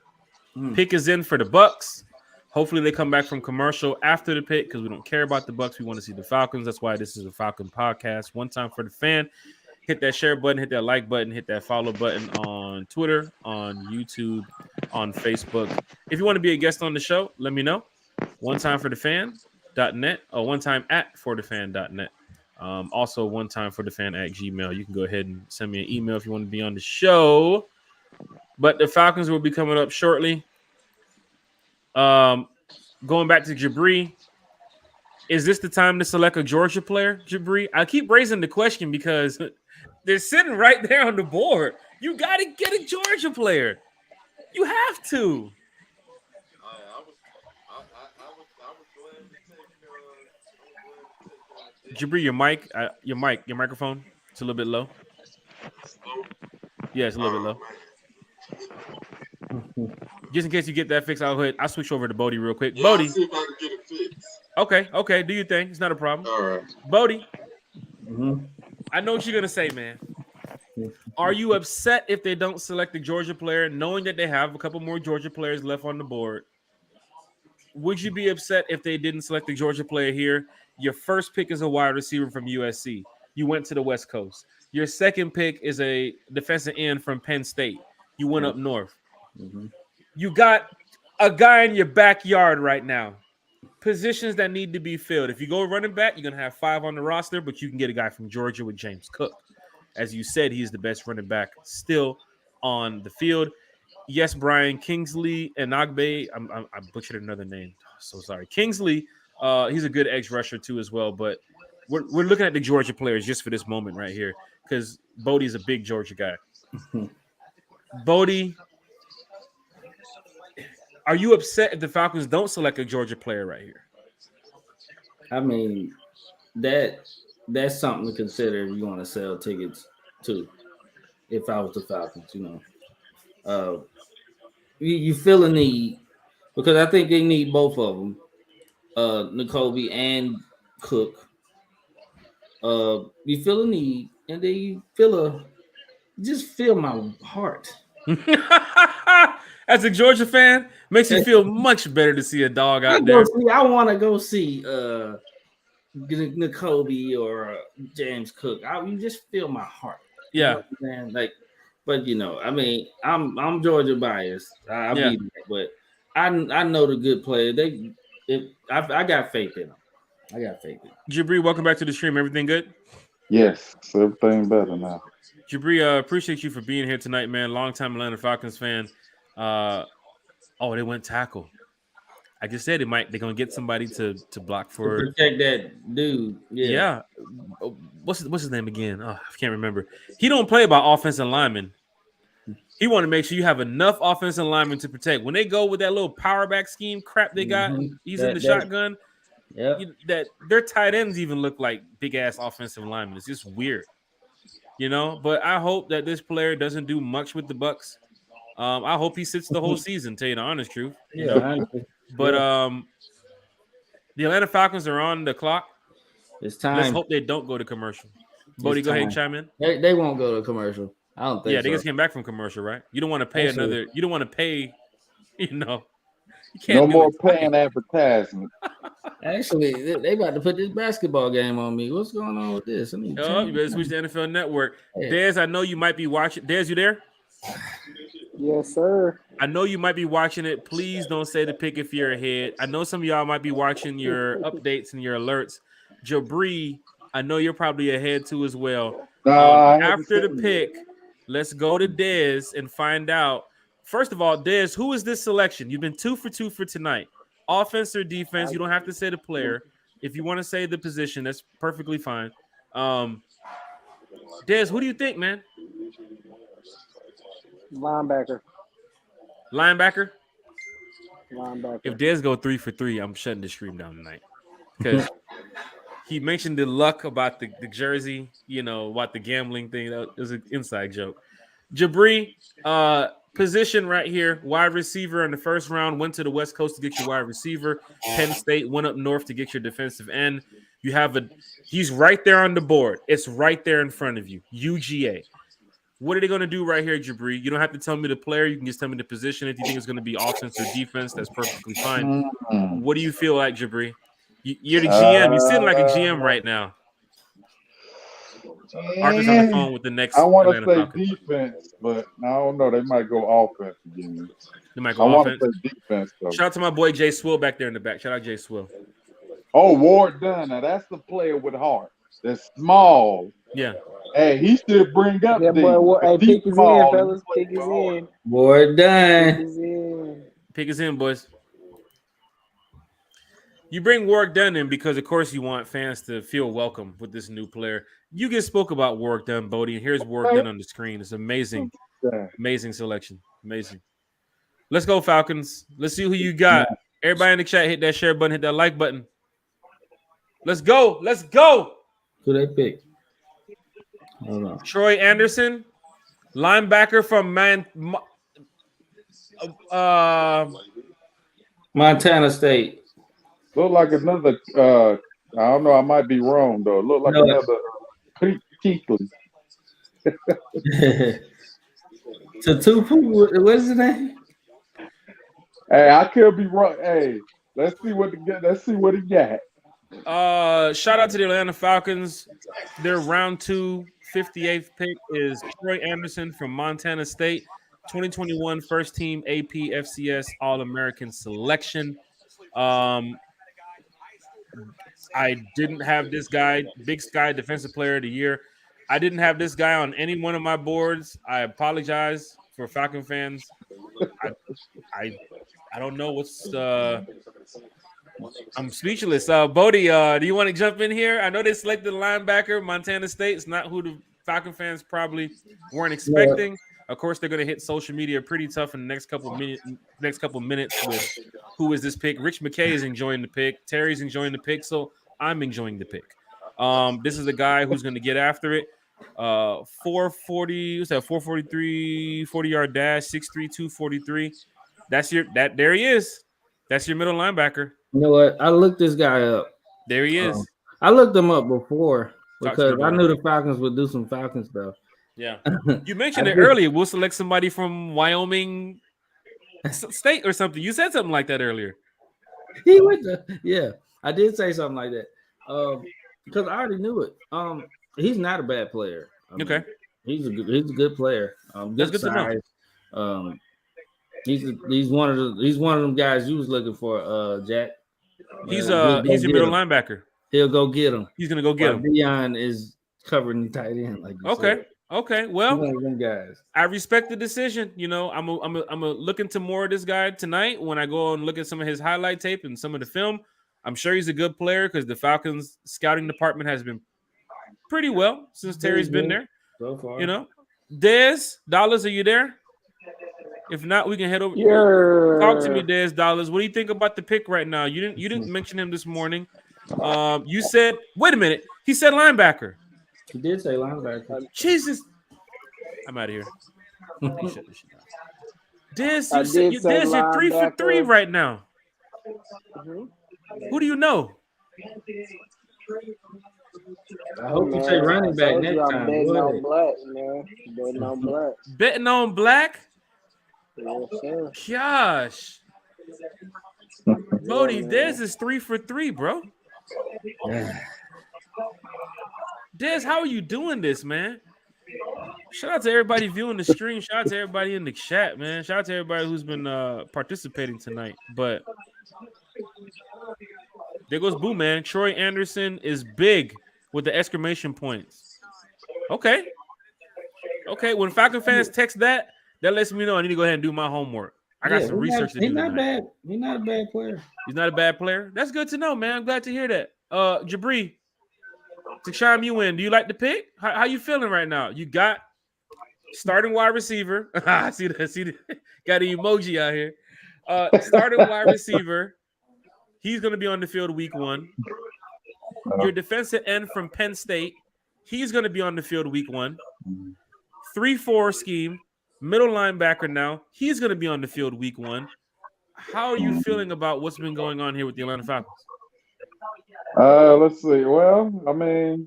Pick is in for the Bucks. Hopefully they come back from commercial after the pick because we don't care about the Bucks. We want to see the Falcons. That's why this is a Falcon podcast. One time for the fan. Hit that share button, hit that like button, hit that follow button on Twitter, on YouTube, on Facebook. If you want to be a guest on the show, let me know. One time for the fan.net or one time at forthefan.net. Also one time for the fan at Gmail. You can go ahead and send me an email if you want to be on the show. But the Falcons will be coming up shortly. Going back to Jabri, is this the time to select a Georgia player, Jabri? I keep raising the question because they're sitting right there on the board. You got to get a Georgia player. You have to. Jabri, your microphone, it's a little bit low. Yeah, it's a little bit low. Just in case you get that fixed, I'll switch over to Bodie real quick. Yeah, Bodie, I'll see if I can get it fixed. Okay, do your thing. It's not a problem. All right. Bodie, I know what you're gonna say, man. Are you upset if they don't select the Georgia player, knowing that they have a couple more Georgia players left on the board? Would you be upset if they didn't select the Georgia player here? Your first pick is a wide receiver from USC. You went to the West Coast. Your second pick is a defensive end from Penn State. You went up north. You got a guy in your backyard right now. Positions that need to be filled. If you go running back, you're going to have 5 on the roster, but you can get a guy from Georgia with James Cook. As you said, he's the best running back still on the field. Yes, Brian Kingsley and Nagbe. I butchered another name. So sorry. Kingsley, he's a good edge rusher too as well, but we're looking at the Georgia players just for this moment right here because Bodie's a big Georgia guy. Bodie, are you upset if the Falcons don't select a Georgia player right here? I mean, that's something to consider if you want to sell tickets to. If I was the Falcons, you feel a need because I think they need both of them, Nakobe and Cook. You feel a need, and then you feel just feel my heart. As a Georgia fan, makes me feel much better to see a dog out there. I want to go see N'Kobe or James Cook. You just feel my heart. You know what I'm saying? Like, but I mean, I'm Georgia biased. I be that, but I know the good players. I got faith in them. I got faith in them. Jabri, welcome back to the stream. Everything good? Yes, everything better now. Jabri, appreciate you for being here tonight, man. Longtime Atlanta Falcons fan. They went tackle. I just said they're gonna get somebody to block for to protect that dude. Yeah. What's his name again? Oh, I can't remember. He don't play about offensive linemen. He want to make sure you have enough offensive linemen to protect. When they go with that little power back scheme crap they got, he's in the shotgun. Yeah, that their tight ends even look like big ass offensive linemen. It's just weird, But I hope that this player doesn't do much with the Bucks. I hope he sits the whole season. Tell you the honest truth, But the Atlanta Falcons are on the clock. It's time. Let's hope they don't go to commercial. Bodie, go ahead and chime in. They won't go to commercial. I don't think. Yeah, they just came back from commercial, right? You don't want to pay another. You don't want to pay. You can't. No more paying advertisement. Actually, they about to put this basketball game on me. What's going on with this? You better switch to NFL Network. Dez, I know you might be watching. Dez, you there? Yes, sir. I know you might be watching it. Please don't say the pick if you're ahead. I know some of y'all might be watching your updates and your alerts. Jabri, I know you're probably ahead too as well. After the pick, let's go to Dez and find out. First of all, Dez, who is this selection? You've been 2 for 2 for tonight. Offense or defense? You don't have to say the player. If you want to say the position, that's perfectly fine. Dez, who do you think, man? Linebacker. If Dez go 3 for 3, I'm shutting the stream down tonight because he mentioned the luck about the jersey, about the gambling thing. That was an inside joke. Jabri, position right here, wide receiver in the first round, went to the West Coast to get your wide receiver. Penn State went up north to get your defensive end. You have he's right there on the board. It's right there in front of you. UGA. What are they going to do right here, Jabri? You don't have to tell me the player. You can just tell me the position. If you think it's going to be offense or defense, that's perfectly fine. What do you feel like, Jabri? You're the GM. You're sitting like a GM right now. Arthur's on the phone with the next. I want to say Falcons. Defense, but I don't know. They might go offense again. They might go offense. I want to say defense, though. Shout out to my boy Jay Swill back there in the back. Shout out Jay Swill. Oh, Ward Dunn. Now that's the player with heart. That's small. Yeah. Hey, he should bring up pick is in, fellas. Pick is in. Ward Dunn. Pick is in, boys. You bring Warwick Dunn in because, of course, you want fans to feel welcome with this new player. You just spoke about Warwick Dunn, Bodie, and here's Warwick Dunn on the screen. It's amazing. Amazing selection. Amazing. Let's go, Falcons. Let's see who you got. Everybody in the chat, hit that share button, hit that like button. Let's go. Let's go. Who they pick? I don't know. Troy Anderson, linebacker from Montana State. Look like another. I don't know. I might be wrong though. Look like another Keekly. Tatupu. What is his name? Hey, I could be wrong. Hey, let's see what he got. Shout out to the Atlanta Falcons. Their round 2 58th pick is Troy Anderson from Montana State, 2021 first team AP FCS All-American selection. I didn't have this guy, Big Sky Defensive Player of the Year. I didn't have this guy on any one of my boards. I apologize for Falcon fans. I don't know what's I'm speechless. Bodie, do you want to jump in here? I know they selected the linebacker, Montana State. It's not who the Falcon fans probably weren't expecting. Of course, they're going to hit social media pretty tough in the next couple minutes with who is this pick. Rich McKay is enjoying the pick. Terry's enjoying the pick, so I'm enjoying the pick. This is a guy who's going to get after it. 440, what's that? 443, 40-yard dash, 6'3", 243. There he is. That's your middle linebacker. You know what? I looked this guy up. There he is. I looked him up before because I knew the Falcons would do some Falcon stuff. Yeah. You mentioned it earlier. We'll select somebody from Wyoming. State or something. You said something like that earlier. He went to I did say something like that. Because I already knew it. He's not a bad player. Okay. He's a good player. That's Good good to know. size. He's one of them guys you was looking for, Jack. He's your middle linebacker. He'll go get him. He's gonna go get him. Deion is covering the tight end, like you said. Okay. Well, one of them guys. I respect the decision. You know, I'm a look into more of this guy tonight when I go and look at some of his highlight tape and some of the film. I'm sure he's a good player because the Falcons scouting department has been pretty well since Terry's been there. So far. You know, Dez Dollars, are you there? If not, we can head over. Yeah. Talk to me, Dez Dollars. What do you think about the pick right now? You didn't mention him this morning. You said, wait a minute. He said linebacker. He did say linebacker. Jesus, I'm out of here. Dez, you're 3 for 3 right now. Mm-hmm. Who do you know? I hope you say running back next time. Betting on black, man. Betting on black. Betting on black? Yes, sir. Gosh. Bodie, Dez is 3 for 3, bro. Dez, how are you doing this, man? Shout out to everybody viewing the stream. Shout out to everybody in the chat, man. Shout out to everybody who's been participating tonight. But there goes Boo, man. Troy Anderson is big with the exclamation points. Okay. When Falcon fans text that lets me know I need to go ahead and do my homework. I got some research to do. He's not bad. He's not a bad player. He's not a bad player. That's good to know, man. I'm glad to hear that. Jabri, to chime you in, do you like the pick? How you feeling right now? You got starting wide receiver. see the got the emoji out here. Starting wide receiver. He's going to be on the field week 1. Your defensive end from Penn State. He's going to be on the field week 1. 3-4 scheme. Middle linebacker now. He's going to be on the field week 1. How are you feeling about what's been going on here with the Atlanta Falcons? Let's see. Well, I mean,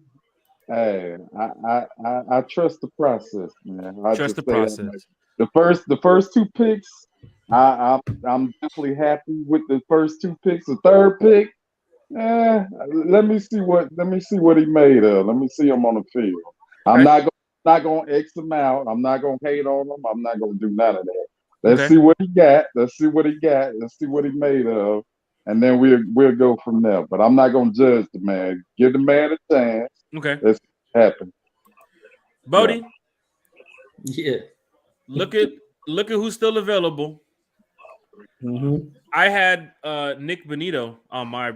hey, I trust the process, man. Trust the process. The first 2 picks, I'm definitely happy with the first 2 picks. The third pick, let me see what he made of. Let me see him on the field. Okay. I'm not gonna X him out. I'm not gonna hate on him. I'm not gonna do none of that. Let's see what he got. Let's see what he made of, and then we'll go from there. But I'm not gonna judge the man. Give the man a chance. Okay. Let's happen. Bodie. Yeah. Look at who's still available. Mm-hmm. I had Nick Benito on my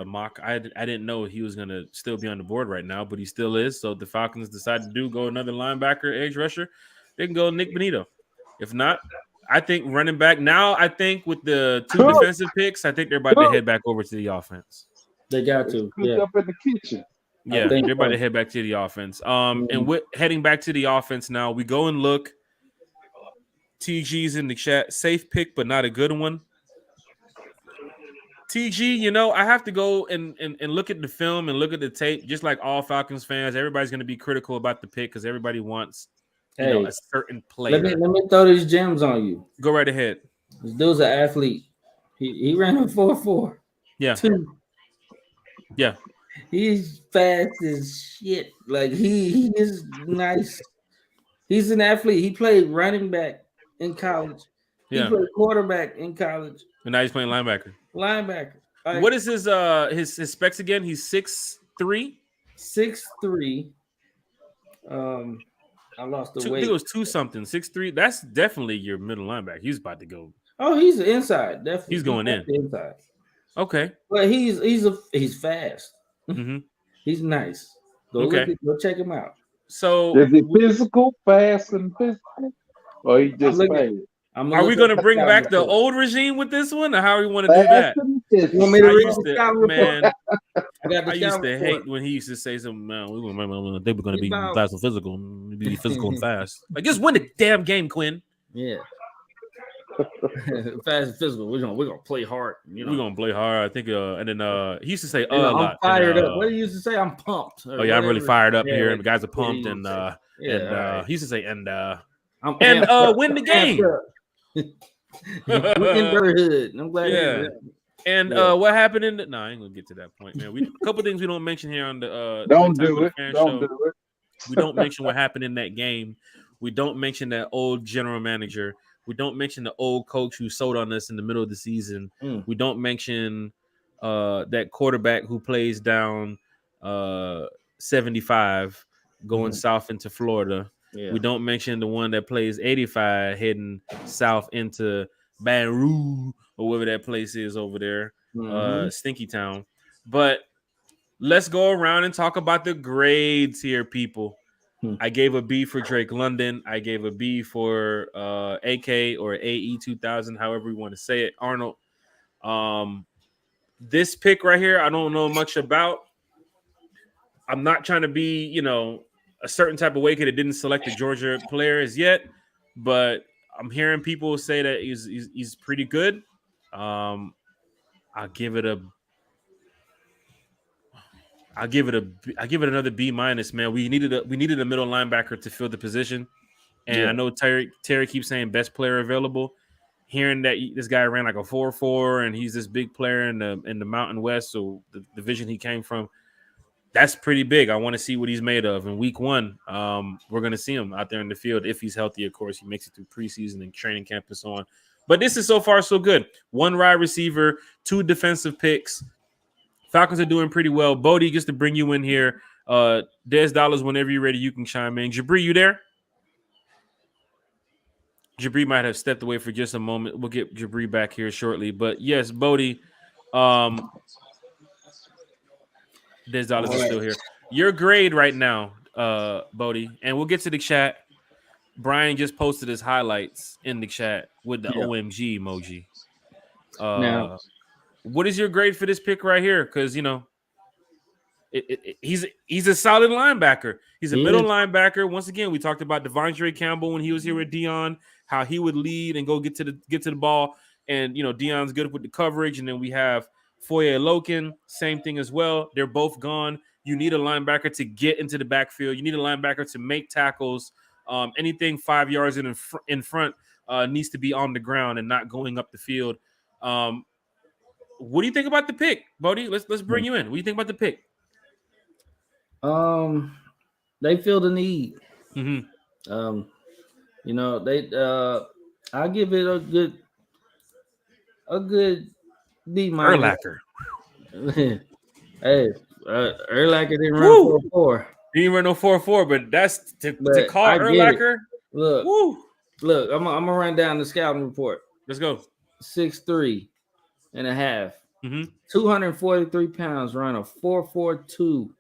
mock. I didn't know he was gonna still be on the board right now, but he still is. So if the Falcons decide to go another linebacker, edge rusher, they can go Nick Benito. If not, I think running back. Now I think with the 2 defensive picks, I think they're about to head back over to the offense. They got to. Yeah. Up in the kitchen. Yeah, they're about to head back to the offense. And with heading back to the offense now, we go and look. TG's in the chat. Safe pick, but not a good one. TG, I have to go and look at the film and look at the tape, just like all Falcons fans. Everybody's going to be critical about the pick because everybody wants a certain player. Let me throw these gems on you. Go right ahead. This dude's an athlete. He ran a 4.4. Yeah. 2. Yeah. He's fast as shit. Like he is nice. He's an athlete. He played running back in college. He played quarterback in college. And now he's playing linebacker. Like, what is his specs again? He's 6'3"? 6'3". I lost the weight. I think it was 2-something. 6'3". That's definitely your middle linebacker. He's about to go. Oh, he's inside. Definitely. He's going in. Inside. Okay. But he's fast. Mm-hmm. He's nice. Go check him out. So is he physical, fast, and physical? Or he just fast? Are we going to bring back the old regime with this one, or how we want to do that? You want me to read the scout report? I used to hate when he used to say something. Man, they were going to be fast and physical, be physical and fast. Like, just win the damn game, Quinn. Yeah. Fast and physical. We're gonna play hard. We're gonna play hard. I think. And then he used to say, a lot. I'm fired up. What do you used to say? I'm pumped. Oh yeah, I'm really fired up here. And the guys are pumped. And he used to say, win the game. Neighborhood. I'm glad. Yeah. And Yeah. what happened in the? No, I ain't gonna get to that point, man. A couple things we don't mention here on the Don't Time do for the it. Fan Don't show. do it. We don't mention what happened in that game. We don't mention that old general manager. We don't mention the old coach who sold on us in the middle of the season. We don't mention that quarterback who plays down 75 going south into Florida. Yeah. We don't mention the one that plays 85 heading south into Baton Rouge or whatever that place is over there, Stinky Town. But let's go around and talk about the grades here, people. I gave a B for Drake London. I gave a B for AK or AE 2000, however you want to say it. Arnold. This pick right here, I don't know much about. I'm not trying to be, a certain type of way because it didn't select the Georgia players yet, but I'm hearing people say that he's pretty good. I'll give it another B minus, man. We needed a middle linebacker to fill the position, and I know Terry keeps saying best player available. Hearing that this guy ran like a 4.4 and he's this big player in the Mountain West, so the division he came from, that's pretty big. I want to see what he's made of in week 1. We're going to see him out there in the field if he's healthy. Of course, he makes it through preseason and training camp and so on. But this is so far so good. 1 wide receiver, 2 defensive picks. Falcons are doing pretty well. Bodie, just to bring you in here. Des Dollars, whenever you're ready, you can chime in. Jabri, you there? Jabri might have stepped away for just a moment. We'll get Jabri back here shortly. But yes, Bodie, Des Dollars is still here. Your grade right now, Bodie, and we'll get to the chat. Brian just posted his highlights in the chat with the OMG emoji. Now, what is your grade for this pick right here? Because he's a solid linebacker. He's a middle linebacker. Once again, we talked about Devondre Campbell when he was here with Dion, how he would lead and go get to the ball. And Dion's good with the coverage. And then we have Foye Loken, same thing as well. They're both gone. You need a linebacker to get into the backfield. You need a linebacker to make tackles. Anything 5 yards in front needs to be on the ground and not going up the field. What do you think about the pick, Bodie? Let's bring you in. What do you think about the pick? They feel the need. Mm-hmm. I give it a good B minus. Urlacher. Hey, Urlacher didn't run 4.4. He didn't run no 4.4, but that's to call Urlacher. Look, I'm gonna run down the scouting report. Let's go. 6'3" and a half. 243 pounds, run a 4.42.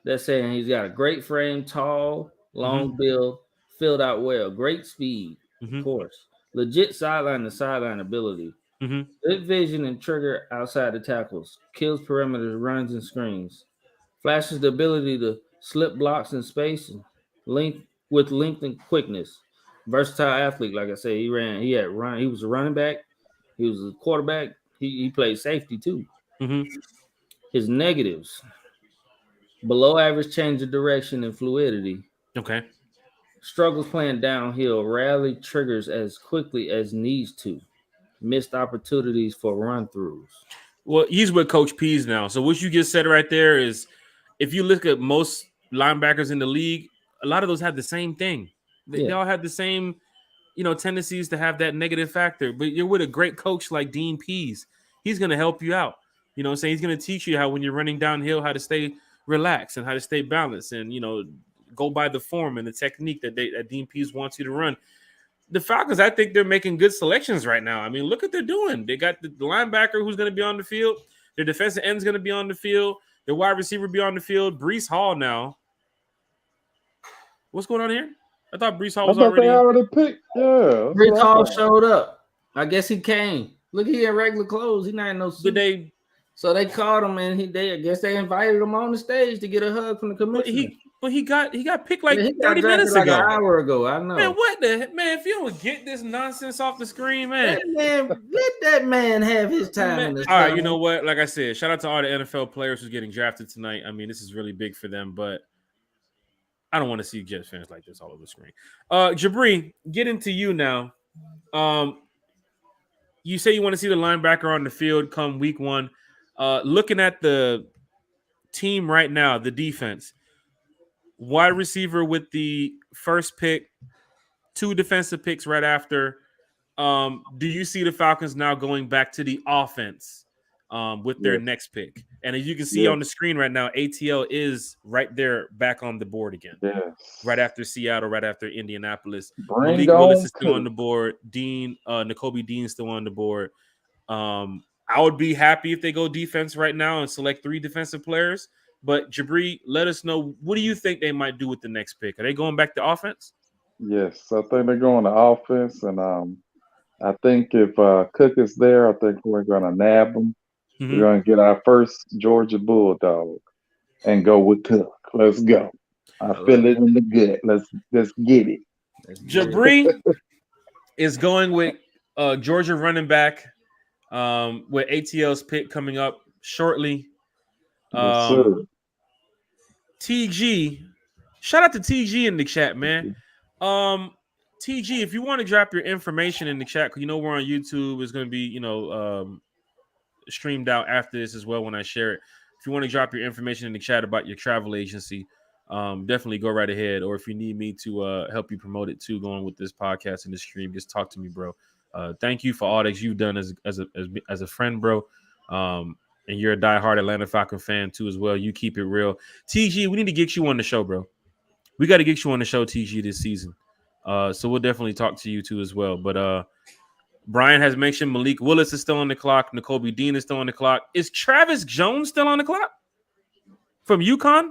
That's saying he's got a great frame, tall, long build, filled out well, great speed, of course. Legit sideline to sideline ability. Good vision and trigger outside the tackles. Kills perimeters, runs and screens. Flashes the ability to slip blocks in space and length and quickness. Versatile athlete, like I said, he was a running back, he was a quarterback, he played safety too. His negatives: below average change of direction and fluidity. Okay. Struggles playing downhill, rarely triggers as quickly as needs to. Missed opportunities for run-throughs. Well, he's with Coach Pease now. So what you just said right there is, if you look at most linebackers in the league, a lot of those have the same thing. They all have the same, tendencies to have that negative factor. But you're with a great coach like Dean Pease. He's going to help you out. You know what I'm saying? He's going to teach you how, when you're running downhill, how to stay relaxed and how to stay balanced and, go by the form and the technique that Dean Pease wants you to run. The Falcons, I think they're making good selections right now. I mean, look what they're doing. They got the linebacker who's going to be on the field. Their defensive end's going to be on the field. Their wide receiver be on the field. Breece Hall now. What's going on here? I thought Breece Hall was already. They already picked. Yeah. Breece Hall showed up. I guess he came. Look, he had regular clothes. He not in no suit. So they called him, and I guess they invited him on the stage to get a hug from the commissioner. But he got picked like 30 minutes ago. An hour ago, I know. Man, if you don't get this nonsense off the screen, man. Let that man have his time. All right, you know what? Like I said, shout out to all the NFL players who's getting drafted tonight. I mean, this is really big for them. But I don't want to see Jets fans like this all over the screen. Jabri, get into you now. You say you want to see the linebacker on the field come week 1. Looking at the team right now, the defense, wide receiver with the first pick, 2 defensive picks right after. Do you see the Falcons now going back to the offense with their next pick? And as you can see on the screen right now, ATL is right there back on the board again. Yes. Right after Seattle, right after Indianapolis. Bring Malik Willis is still Cook. on the board. N'Kobe Dean still on the board. I would be happy if they go defense right now and select 3 defensive players. But Jabri, let us know, what do you think they might do with the next pick? Are they going back to offense? Yes, I think they're going to offense, and I think if Cook is there, I think we're going to nab him. We're going to get our first Georgia Bulldog and go with Cook. Let's go. I feel it in the gut. Let's get it. Jabri is going with Georgia running back with ATL's pick coming up shortly. Yes, sir. TG, shout out to TG in the chat, man. TG, if you want to drop your information in the chat, because we're on YouTube, it's going to be streamed out after this as well when I share it. If you want to drop your information in the chat about your travel agency, definitely go right ahead. Or if you need me to help you promote it too, going with this podcast and the stream, just talk to me, bro. Thank you for all that you've done as a friend, bro. And you're a diehard Atlanta Falcon fan too as well. You keep it real. TG, we need to get you on the show, bro. We got to get you on the show, TG, this season. So we'll definitely talk to you too as well. But Brian has mentioned Malik Willis is still on the clock. N'Kobe Dean is still on the clock. Is Travis Jones still on the clock from UConn?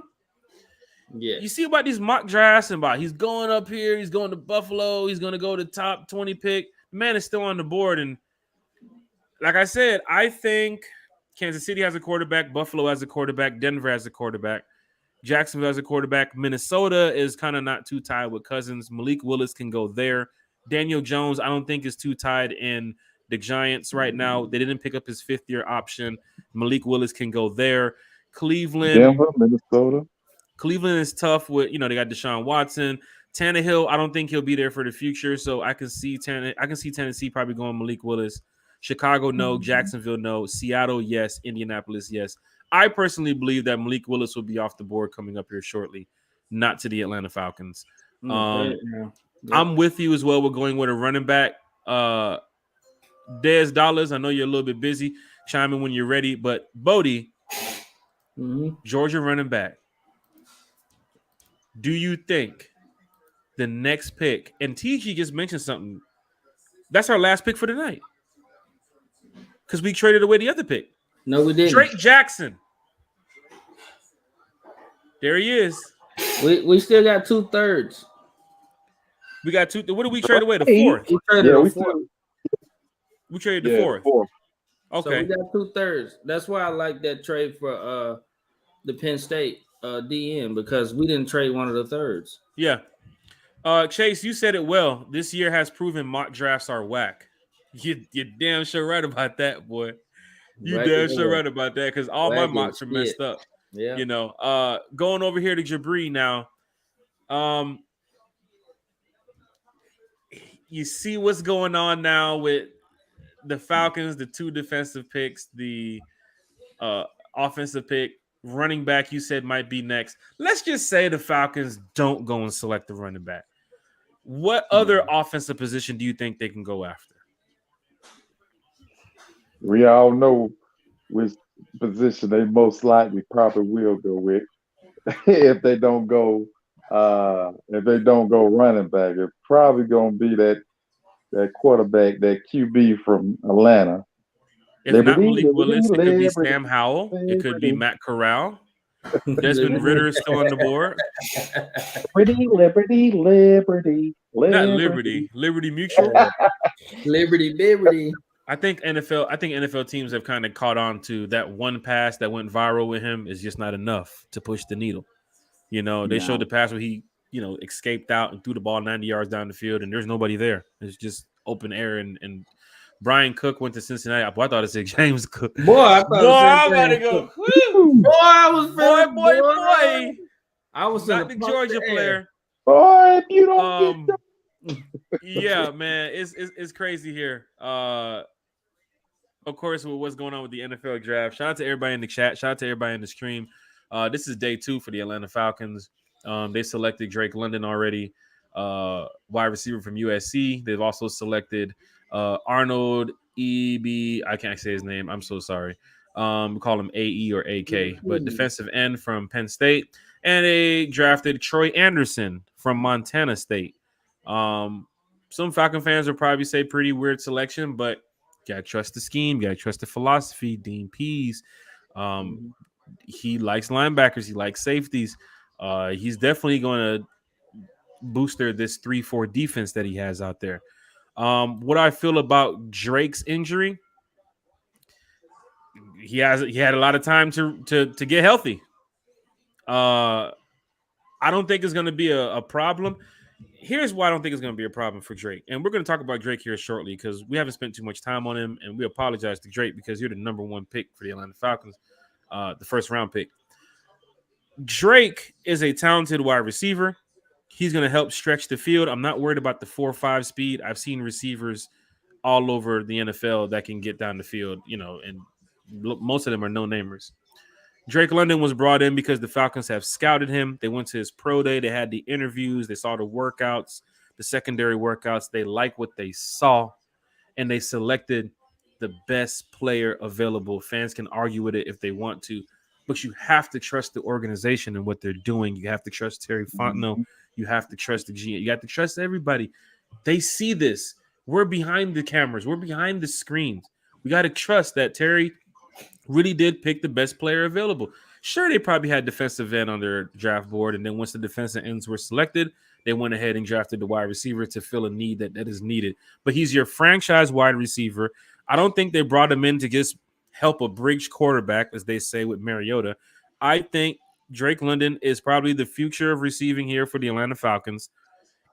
Yeah. You see about these mock drafts and about he's going up here, he's going to Buffalo, he's going to go to top 20 pick. The man is still on the board. And like I said, I think Kansas City has a quarterback, Buffalo has a quarterback, Denver has a quarterback, Jacksonville has a quarterback. Minnesota is kind of not too tied with Cousins. Malik Willis can go there. Daniel Jones, I don't think is too tied in the Giants right now. They didn't pick up his 5th-year option. Malik Willis can go there. Cleveland. Denver, Minnesota. Cleveland is tough with, they got Deshaun Watson. Tannehill, I don't think he'll be there for the future. So I can see Tennessee probably going Malik Willis. Chicago, no. Jacksonville, no. Seattle, yes. Indianapolis, yes. I personally believe that Malik Willis will be off the board coming up here shortly, not to the Atlanta Falcons. I'm with you as well. We're going with a running back. Dez Dollars, I know you're a little bit busy. Chime in when you're ready. But Bodie, Georgia running back, do you think the next pick, and TG just mentioned something, that's our last pick for the night? Because we traded away the other pick. No, we didn't. Drake Jackson. There he is. We still got 2/3. We got 2. What did we trade away? The 4th. We traded the 4th. We traded the 4th. Okay. So we got 2/3. That's why I like that trade for the Penn State DN, because we didn't trade one of the thirds. Yeah. Chase, you said it well. This year has proven mock drafts are whack. You're damn sure right about that, boy. You Right damn there. sure right about that, because all my mocks are messed up. Yeah. Going over here to Jabri now. You see what's going on now with the Falcons, the 2 defensive picks, the offensive pick, running back you said might be next. Let's just say the Falcons don't go and select the running back. What other offensive position do you think they can go after? We all know which position they most likely probably will go with. If they don't go running back, it's probably gonna be that quarterback, that QB from Atlanta. If not Malik Willis, it could be Sam Howell. It could be Matt Corral. Desmond Ritter is still on the board. Liberty. Not Liberty. Liberty Mutual. Liberty. I think NFL teams have kind of caught on to that one pass that went viral with him is just not enough to push the needle. They showed the pass where he, escaped out and threw the ball 90 yards down the field, and there's nobody there. It's just open air. And Brian Cook went to Cincinnati. I thought it said James Cook. Boy, I thought I'm about to go. Boy, I was boy. I was not gonna the pump Georgia the air. player. Boy, if you don't get Yeah, man, it's crazy here. Of course, with what's going on with the NFL draft. Shout out to everybody in the chat. Shout out to everybody in the stream. This is day 2 for the Atlanta Falcons. They selected Drake London already, wide receiver from USC. They've also selected Arnold EB. I can't say his name. I'm so sorry. We call him AE or AK, but defensive end from Penn State. And they drafted Troy Anderson from Montana State. Some Falcon fans will probably say pretty weird selection, but you gotta trust the scheme. You gotta trust the philosophy. Dean Pease, he likes linebackers. He likes safeties. He's definitely going to booster this 3-4 defense that he has out there. What I feel about Drake's injury, he had a lot of time to get healthy. I don't think it's going to be a problem. Here's why I don't think it's going to be a problem for Drake. And we're going to talk about Drake here shortly because we haven't spent too much time on him. And we apologize to Drake because you're the number 1 pick for the Atlanta Falcons, the first round pick. Drake is a talented wide receiver. He's going to help stretch the field. I'm not worried about the 4.5 speed. I've seen receivers all over the NFL that can get down the field, and most of them are no-namers. Drake London was brought in because the Falcons have scouted him. They went to his pro day. They had the interviews. They saw the workouts, the secondary workouts. They like what they saw, and they selected the best player available. Fans can argue with it if they want to, but you have to trust the organization and what they're doing. You have to trust Terry Fontenot. You have to trust the GM. You have to trust everybody. They see this. We're behind the cameras. We're behind the screens. We got to trust that Terry really did pick the best player available. Sure, they probably had defensive end on their draft board, and then once the defensive ends were selected, they went ahead and drafted the wide receiver to fill a need that is needed. But he's your franchise wide receiver. I don't think they brought him in to just help a bridge quarterback, as they say with Mariota. I think Drake London is probably the future of receiving here for the Atlanta Falcons.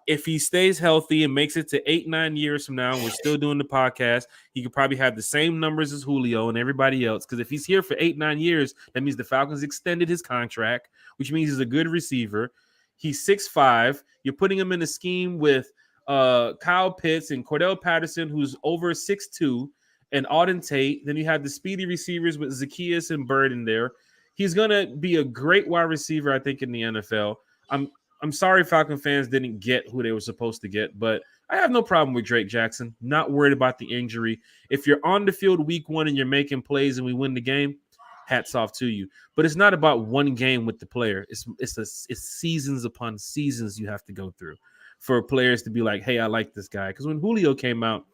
If he stays healthy and makes it to 8-9 years from now, and we're still doing the podcast, he could probably have the same numbers as Julio and everybody else. Because if he's here for 8-9 years, that means the Falcons extended his contract, which means he's a good receiver. He's 6'5". You're putting him in a scheme with Kyle Pitts and Cordell Patterson, who's over 6'2", and Auden Tate. Then you have the speedy receivers with Zacchaeus and Bird in there. He's going to be a great wide receiver, I think, in the NFL. I'm sorry Falcon fans didn't get who they were supposed to get, but I have no problem with Drake Jackson. Not worried about the injury. If you're on the field week 1 and you're making plays and we win the game, hats off to you. But it's not about one game with the player. It's seasons upon seasons you have to go through for players to be like, hey, I like this guy. Because when Julio came out,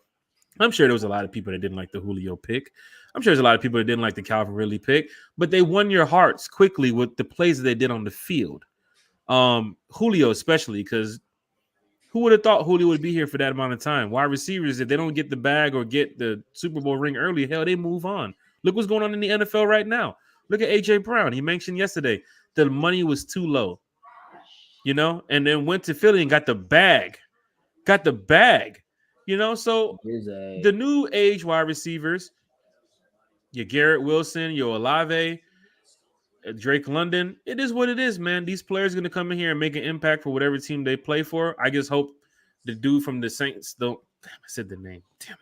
I'm sure there was a lot of people that didn't like the Julio pick. I'm sure there's a lot of people that didn't like the Calvin Ridley pick, but they won your hearts quickly with the plays that they did on the field. Julio especially, because who would have thought Julio would be here for that amount of time? Wide receivers, if they don't get the bag or get the Super Bowl ring early, hell, they move on. Look what's going on in the NFL right now. Look at A.J. Brown. He mentioned yesterday the money was too low, and then went to Philly and got the bag. So the new age wide receivers, your Garrett Wilson, your Olave, Drake London, it is what it is, man. These players are going to come in here and make an impact for whatever team they play for. I just hope the dude from the Saints don't. Damn, I said the name. Damn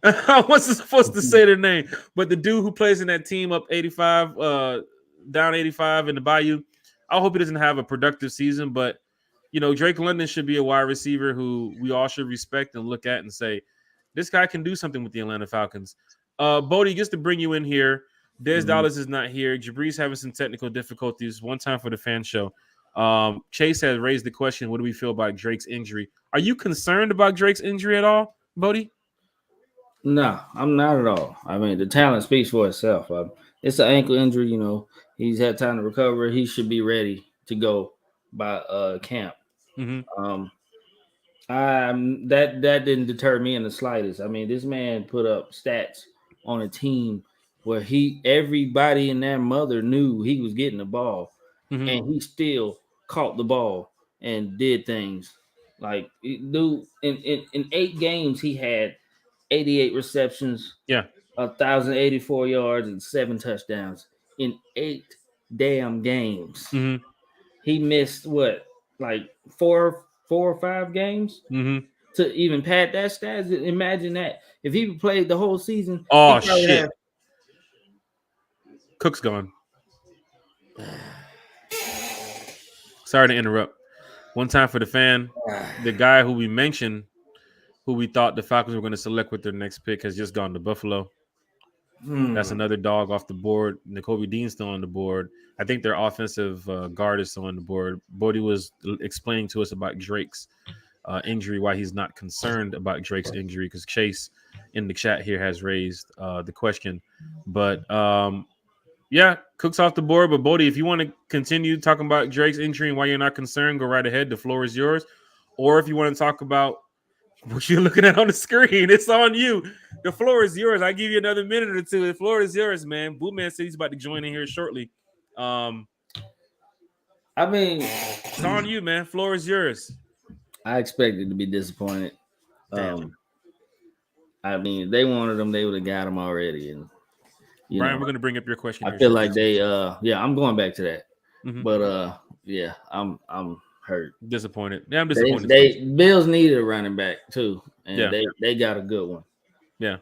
it. I wasn't supposed to say their name, but the dude who plays in that team up 85, down 85 in the Bayou, I hope he doesn't have a productive season. But, Drake London should be a wide receiver who we all should respect and look at and say, this guy can do something with the Atlanta Falcons. Bodie, just to bring you in here, Des Dollars is not here. Jabri's having some technical difficulties. One time for the fan show. Chase has raised the question, what do we feel about Drake's injury? Are you concerned about Drake's injury at all, Bodie? No, I'm not at all. I mean, the talent speaks for itself. It's an ankle injury, He's had time to recover. He should be ready to go by camp. Mm-hmm. That didn't deter me in the slightest. I mean, this man put up stats on a team where everybody and their mother knew he was getting the ball, and he still caught the ball and did things. Like, dude, in 8 games, he had 88 receptions, 1,084 yards, and 7 touchdowns in 8 damn games. he missed what, like four or five games to even pad that stats. Imagine that if he played the whole season. Oh shit! Cook's gone. Sorry to interrupt. One time for the fan, the guy who we mentioned, who we thought the Falcons were going to select with their next pick, has just gone to Buffalo. That's another dog off the board. Nakobe Dean's still on the board. I think their offensive guard is still on the board. Bodie was explaining to us about Drake's injury, why he's not concerned about Drake's injury, because Chase in the chat here has raised the question. But yeah, Cook's off the board. But Bodie, if you want to continue talking about Drake's injury and why you're not concerned, go right ahead. The floor is yours. Or if you want to talk about what you're looking at on the screen, it's on you. The floor is yours. I give you another minute or two. The floor is yours, man. Bootman said he's about to join in here shortly. I mean, it's on you, man. Floor is yours. I expected to be disappointed. I mean, if they wanted him, they would have got him already. And Brian, we're going to bring up your question. I feel like they, I'm going back to that. But yeah, I'm hurt. Disappointed. Yeah, I'm disappointed. Bills needed a running back too, and yeah. they got a good one. Yeah.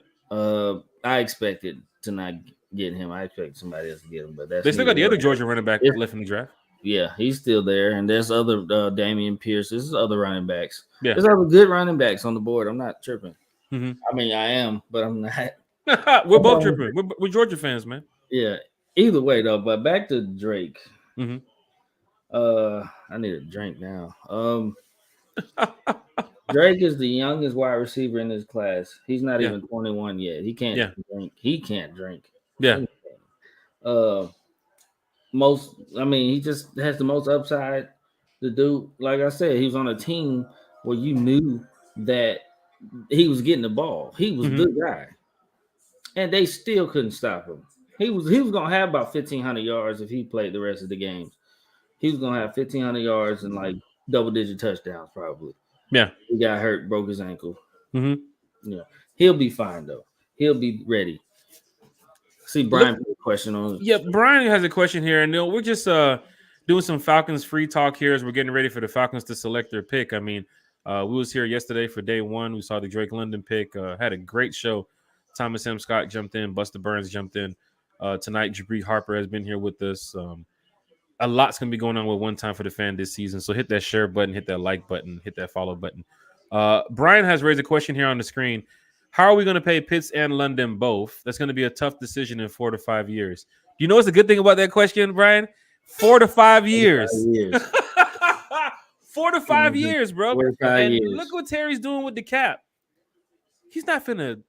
I expected to not get him. I expected somebody else to get him, but they still got the other Georgia running back left in the draft. Yeah, he's still there, and there's other Damian Pierce. There's other running backs. Yeah, there's other good running backs on the board. I'm not tripping. I mean, I am, but I'm not. We're both tripping. We're Georgia fans, man. Yeah. Either way, though. But back to Drake. I need a drink now. Drake is the youngest wide receiver in his class. He's not even 21 yet. He can't drink. He can't drink. Yeah. He just has the most upside to do. Like I said, he was on a team where you knew that he was getting the ball. He was the guy. And they still couldn't stop him. He was gonna have about 1,500 yards if he played the rest of the games. He was gonna have 1,500 yards and like double-digit touchdowns, probably. Yeah. He got hurt, broke his ankle. Yeah. He'll be fine though. He'll be ready. See, Brian put a question on. Yeah, Brian has a question here, and we're just doing some Falcons free talk here as we're getting ready for the Falcons to select their pick. I mean, we was here yesterday for day one. We saw the Drake London pick. Had a great show. Thomas M. Scott jumped in. Buster Burns jumped in. Tonight, Jabri Harper has been here with us. A lot's going to be going on with One Time for the Fan this season. So hit that share button, hit that like button, hit that follow button. Brian has raised a question here on the screen. How are we going to pay Pitts and London both? That's going to be a tough decision in 4 to 5 years. Do you know what's a good thing about that question, Brian? 4 to 5 years. 4 to 5 years, bro. 4 to 5 years. Look what Terry's doing with the cap. He's not finna.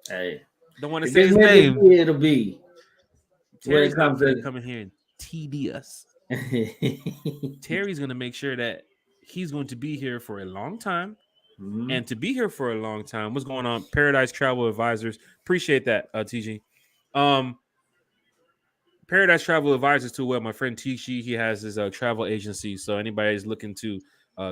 Hey, don't want to say his name. It'll be. Terry's not gonna come in here and TD us. Terry's gonna make sure that he's going to be here for a long time. And to be here for a long time, what's going on? Paradise Travel Advisors. Appreciate that, TG. Paradise Travel Advisors too. Well, my friend TG, he has his travel agency. So anybody is looking to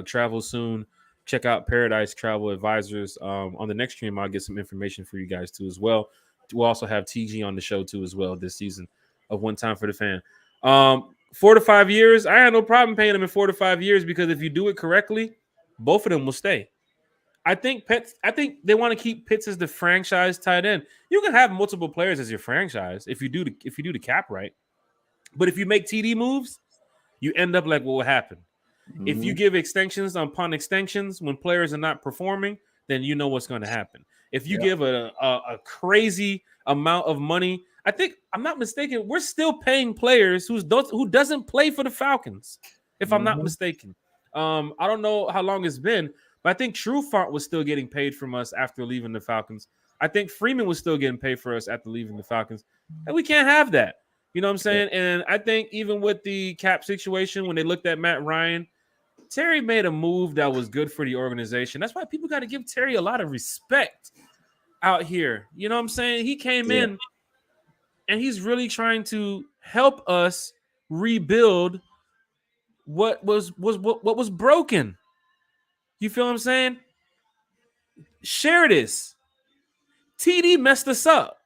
travel soon, check out Paradise Travel Advisors. On the next stream, I'll get some information for you guys too as well. We'll also have TG on the show too as well this season of One Time for the Fan. 4 to 5 years, I had no problem paying them in 4 to 5 years because if you do it correctly, both of them will stay. I think they want to keep Pitts as the franchise tight end. You can have multiple players as your franchise if you do the cap right. But if you make TD moves, you end up like what will happen. If you give extensions upon extensions when players are not performing, then you know what's going to happen. If you give a crazy amount of money, I think, I'm not mistaken, we're still paying players who doesn't play for the Falcons, if I'm not mistaken. I don't know how long it's been, but I think Trufant was still getting paid from us after leaving the Falcons. I think Freeman was still getting paid for us after leaving the Falcons. And we can't have that. You know what I'm saying? Yeah. And I think even with the cap situation, when they looked at Matt Ryan, Terry made a move that was good for the organization. That's why people got to give Terry a lot of respect out here. You know what I'm saying? He came in and he's really trying to help us rebuild what was broken. You feel what I'm saying? Share this. TD messed us up.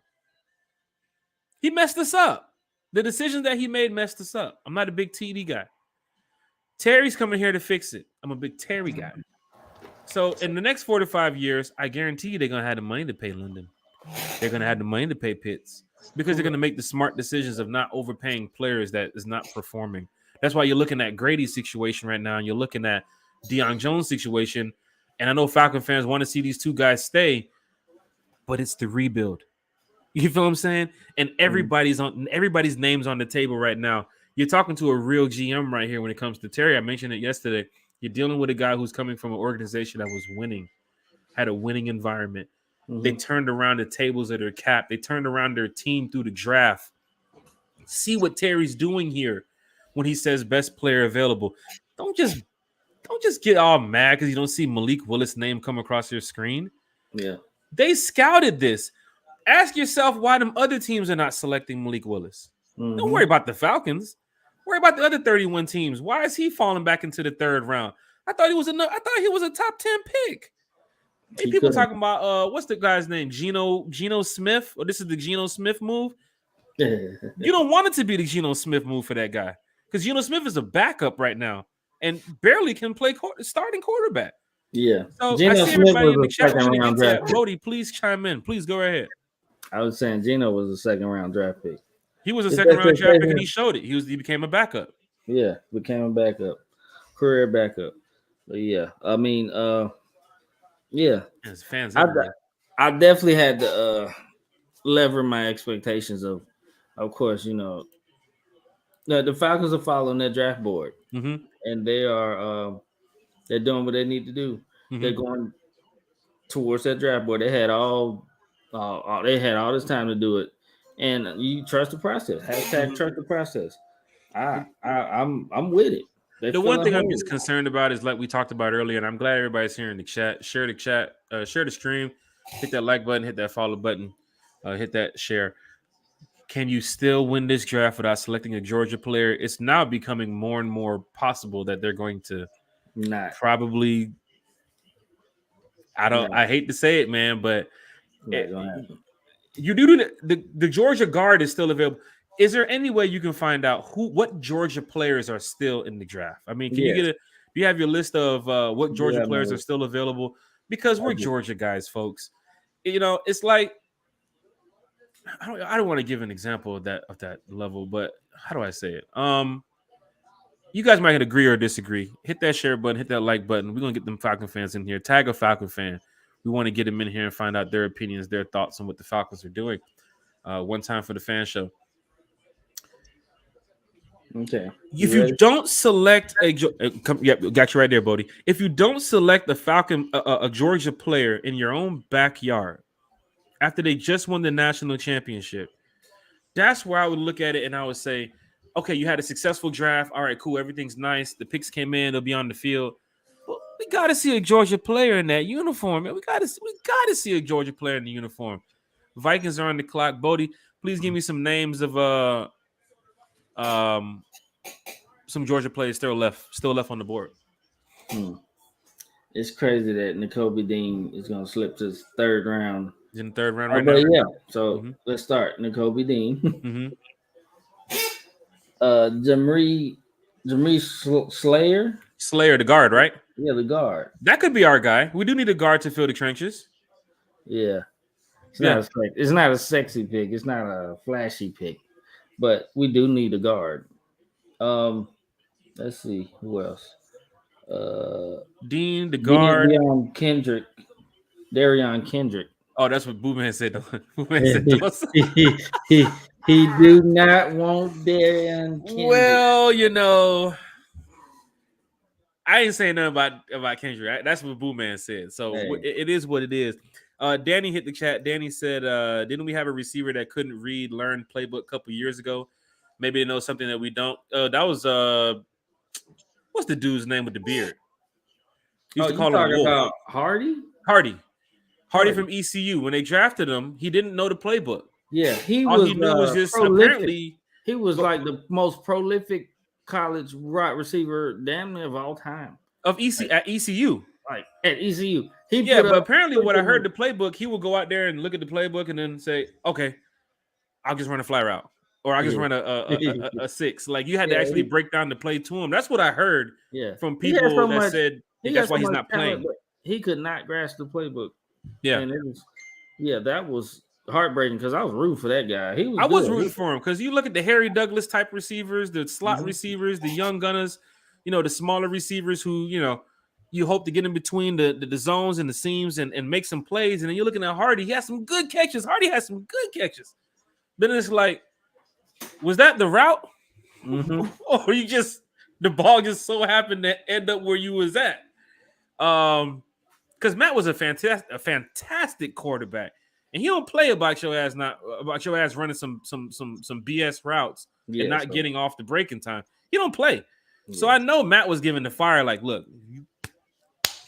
He messed us up. The decisions that he made messed us up. I'm not a big TD guy. Terry's coming here to fix it. I'm a big Terry guy. So in the next 4 to 5 years, I guarantee you they're gonna have the money to pay Linden. They're gonna have the money to pay Pitts because they're gonna make the smart decisions of not overpaying players that is not performing. That's why you're looking at Grady's situation right now, and you're looking at Deion Jones' situation. And I know Falcon fans want to see these two guys stay, but it's the rebuild. You feel what I'm saying? And everybody's names on the table right now. You're talking to a real GM right here when it comes to Terry. I mentioned it yesterday. You're dealing with a guy who's coming from an organization that was winning, had a winning environment. They turned around the tables of their cap. They turned around their team through the draft. See what Terry's doing here when he says best player available. Don't just get all mad because you don't see Malik Willis' name come across your screen. Yeah. They scouted this. Ask yourself why them other teams are not selecting Malik Willis. Don't worry about the Falcons. Worry about the other 31 teams. Why is he falling back into the third round? I thought he was a top 10 pick. Hey, people talking about what's the guy's name? Geno Smith? Or this is the Geno Smith move? You don't want it to be the Geno Smith move for that guy. Because Geno Smith is a backup right now and barely can play starting quarterback. Yeah. So Geno I see everybody in the was a chat second want to round get to draft that. pick. Brody, please chime in. Please go ahead. I was saying Geno was a second round draft pick. He was a second round draft pick and he showed it. He became a backup. Yeah, became a backup. Career backup. But yeah. I mean, yeah. As fans, I definitely had to lever my expectations of course, you know, the Falcons are following their draft board, and they are they're doing what they need to do. They're going towards that draft board. They had all this time to do it, and you trust the process. Hashtag trust the process. I'm with it. The one thing I'm just concerned about is like we talked about earlier, and I'm glad everybody's here in the chat. Share the chat, share the stream, hit that like button, hit that follow button, hit that share. Can you still win this draft without selecting a Georgia player? It's now becoming more and more possible that they're going to probably. I hate to say it, man, but you do the Georgia guard is still available. Is there any way you can find out what Georgia players are still in the draft? I mean, can you get do you have your list of what Georgia players are still available? Because we're Georgia guys, folks. You know, it's like I don't want to give an example of that level, but how do I say it? You guys might agree or disagree. Hit that share button, hit that like button. We're gonna get them Falcon fans in here. Tag a Falcon fan. We want to get them in here and find out their opinions, their thoughts on what the Falcons are doing. One time for the fan show. Okay. If you don't select got you right there, Bodie. If you don't select the Falcon, a Georgia player in your own backyard after they just won the national championship, that's where I would look at it and I would say, okay, you had a successful draft. All right, cool. Everything's nice. The picks came in. They'll be on the field. But we got to see a Georgia player in that uniform, man. We got to see a Georgia player in the uniform. Vikings are on the clock. Bodie, please give me some names of some Georgia players still left on the board. It's crazy that Nakobe Dean is going to slip to his third round. He's in the third round right now. Yeah. So let's start. Nakobe Dean. Jamree Slayer. Slayer, the guard, right? Yeah, the guard. That could be our guy. We do need a guard to fill the trenches. Yeah. It's not a sexy pick. It's not a flashy pick. But we do need a guard. Let's see. Who else? Dean, the guard. Darion Kendrick. Oh, that's what Boo Man said. Boo Man said he do not want Darion Kendrick. Well, you know, I ain't saying nothing about Kendrick. That's what Boo Man said. So it is what it is. Danny hit the chat. Danny said, didn't we have a receiver that couldn't learn playbook a couple years ago? Maybe they know something that we don't. That was what's the dude's name with the beard? You talking about Hardy? Hardy from ECU. When they drafted him, he didn't know the playbook. Yeah, he was just apparently he was like the most prolific college wide receiver damn near of all time. At ECU. Like at ECU. But apparently what I heard the playbook, he would go out there and look at the playbook and then say, okay, I'll just run a fly route. or I just run a 6. Like you had to actually break down the play to him. That's what I heard from people that said that's why he's not playing. But he could not grasp the playbook. Yeah, and it was that was heartbreaking because I was rooting for that guy. He was I was good. rooting for him because you look at the Harry Douglas type receivers, the slot receivers, the young gunners, the smaller receivers who you hope to get in between the zones and the seams and make some plays. And then you're looking at Hardy. He has some good catches. Hardy has some good catches. Then it's like, was that the route? Or you just the ball just so happened to end up where you was at? Because Matt was a fantastic quarterback, and he don't play about your ass running some BS routes and not getting off the breaking time. He don't play. So I know Matt was giving the fire like, look,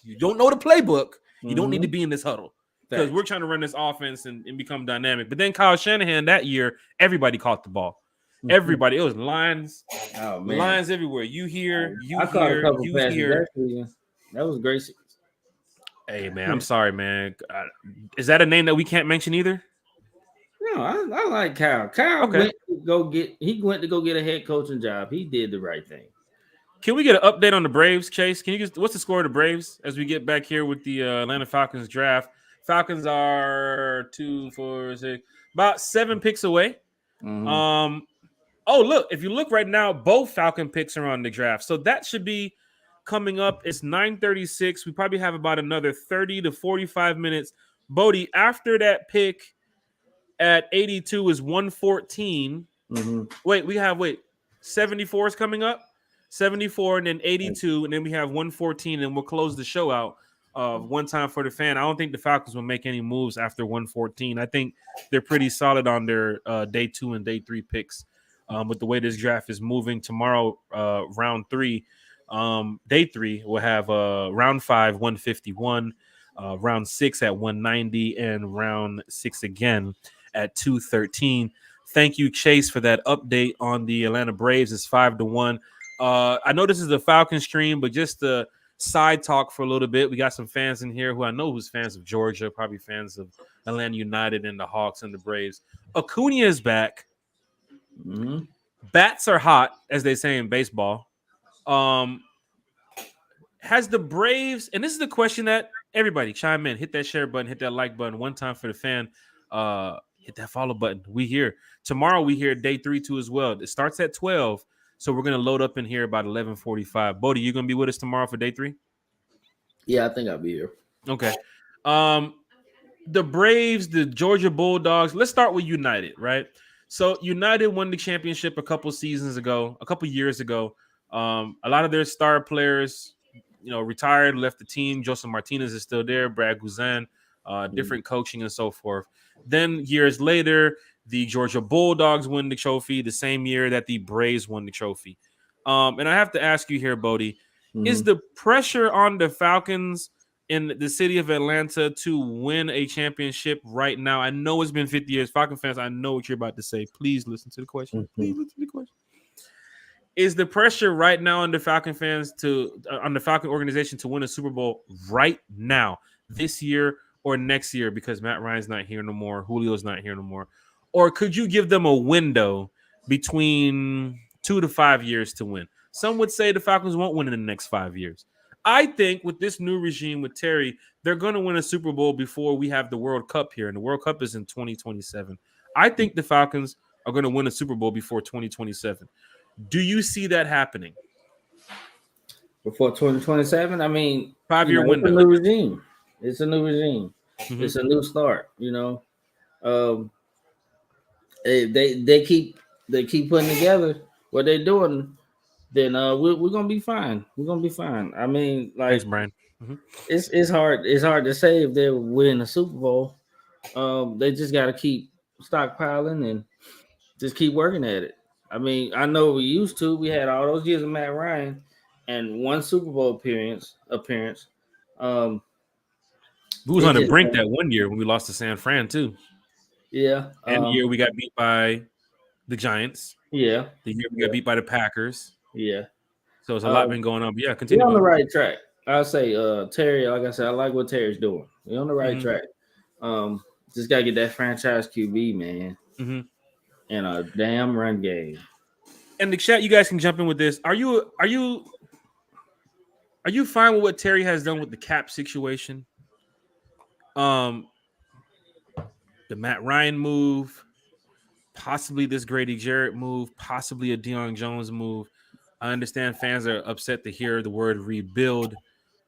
you don't know the playbook. You don't need to be in this huddle because we're trying to run this offense and become dynamic. But then Kyle Shanahan that year, everybody caught the ball. Everybody, it was lines, lines everywhere. You hear. That was great. Hey man, I'm sorry, man. Is that a name that we can't mention either? No, I like Kyle. Kyle went to go get a head coaching job. He did the right thing. Can we get an update on the Braves, Chase? What's the score of the Braves as we get back here with the Atlanta Falcons draft? Falcons are 2, 4, 6, about 7 picks away. Oh, look, if you look right now, both Falcon picks are on the draft. So that should be coming up. It's 9:36. We probably have about another 30 to 45 minutes. Bodie, after that pick at 82 is 114. Wait, 74 is coming up. 74 and then 82, and then we have 114, and we'll close the show out one time for the fan. I don't think the Falcons will make any moves after 114. I think they're pretty solid on their day 2 and day 3 picks. With the way this draft is moving, tomorrow, round 3, day 3, we'll have round 5, 151, round 6 at 190, and round 6 again at 213. Thank you, Chase, for that update on the Atlanta Braves. It's 5-1. I know this is a Falcon stream, but just to side talk for a little bit, we got some fans in here who I know who's fans of Georgia, probably fans of Atlanta United and the Hawks and the Braves. Acuna is back. Bats are hot, as they say in baseball. Has the Braves, and this is the question that everybody chime in, hit that share button, hit that like button one time for the fan, hit that follow button. We here tomorrow. We here day 3 too as well. It starts at 12, so we're gonna load up in here about 11:45. Bodie, you gonna be with us tomorrow for day 3? Yeah, I think I'll be here. Okay. The Braves, the Georgia Bulldogs. Let's start with United, right? So United won the championship a couple years ago. A lot of their star players, retired, left the team. Joseph Martinez is still there. Brad Guzan, different coaching and so forth. Then years later, the Georgia Bulldogs win the trophy the same year that the Braves won the trophy. And I have to ask you here, Bodie, is the pressure on the Falcons in the city of Atlanta to win a championship right now? I know it's been 50 years. Falcon fans, I know what you're about to say. Please listen to the question. Is the pressure right now on the Falcon fans on the Falcon organization to win a Super Bowl right now, this year or next year, because Matt Ryan's not here no more, Julio's not here no more? Or could you give them a window between 2 to 5 years to win? Some would say the Falcons won't win in the next 5 years. I think with this new regime with Terry, they're going to win a Super Bowl before we have the World Cup here, and the World Cup is in 2027. I think the Falcons are going to win a Super Bowl before 2027. Do you see that happening? Before 2027? I mean, 5-year window. It's a new regime. It's a new regime. It's a new start, They keep putting together what they're doing, then we're gonna be fine. We're gonna be fine. I mean, like, thanks, Brian. It's hard to say if they're winning a Super Bowl. They just got to keep stockpiling and just keep working at it. I mean, I know we had all those years of Matt Ryan and one Super Bowl appearance. We was on the brink that one year when we lost to San Fran too. Yeah, and the year we got beat by the Giants. Yeah, the year we got beat by the Packers. Yeah, so it's a lot been going on. But yeah, continue. We're on the right track. I'll say Terry. Like I said, I like what Terry's doing. We're on the right track. Just gotta get that franchise QB, man. and a damn run game. And the chat, you guys can jump in with this. Are you fine with what Terry has done with the cap situation? Um, the Matt Ryan move, possibly this Grady Jarrett move, possibly a Deion Jones move. I understand fans are upset to hear the word rebuild,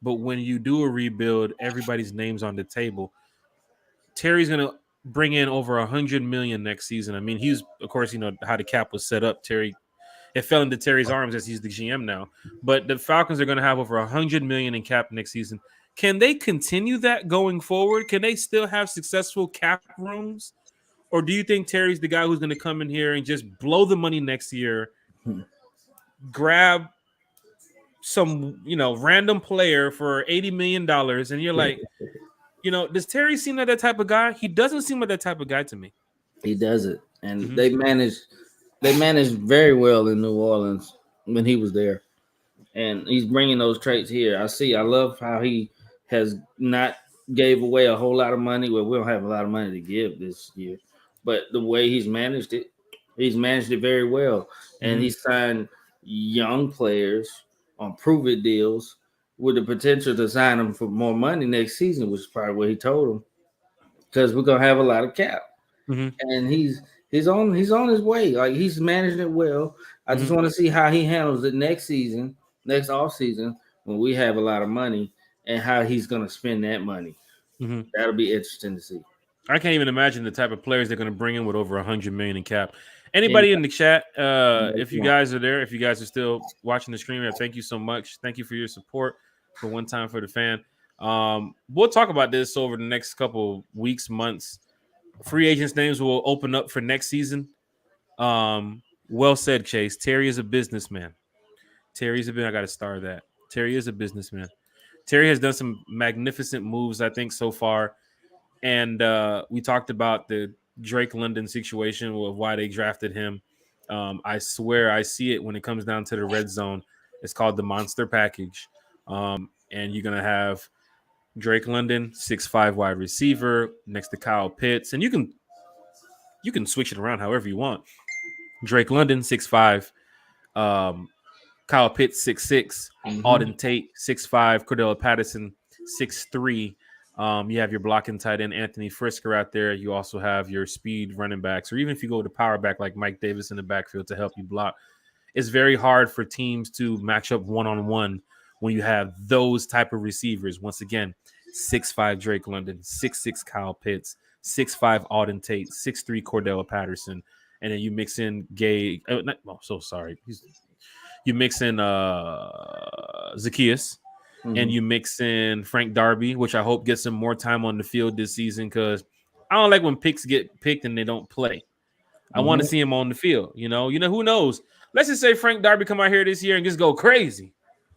but when you do a rebuild, everybody's name's on the table. Terry's gonna bring in over $100 million next season. I mean, he's of course how the cap was set up. Terry, it fell into Terry's arms as he's the GM now. But the Falcons are going to have over $100 million in cap next season. Can they continue that going forward? Can they still have successful cap rooms? Or do you think Terry's the guy who's going to come in here and just blow the money next year, grab some, random player for $80 million, and you're like, does Terry seem like that type of guy? He doesn't seem like that type of guy to me. He does it, and they managed very well in New Orleans when he was there, and he's bringing those traits here. I love how he has not gave away a whole lot of money. Well, we don't have a lot of money to give this year, but the way he's managed it very well, and he signed young players on prove-it deals with the potential to sign them for more money next season, which is probably what he told them, because we're gonna have a lot of cap, and he's on his way. Like, he's managing it well. I just want to see how he handles it next off season, when we have a lot of money, and how he's gonna spend that money. That'll be interesting to see. I can't even imagine the type of players they're going to bring in with over $100 million in cap. Anybody in the chat, if you guys are there, if you guys are still watching the stream, thank you so much. Thank you for your support for One Time for the Fan. We'll talk about this over the next couple weeks, months. Free agents' names will open up for next season. Well said, Chase. Terry is a businessman. I got to star that. Terry is a businessman. Terry has done some magnificent moves, I think, so far. And we talked about the Drake London situation of why they drafted him. I swear I see it when it comes down to the red zone. It's called the monster package. And you're going to have Drake London, 6'5" wide receiver, next to Kyle Pitts. And you can switch it around however you want. Drake London, 6'5". Kyle Pitts, 6'6". Auden Tate, 6'5". Cordell Patterson, 6'3". You have your blocking tight end Anthony Frisker out there. You also have your speed running backs, or even if you go to power back like Mike Davis in the backfield to help you block. It's very hard for teams to match up one-on-one when you have those type of receivers. Once again, 6'5" Drake London, 6'6" Kyle Pitts, 6'5" Auden Tate, 6'3" Cordell Patterson, and then you mix in you mix in Zacchaeus. And you mix in Frank Darby, which I hope gets him more time on the field this season, because I don't like when picks get picked and they don't play. I want to see him on the field. You know, who knows? Let's just say Frank Darby come out here this year and just go crazy.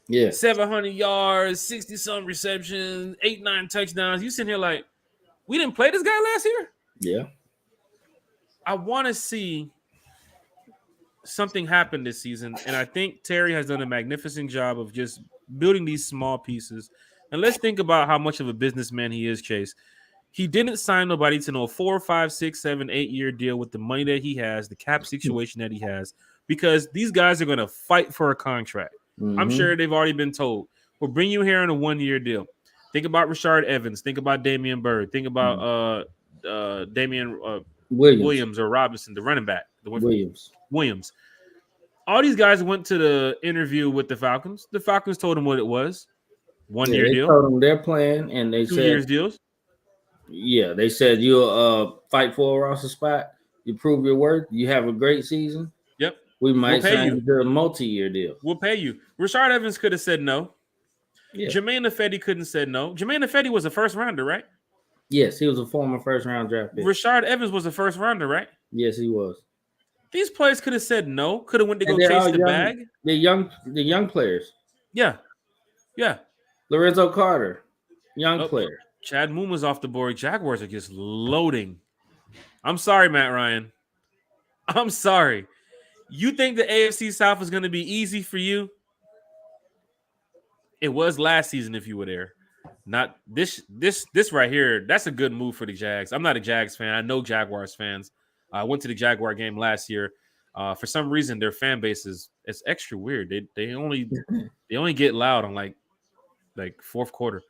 Yeah. 700 yards, 60-some receptions, 8-9 touchdowns. You sitting here like, we didn't play this guy last year? Yeah. I want to see something happen this season, and I think Terry has done a magnificent job of just building these small pieces. And let's think about how much of a businessman he is, Chase. He didn't sign nobody to no 4, 5, 6, 7, 8-year deal with the money that he has, the cap situation that he has, because these guys are going to fight for a contract. I'm sure they've already been told, we'll bring you here on a 1-year deal. Think about Rashard Evans. Think about Damian Byrd. Think about Damian Williams or Robinson, the running back. Williams. All these guys went to the interview with the Falcons. The Falcons told them what it was. 1-year deal. They told them their plan, and they 2 said years deals. Yeah, they said you'll fight for a roster spot. You prove your worth. You have a great season. Yep. We might sign you to a multi-year deal. We'll pay you. Rashard Evans could have said no. Yeah. Jermaine Ifedi couldn't have said no. Jermaine Ifedi was a first rounder, right? Yes, he was a former first-round draft pick. Rashard Evans was a first rounder, right? Yes, he was. These players could have said no. Could have went to go chase the bag. The young players. Yeah. Lorenzo Carter, young player. Chad Moon was off the board. Jaguars are just loading. I'm sorry, Matt Ryan. I'm sorry. You think the AFC South is going to be easy for you? It was last season if you were there. Not this right here. That's a good move for the Jags. I'm not a Jags fan. I know Jaguars fans. I went to the Jaguar game last year. For some reason, their fan base it's extra weird. They only get loud on like fourth quarter.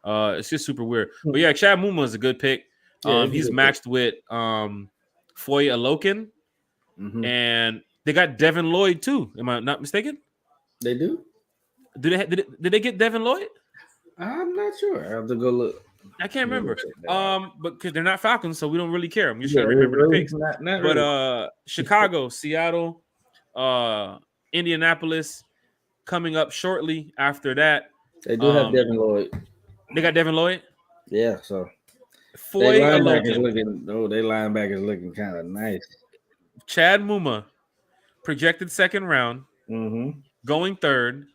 It's just super weird. But yeah, Chad Muma is a good pick. Yeah, He's matched with Foye Alokin, and they got Devin Lloyd too. Am I not mistaken? They do. Did they get Devin Lloyd? I'm not sure. I have to go look. I can't remember. But because they're not Falcons, so we don't really care. I'm just trying to remember the picks. Not but really. Chicago, Seattle, Indianapolis coming up shortly after that. They do have Devin Lloyd. They got Devin Lloyd? Yeah, so Foye Alokin. Their linebackers looking kind of nice. Chad Muma, projected second round, going third.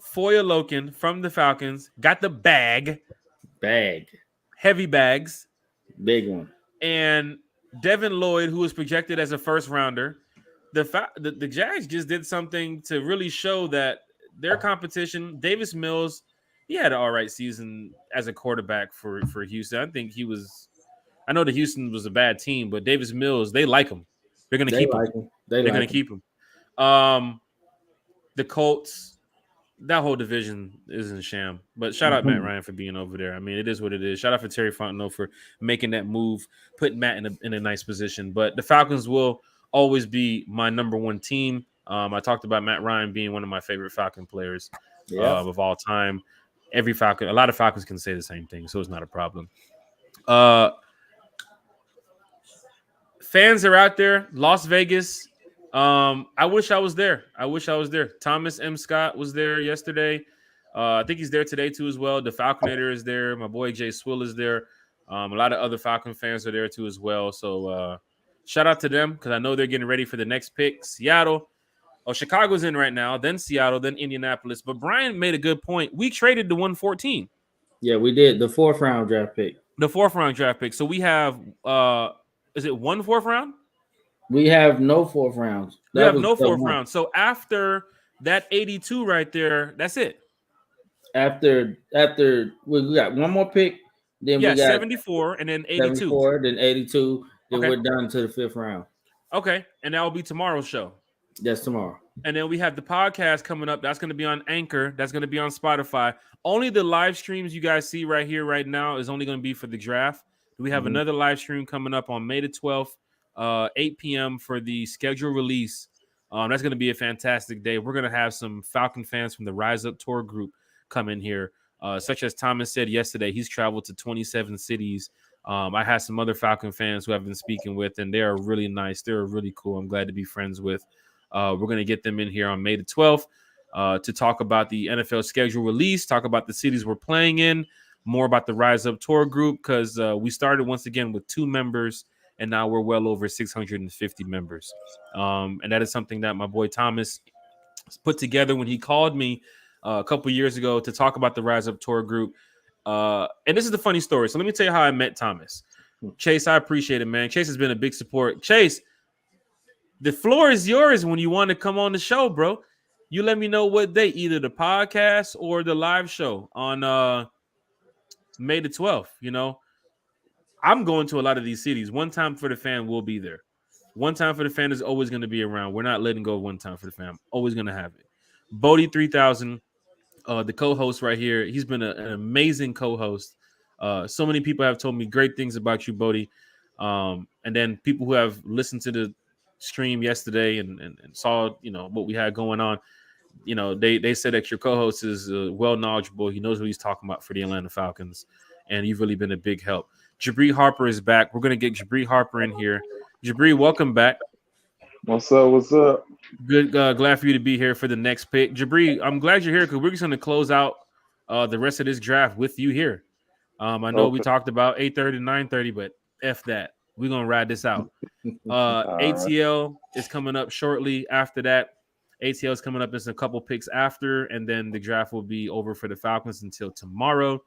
Foye Alokin from the Falcons got the bag. Heavy bags. Big one. And Devin Lloyd, who was projected as a first rounder. The Jags just did something to really show that their competition, Davis Mills, he had an all right season as a quarterback for Houston. I think he was – I know the Houston was a bad team, but Davis Mills, they like him. They're going to keep him. They're going to keep him. The Colts, that whole division is in sham. But shout out Matt Ryan for being over there. I mean, it is what it is. Shout out for Terry Fontenot for making that move, putting Matt in a nice position. But the Falcons will always be my number one team. I talked about Matt Ryan being one of my favorite Falcon players of all time. A lot of Falcons can say the same thing, so it's not a problem. Fans are out there. Las Vegas. I wish I was there. Thomas M. Scott was there yesterday. I think he's there today too as well. The Falconator is there. My boy Jay Swill is there. A lot of other Falcon fans are there too as well. So shout out to them because I know they're getting ready for the next pick. Seattle. Chicago's in right now, then Seattle, then Indianapolis. But Brian made a good point. We traded the 114. Yeah, we did. The fourth round draft pick. So we have is it 1 4th round? We have no fourth rounds. We have no fourth round. So after that 82 right there, that's it. After we got one more pick, then we got 74 and then 82. 74, then 82, then we're done to the 5th round. Okay, and that will be tomorrow's show. That's tomorrow. And then we have the podcast coming up. That's going to be on Anchor. That's going to be on Spotify. Only the live streams you guys see right here, right now, is only going to be for the draft. We have another live stream coming up on May the 12th, 8 p.m. for the schedule release. That's going to be a fantastic day. We're going to have some Falcon fans from the Rise Up Tour group come in here. Such as Thomas said yesterday, he's traveled to 27 cities. I had some other Falcon fans who I've been speaking with, and they are really nice. They're really cool. I'm glad to be friends with. We're going to get them in here on May the 12th to talk about the NFL schedule release, talk about the cities we're playing in, more about the Rise Up Tour group, because we started once again with 2 members, and now we're well over 650 members. And that is something that my boy Thomas put together when he called me a couple years ago to talk about the Rise Up Tour group. And this is the funny story. So let me tell you how I met Thomas. Chase, I appreciate it, man. Chase has been a big support. Chase, the floor is yours when you want to come on the show, bro. You let me know what day, either the podcast or the live show on May the 12th. You know, I'm going to a lot of these cities. One Time for the Fan will be there. One Time for the Fan is always going to be around. We're not letting go of One Time for the Fan. I'm always going to have it. Bodie 3000, the co-host right here. He's been an amazing co-host. So many people have told me great things about you, Bodie. And then people who have listened to the stream yesterday and saw, what we had going on, they said that your co-host is well knowledgeable. He knows what he's talking about for the Atlanta Falcons, and you've really been a big help. Jabri Harper is back. We're going to get Jabri Harper in here. Jabri, welcome back. What's up? Good. Glad for you to be here for the next pick. Jabri, I'm glad you're here because we're just going to close out the rest of this draft with you here. I know we talked about 8:30 to 9:30, but F that. We're going to ride this out. ATL is coming up shortly after that. ATL is coming up in a couple picks after, and then the draft will be over for the Falcons until tomorrow.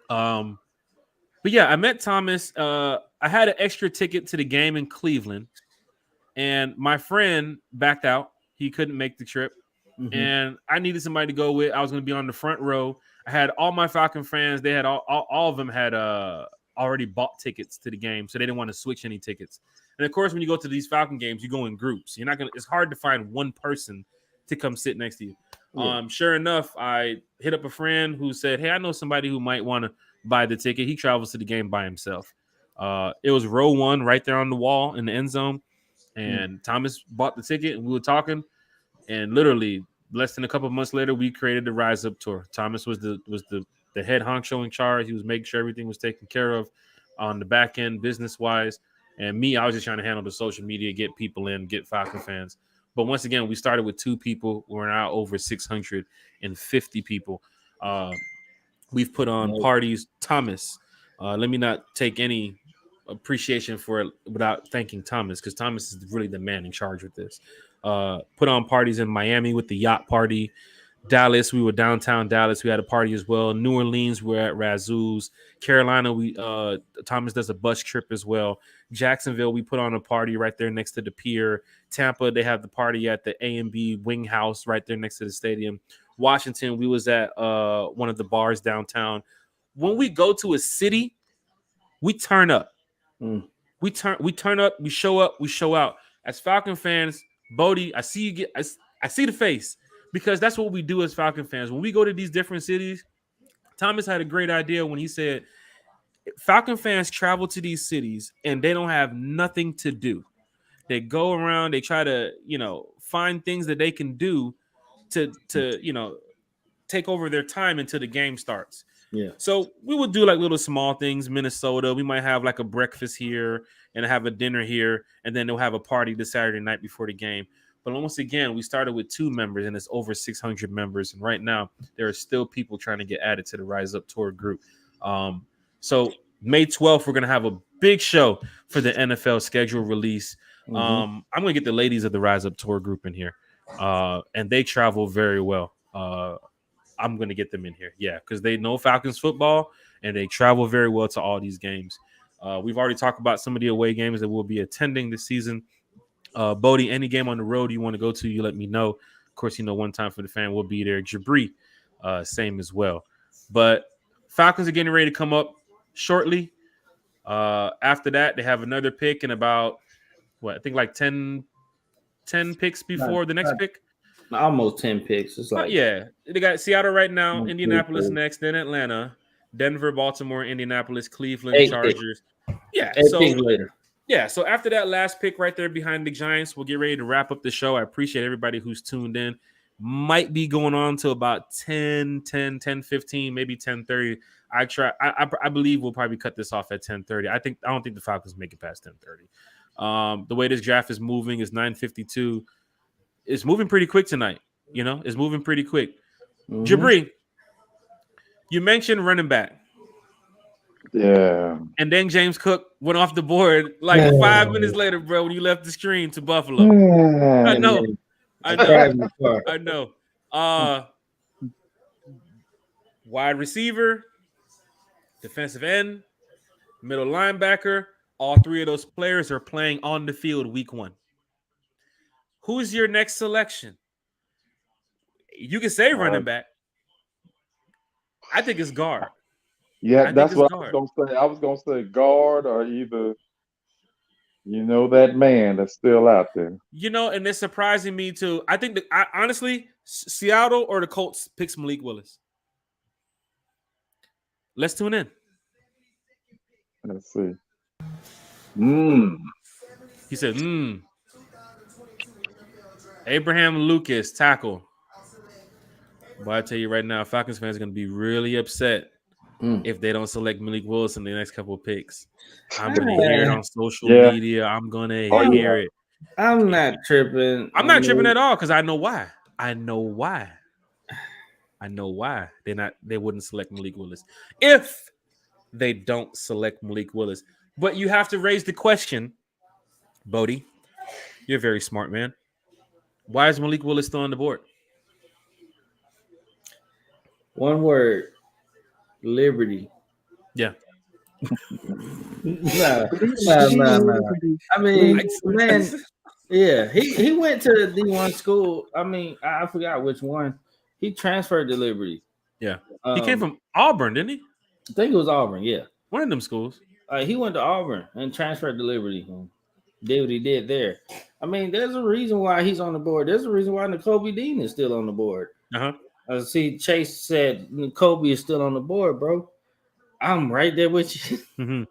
But yeah, I met Thomas. I had an extra ticket to the game in Cleveland, and my friend backed out. He couldn't make the trip, and I needed somebody to go with. I was going to be on the front row. I had all my Falcon fans. They had all of them had already bought tickets to the game, so they didn't want to switch any tickets. And of course, when you go to these Falcon games, you go in groups. You're not gonna. It's hard to find one person to come sit next to you. Yeah. Sure enough, I hit up a friend who said, "Hey, I know somebody who might want to buy the ticket." He travels to the game by himself. It was row 1 right there on the wall in the end zone, and Thomas bought the ticket, and we were talking. And literally, less than a couple of months later, we created the Rise Up Tour. Thomas was the head honcho in charge. He was making sure everything was taken care of on the back end, business wise. And me, I was just trying to handle the social media, get people in, get Falcon fans. But once again, we started with 2 people. We're now over 650 people. We've put on parties. Thomas, let me not take any appreciation for it without thanking Thomas, because Thomas is really the man in charge with this. Put on parties in Miami with the yacht party. Dallas, we were downtown Dallas. We had a party as well. New Orleans, we're at Razoo's. Carolina, Thomas does a bus trip as well. Jacksonville, we put on a party right there next to the pier. Tampa, they have the party at the A&B Wing House right there next to the stadium. Washington, we was at one of the bars downtown. When we go to a city, we turn up. We turn up, we show up, we show out. As Falcon fans, Bodie, I see the face, because that's what we do as Falcon fans. When we go to these different cities, Thomas had a great idea when he said Falcon fans travel to these cities and they don't have nothing to do. They go around, they try to, find things that they can do to take over their time until the game starts. Yeah. So we would do like little small things. Minnesota, we might have like a breakfast here and have a dinner here, and then they'll have a party the Saturday night before the game. But once again, we started with 2 members, and it's over 600 members. And right now, there are still people trying to get added to the Rise Up Tour group. So May 12th, we're going to have a big show for the NFL schedule release. I'm going to get the ladies of the Rise Up Tour group in here, and they travel very well. I'm going to get them in here. Yeah, because they know Falcons football, and they travel very well to all these games. We've already talked about some of the away games that we'll be attending this season. Bodie, any game on the road you want to go to, you let me know. Of course, One Time for the Fan will be there. Jabri, same as well. But Falcons are getting ready to come up shortly. After that, they have another pick in about, I think like 10 picks before the next pick. Almost 10 picks. It's like they got Seattle right now, Indianapolis next, then Atlanta, Denver, Baltimore, Indianapolis, Cleveland, Chargers. Yeah, 8 picks later. Yeah, so after that last pick right there behind the Giants, we'll get ready to wrap up the show. I appreciate everybody who's tuned in. Might be going on to about 10, 15, maybe 10:30. I believe we'll probably cut this off at 10:30. I don't think the Falcons make it past 10:30. The way this draft is moving is 9:52. It's moving pretty quick tonight. It's moving pretty quick. Jabri, you mentioned running back. Yeah. And then James Cook went off the board like 5 minutes later, bro, when you left the screen to Buffalo. I know. Wide receiver, defensive end, middle linebacker, all 3 of those players are playing on the field week 1. Who's your next selection? You can say running back. I think it's guard. Yeah, that's what I was going to say. I was going to say guard, or either, that man that's still out there. And it's surprising me too. I think honestly, Seattle or the Colts picks Malik Willis. Let's tune in. Let's see. He said, Abraham Lucas, tackle. But I tell you right now, Falcons fans are going to be really upset if they don't select Malik Willis in the next couple of picks. I'm going to hear it on social media. I'm going to hear it. I'm not tripping. I'm not tripping at all, because I know why. They wouldn't select Malik Willis if they don't select Malik Willis. But you have to raise the question, Bodie. You're a very smart man. Why is Malik Willis still on the board? One word. Liberty. Yeah. No. I mean, man, yeah, he went to the D1 school. I mean, I forgot which one. He transferred to Liberty. Yeah. He came from Auburn, didn't he? I think it was Auburn, yeah. One of them schools. He went to Auburn and transferred to Liberty. And did what he did there. I mean, there's a reason why he's on the board. There's a reason why N'Kobe Dean is still on the board. See, Chase said N'Kobe is still on the board, bro. I'm right there with you.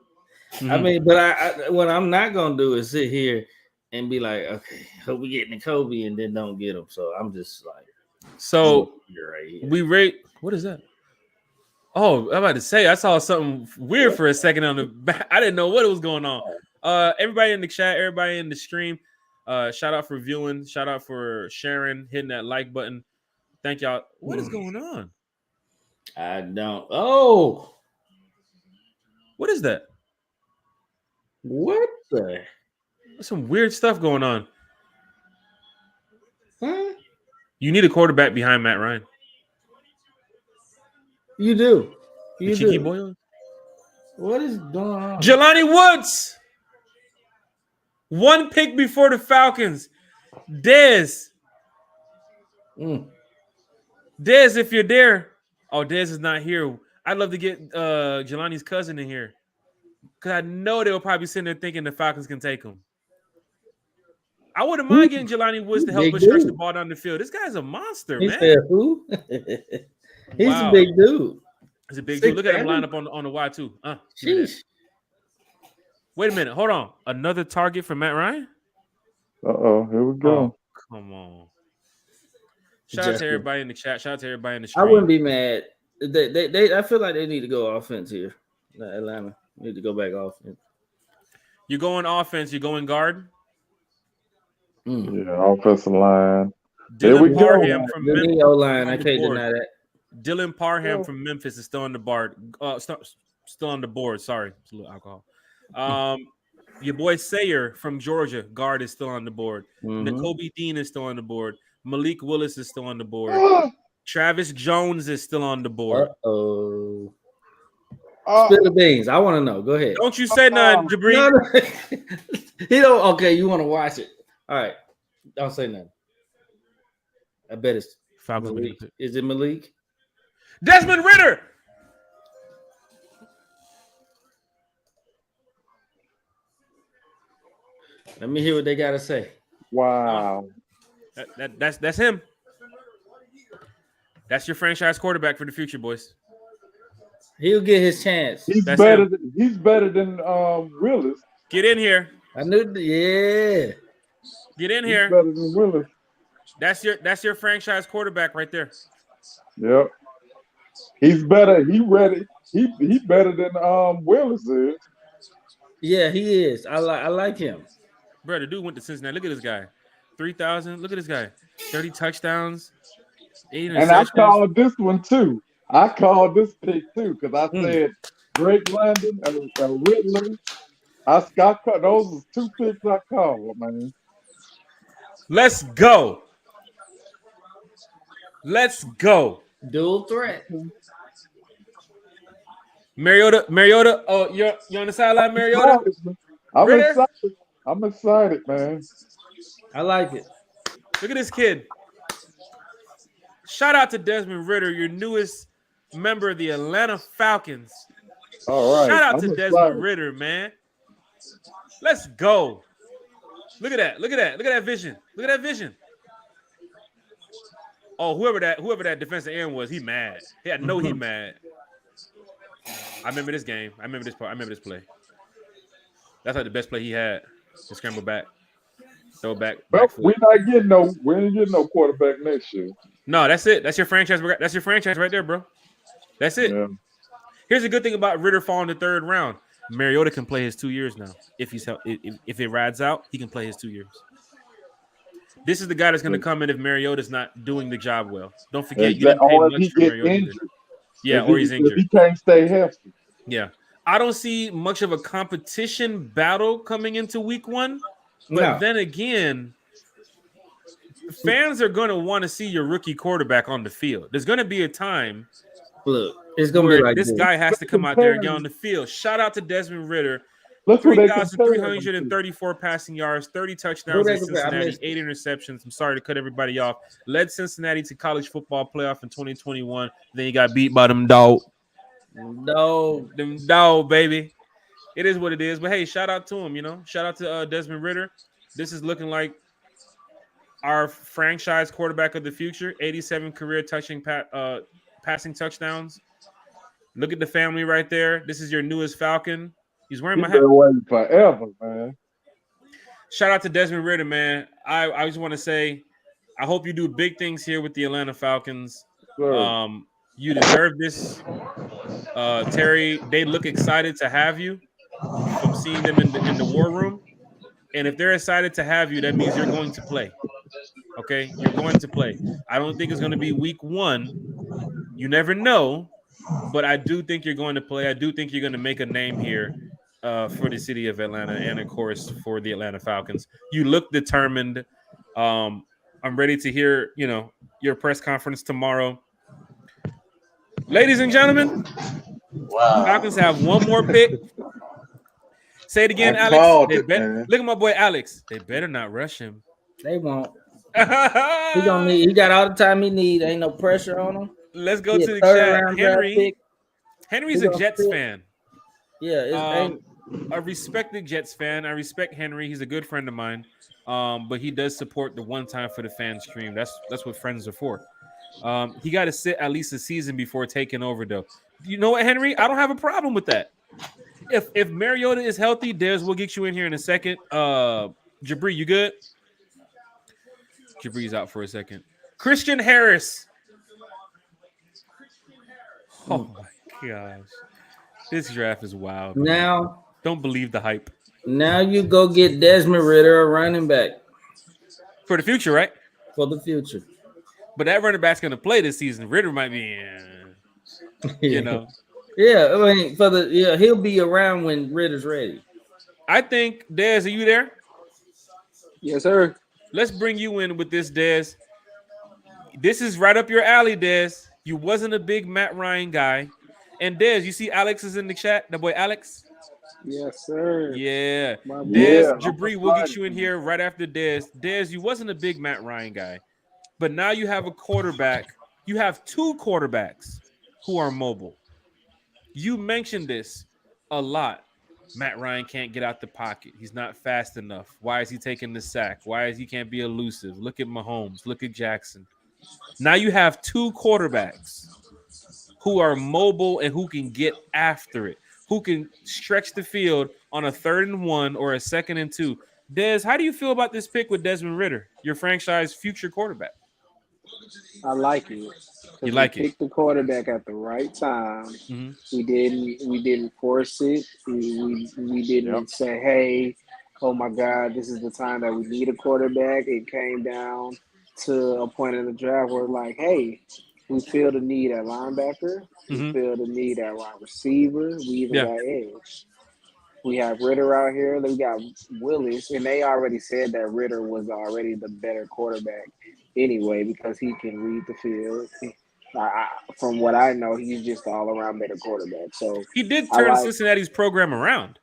I mean, but I what I'm not gonna do is sit here and be like, okay, hope we get N'Kobe and then don't get him. So I'm just like, so right here. We rate. What is that? Oh, I'm about to say I saw something weird for a second on the back. I didn't know what was going on. Everybody in the chat, everybody in the stream, shout out for viewing, shout out for sharing, hitting that like button. Thank y'all. What is going on? I don't. Oh, what is that? What the? There's some weird stuff going on. Huh? You need a quarterback behind Matt Ryan. You do. You Cheeky do. boy. What is going on? Jelani Woods. 1 pick before the Falcons. Dez. Dez, if you're there. Oh, Dez is not here. I'd love to get Jelani's cousin in here. Because I know they'll probably be sitting there thinking the Falcons can take him. I wouldn't mind getting Jelani Woods to help us stretch the ball down the field. This guy's a monster, man. Said who? He's a big dude. He's a big dude. Look at him line up on the Y too. Wait a minute. Hold on. Another target for Matt Ryan? Here we go. Oh, come on. Shout out to everybody in the chat. Shout out to everybody in the stream. I wouldn't be mad. I feel like they need to go offense here. Atlanta need to go back offense. You're going offense. You're going guard? Yeah, offensive line. Dylan Parham from Memphis. O-line. I can't deny that. Dylan Parham from Memphis is still on the board. Still on the board. Sorry, it's a little alcohol. Your boy Sayer from Georgia, guard, is still on the board. N'Kobe Dean is still on the board. Malik Willis is still on the board. Travis Jones is still on the board. Spill the beans. I want to know. Go ahead. Don't you say nothing, Jabri. No. He don't. Okay, you want to watch it. All right. Don't say nothing. I bet it's Malik. Is it Malik? Desmond Ridder. Let me hear what they got to say. Wow. That's him. That's your franchise quarterback for the future, boys. He'll get his chance. He's better than Willis. Get in here. I knew. Yeah. Get in here. Better than Willis. That's your franchise quarterback right there. Yep. He's better. He ready. He better than Willis is. Yeah, he is. I like him. Bro, the dude went to Cincinnati. Look at this guy. 3,000. Look at this guy. 30 touchdowns. 8 interceptions. And I called this one too. I called this pick too because I said Drake London and Ridley. Those are 2 picks I called, man. Let's go. Let's go. Dual threat. Mariota. Oh, you're on the sideline, Mariota. I'm excited, man. I like it. Look at this kid. Shout out to Desmond Ridder, your newest member of the Atlanta Falcons. All right. Shout out to Desmond Ridder, man. Let's go. Look at that. Look at that. Look at that vision. Look at that vision. Oh, whoever that defensive end was, he mad. Yeah, I know he mad. I remember this game. I remember this part. I remember this play. That's like the best play he had. To scramble back. Throw back. Well, we ain't getting no quarterback next year. No, that's it. That's your franchise. That's your franchise right there, bro. That's it. Yeah. Here's the good thing about Ridder falling the 3rd round. Mariota can play his 2 years now. If it rides out, he can play his 2 years. This is the guy that's going to come in if Mariota's not doing the job well. Don't forget, you didn't pay much for Mariota. Yeah, or he's injured. He can't stay healthy. Yeah. I don't see much of a competition battle coming into week 1. But then again, fans are going to want to see your rookie quarterback on the field. There's going to be a time it's going to be like this guy has to come out there and get on the field. Shout out to Desmond Ridder. Look 3,334 passing yards, 30 touchdowns in Cincinnati, 8 interceptions. I'm sorry to cut everybody off. Led Cincinnati to college football playoff in 2021. Then he got beat by them dog. No. Them dog, baby. It is what it is. But hey, shout out to him. Shout out to Desmond Ritter. This is looking like our franchise quarterback of the future. 87 career passing touchdowns. Look at the family right there. This is your newest Falcon. He's wearing my hat. Been waiting forever, man. Shout out to Desmond Ritter, man. I just want to say, I hope you do big things here with the Atlanta Falcons. Sure. You deserve this. Terry, they look excited to have you from seeing them in the war room. And if they're excited to have you, that means you're going to play. Okay? You're going to play. I don't think it's going to be week 1. You never know. But I do think you're going to play. I do think you're going to make a name here for the city of Atlanta and, of course, for the Atlanta Falcons. You look determined. I'm ready to hear, your press conference tomorrow. Ladies and gentlemen, Falcons have one more pick. Say it again, Alex. Look at my boy Alex. They better not rush him. They won't. He got all the time he need. Ain't no pressure on him. Let's go to the chat. Henry's a Jets fan. Yeah, a respected Jets fan. I respect Henry. He's a good friend of mine. But he does support the one time for the fan stream. That's what friends are for. He got to sit at least a season before taking over, though. You know what, Henry? I don't have a problem with that. If Mariota is healthy, Dez, we'll get you in here in a second. Jabri, you good? Jabri's out for a second. Christian Harris. Oh my gosh. This draft is wild. Now, don't believe the hype. Now you go get Desmond Ritter, a running back. For the future, right? For the future. But that running back's going to play this season. Ritter might be, Yeah, I mean, he'll be around when Ritter's ready. I think, Dez, are you there? Yes, sir. Let's bring you in with this, Dez. This is right up your alley, Dez. You wasn't a big Matt Ryan guy. And Dez, you see Alex is in the chat? The boy Alex? Yes, sir. Yeah. Dez, Jabri, we'll get you in here right after Dez. Dez, you wasn't a big Matt Ryan guy. But now you have a quarterback. You have 2 quarterbacks who are mobile. You mentioned this a lot. Matt Ryan can't get out the pocket. He's not fast enough. Why is he taking the sack? Why is he can't be elusive? Look at Mahomes. Look at Jackson. Now you have 2 quarterbacks who are mobile and who can get after it, who can stretch the field on a 3rd and 1 or a 2nd and 2. Dez, how do you feel about this pick with Desmond Ritter, your franchise future quarterback? I like it. You like it? Picked the quarterback at the right time. Mm-hmm. We didn't force it. We didn't say, "Hey, oh my God, this is the time that we need a quarterback." It came down to a point in the draft where, like, hey, we feel the need at linebacker. We feel the need at wide receiver. We even got edge. We have Ritter out here. We got Willis, and they already said that Ritter was already the better quarterback anyway because he can read the field. From what I know, he's just all around better quarterback. So he did turn Cincinnati's program around.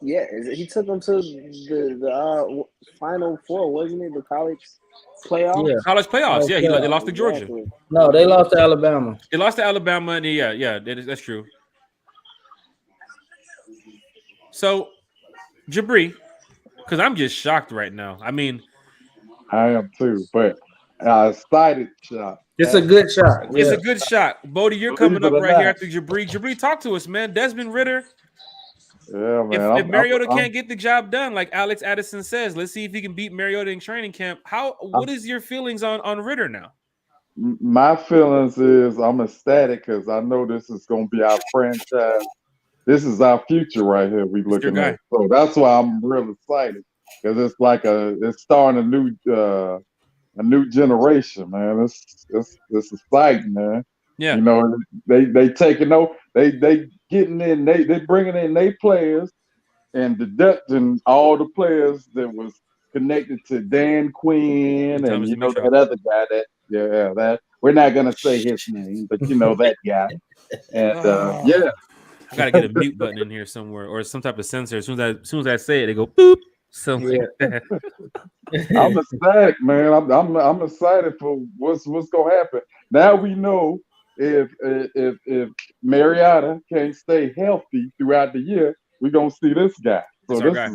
Yeah, he took them to the Final Four, wasn't it? The college playoffs. Yeah. College playoffs. Yeah, they lost to Georgia. Exactly. No, they lost to Alabama. They lost to Alabama, and that's true. So, Jabri, because I'm just shocked right now. I mean, I am too, but excited shot. It's a good shot. It's a good shot. Bodie, you're coming up right here after Jabri. Jabri, talk to us, man. Desmond Ritter. Yeah, man. If Mariota can't get the job done, like Alex Addison says, let's see if he can beat Mariota in training camp. What is your feelings on Ritter now? My feelings is I'm ecstatic because I know this is going to be our franchise. This is our future right here. We looking at, so that's why I'm real excited because it's like it's starting a new generation, man. It's exciting, man. Yeah, you know they taking over. They getting in. They bringing in their players and deducting all the players that was connected to Dan Quinn and you know that other guy that we're not gonna say his name, but you know that guy. And yeah. I gotta get a mute button in here somewhere or some type of sensor. As soon as I say it, they go boop. Something like that. I'm ecstatic, man. I'm excited for what's gonna happen. Now we know if Mariota can't stay healthy throughout the year, we're gonna see this guy. So That's our guy.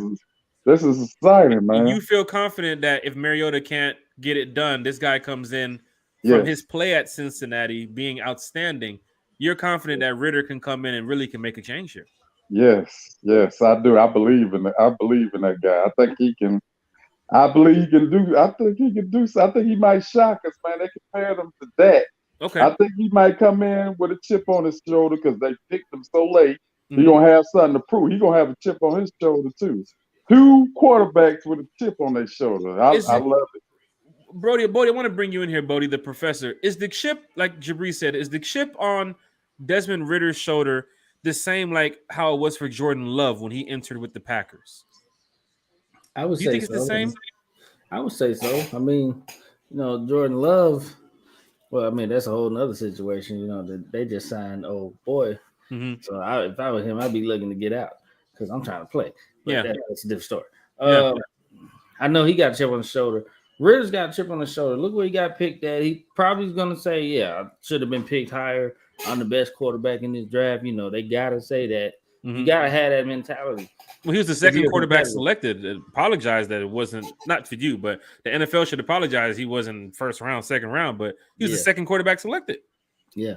this is exciting, man. And you feel confident that if Mariota can't get it done, this guy comes in from his play at Cincinnati being outstanding. You're confident that Ritter can come in and really can make a change here. Yes, I do. I believe in that guy. I think he can. I believe he can do. I think he can do. I think he might shock us, man. They compared him to Dak. Okay. I think he might come in with a chip on his shoulder because they picked him so late. He's gonna have something to prove. He's gonna have a chip on his shoulder too. 2 quarterbacks with a chip on their shoulder. I love it. Bodie, I want to bring you in here, Bodie, the professor. Is the chip, like Jabri said, is the chip on Desmond Ritter's shoulder the same like how it was for Jordan Love when he entered with the Packers? I would say so. You think it's the same? I would say so. I mean, Jordan Love, well, I mean, that's a whole nother situation, they just signed old boy. Mm-hmm. So if I were him, I'd be looking to get out because I'm trying to play. But that's a different story. I know he got a chip on the shoulder. Ritter's got a chip on the shoulder. Look where he got picked at. He probably is going to say, yeah, I should have been picked higher. I'm the best quarterback in this draft. They got to say that. Mm-hmm. You got to have that mentality. Well, he was the second quarterback selected. Apologized that it wasn't, not for you, but the NFL should apologize. He wasn't first round, second round, but he was the second quarterback selected. Yeah.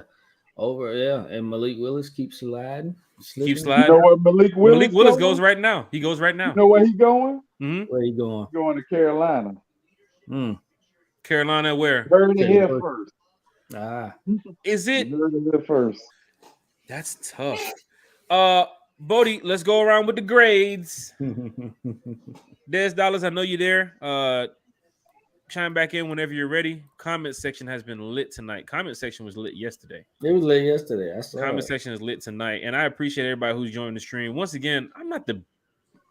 And Malik Willis keeps sliding. Keeps sliding. You know what Malik Willis goes right now. He goes right now. You know where he going? Mm-hmm. Where he going? He's going to Carolina. Carolina, where? Heard it here first. Is it? Heard it here first. That's tough. Bodie, let's go around with the grades. Des Dollars, I know you're there. Chime back in whenever you're ready. Comment section has been lit tonight. Comment section was lit yesterday. It was lit yesterday. I saw Comment section is lit tonight, and I appreciate everybody who's joined the stream. Once again, I'm not the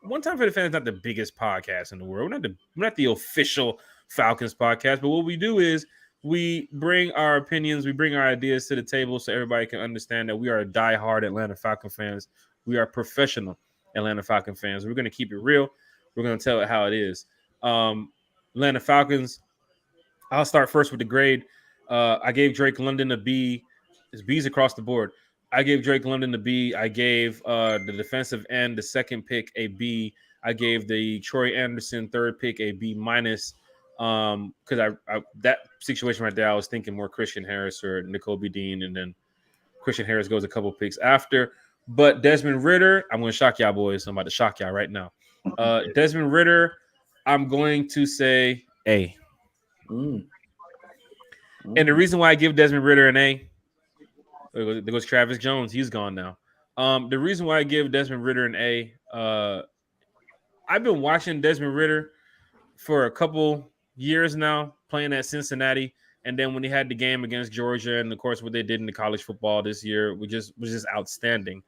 One Time for the Fans, not the biggest podcast in the world. We're not the official Falcons podcast, but what we do is we bring our opinions, we bring our ideas to the table so everybody can understand that we are diehard Atlanta Falcon fans. We are professional Atlanta Falcon fans. We're going to keep it real. We're going to tell it how it is. Atlanta Falcons, I'll start first with the grade. I gave Drake London a B. It's B's across the board. I gave Drake London a B. I gave the defensive end, the second pick, a B. I gave the Troy Anderson third pick a B minus. Because I that situation right there, I was thinking more Christian Harris or N'Kobe Dean, and then Christian Harris goes a couple picks after. But Desmond Ritter, I'm going to shock y'all boys. I'm about to shock y'all right now. Desmond Ritter, I'm going to say A. And the reason why I give Desmond Ritter an A, there goes Travis Jones. He's gone now. The reason why I give Desmond Ritter an A, I've been watching Desmond Ritter for a couple years now, playing at Cincinnati. And then when he had the game against Georgia, and of course what they did in the college football this year was just outstanding.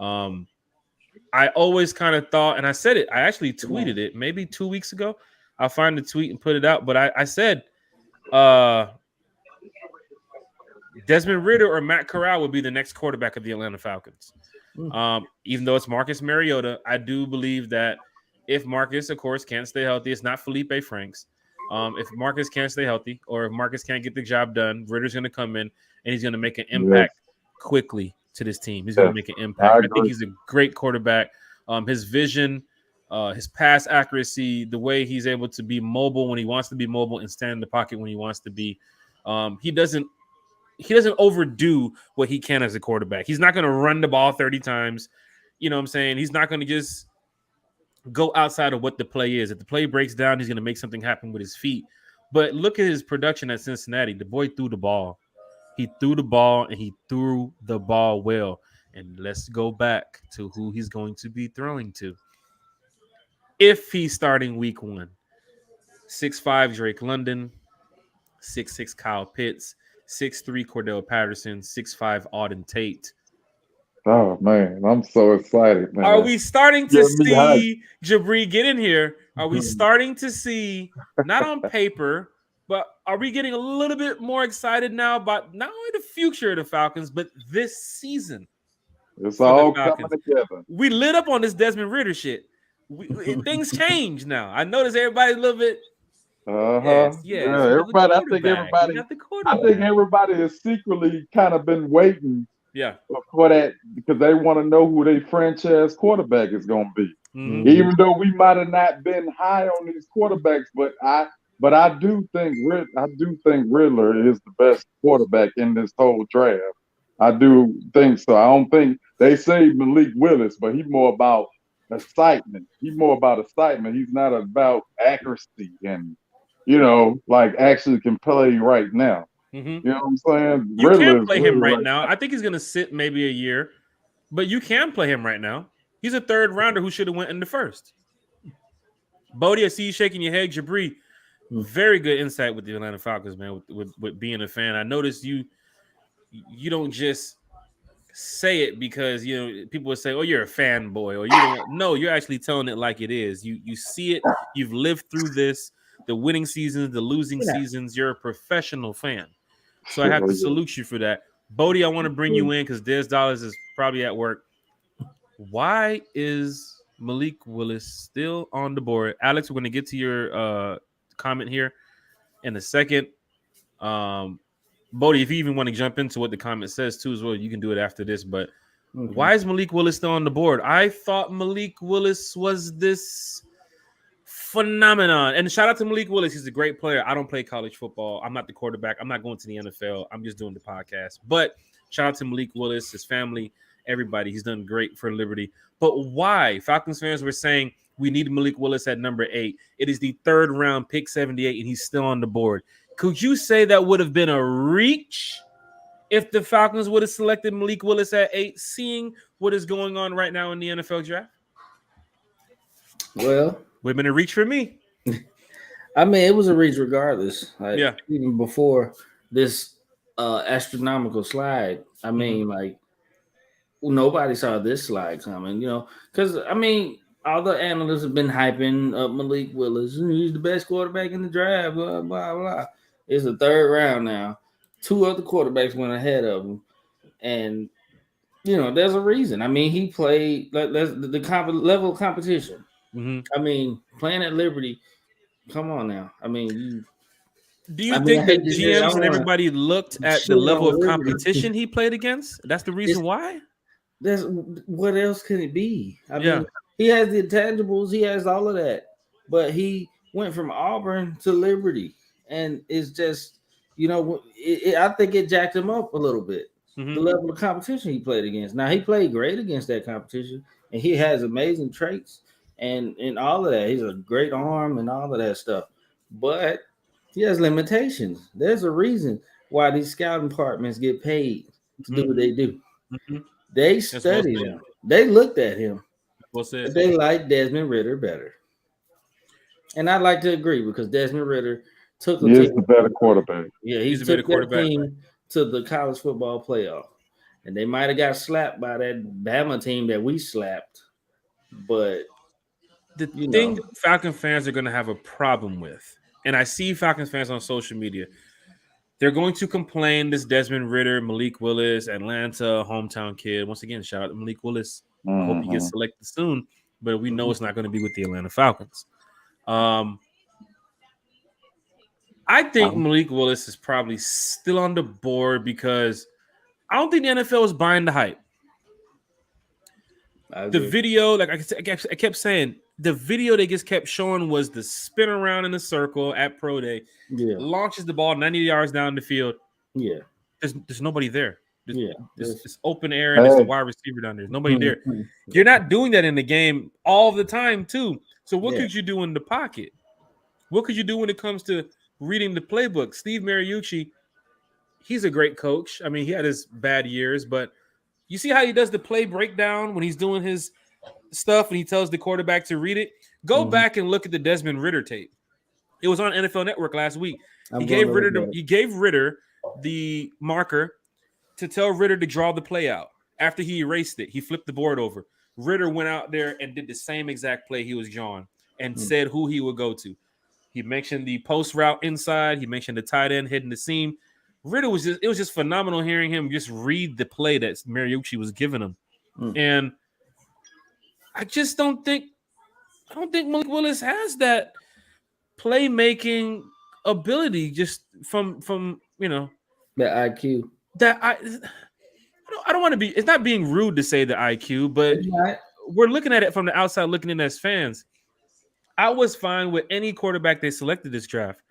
I always kind of thought, and I said it, I actually tweeted it maybe 2 weeks ago. I'll find the tweet and put it out. But I said Desmond Ritter or Matt Corral would be the next quarterback of the Atlanta Falcons. Even though it's Marcus Mariota, I do believe that if Marcus, of course, can't stay healthy, it's not Felipe Franks. If Marcus can't stay healthy or if Marcus can't get the job done, Ritter's going to come in and he's going to make an impact quickly to this team. He's going to make an impact. I think he's a great quarterback. His vision, his pass accuracy, the way he's able to be mobile when he wants to be mobile and stand in the pocket when he wants to be. He doesn't overdo what he can as a quarterback. He's not going to run the ball 30 times. You know what I'm saying? He's not going to just go outside of what the play is. If the play breaks down, he's going to make something happen with his feet. But look at his production at Cincinnati. The boy threw the ball. He threw the ball, and he threw the ball well. And let's go back to who he's going to be throwing to. If he's starting week 1, 6'5" Drake London, 6'6" Kyle Pitts, 6'3" Cordell Patterson, 6'5" Auden Tate. Oh, man, I'm so excited, man. Are we starting to see, Jabri, get in here, are we starting to see, not on paper, but are we getting a little bit more excited now about not only the future of the Falcons, but this season? It's all coming together. We lit up on this Desmond Ritter shit. Things change now. I notice everybody's a little bit. Everybody. I think everybody is secretly kind of been waiting Yeah. for that because they want to know who their franchise quarterback is going to be. Mm-hmm. Even though we might have not been high on these quarterbacks, but I do think Riddler is the best quarterback in this whole draft. I do think so. I don't think they say Malik Willis, but he's more about excitement. He's more about excitement. He's not about accuracy and like actually can play right now. Mm-hmm. You know what I'm saying? You can Riddler is play him really right right now. now. I think he's going to sit maybe a year, but you can play him right now. He's a third rounder who should have went in the first. Bodie, I see you shaking your head. Jabri, very good insight with the Atlanta Falcons, man, with being a fan. I noticed you don't just say it because people would say, "Oh, you're a fanboy," or you don't. No, you're actually telling it like it is. You see it. You've lived through this, the winning seasons, the losing seasons. You're a professional fan, so I have to salute you for that. Bodie, I want to bring you in because Des Dollars is probably at work. Why is Malik Willis still on the board? Alex, we're going to get to your comment here in a second. Bodie, if you even want to jump into what the comment says too as well, you can do it after this. But why is Malik Willis still on the board? I thought Malik Willis was this phenomenon. And shout out to Malik Willis. He's a great player. I don't play college football. I'm not the quarterback. I'm not going to the NFL. I'm just doing the podcast. But shout out to Malik Willis, his family, everybody. He's done great for Liberty. But why? Falcons fans were saying we need Malik Willis at number 8. It is the third round, pick 78, and he's still on the board. Could you say that would have been a reach if the Falcons would have selected Malik Willis at 8, seeing what is going on right now in the NFL draft? Well, would have been a reach for me. I mean, it was a reach regardless. Yeah. Even before this astronomical slide, I mean, nobody saw this slide coming, because, I mean, all the analysts have been hyping up Malik Willis. He's the best quarterback in the draft, blah, blah, blah. It's the third round now. 2 other quarterbacks went ahead of him. And, there's a reason. I mean, he played the level of competition. Mm-hmm. I mean, playing at Liberty, come on now. I mean, do you think that GMs and everybody looked at the level of competition he played against? That's the reason why? That's what else can it be? I mean, he has the intangibles, he has all of that, but he went from Auburn to Liberty, and it's just, I think it jacked him up a little bit. Mm-hmm. The level of competition he played against. Now he played great against that competition, and he has amazing traits and all of that. He's a great arm and all of that stuff, but he has limitations. There's a reason why these scouting departments get paid to do what they do. Mm-hmm. They studied him. They looked at him. But they like Desmond Ridder better. And I'd like to agree because Desmond Ridder took a team. The better quarterback. Yeah, he took that team to the college football playoff. And they might have got slapped by that Bama team that we slapped. But the thing Falcon fans are going to have a problem with, and I see Falcons fans on social media, they're going to complain this Desmond Ridder, Malik Willis, Atlanta, hometown kid. Once again, shout out to Malik Willis. I hope he gets selected soon, but we know it's not going to be with the Atlanta Falcons. I think Malik Willis is probably still on the board because I don't think the NFL is buying the hype. The video, like I kept saying, the video they just kept showing was the spin around in a circle at Pro Day. Yeah. Launches the ball 90 yards down the field. Yeah. There's nobody there. It's open air and hey. It's the wide receiver down there. There's nobody there. You're not doing that in the game all the time, too. So what could you do in the pocket? What could you do when it comes to reading the playbook? Steve Mariucci, he's a great coach. I mean, he had his bad years, but you see how he does the play breakdown when he's doing his stuff and he tells the quarterback to read it? Go back and look at the Desmond Ridder tape. It was on NFL Network last week. He gave Ridder the marker to tell Ridder to draw the play out. After he erased it, he flipped the board over. Ridder went out there and did the same exact play he was drawing and said who he would go to. He mentioned the post route inside. He mentioned the tight end hitting the seam. Ridder was just phenomenal hearing him just read the play that Mariucci was giving him. And I don't think Malik Willis has that playmaking ability just from the IQ. That I don't want to be. It's not being rude to say the IQ, but we're looking at it from the outside, looking in as fans. I was fine with any quarterback they selected this draft,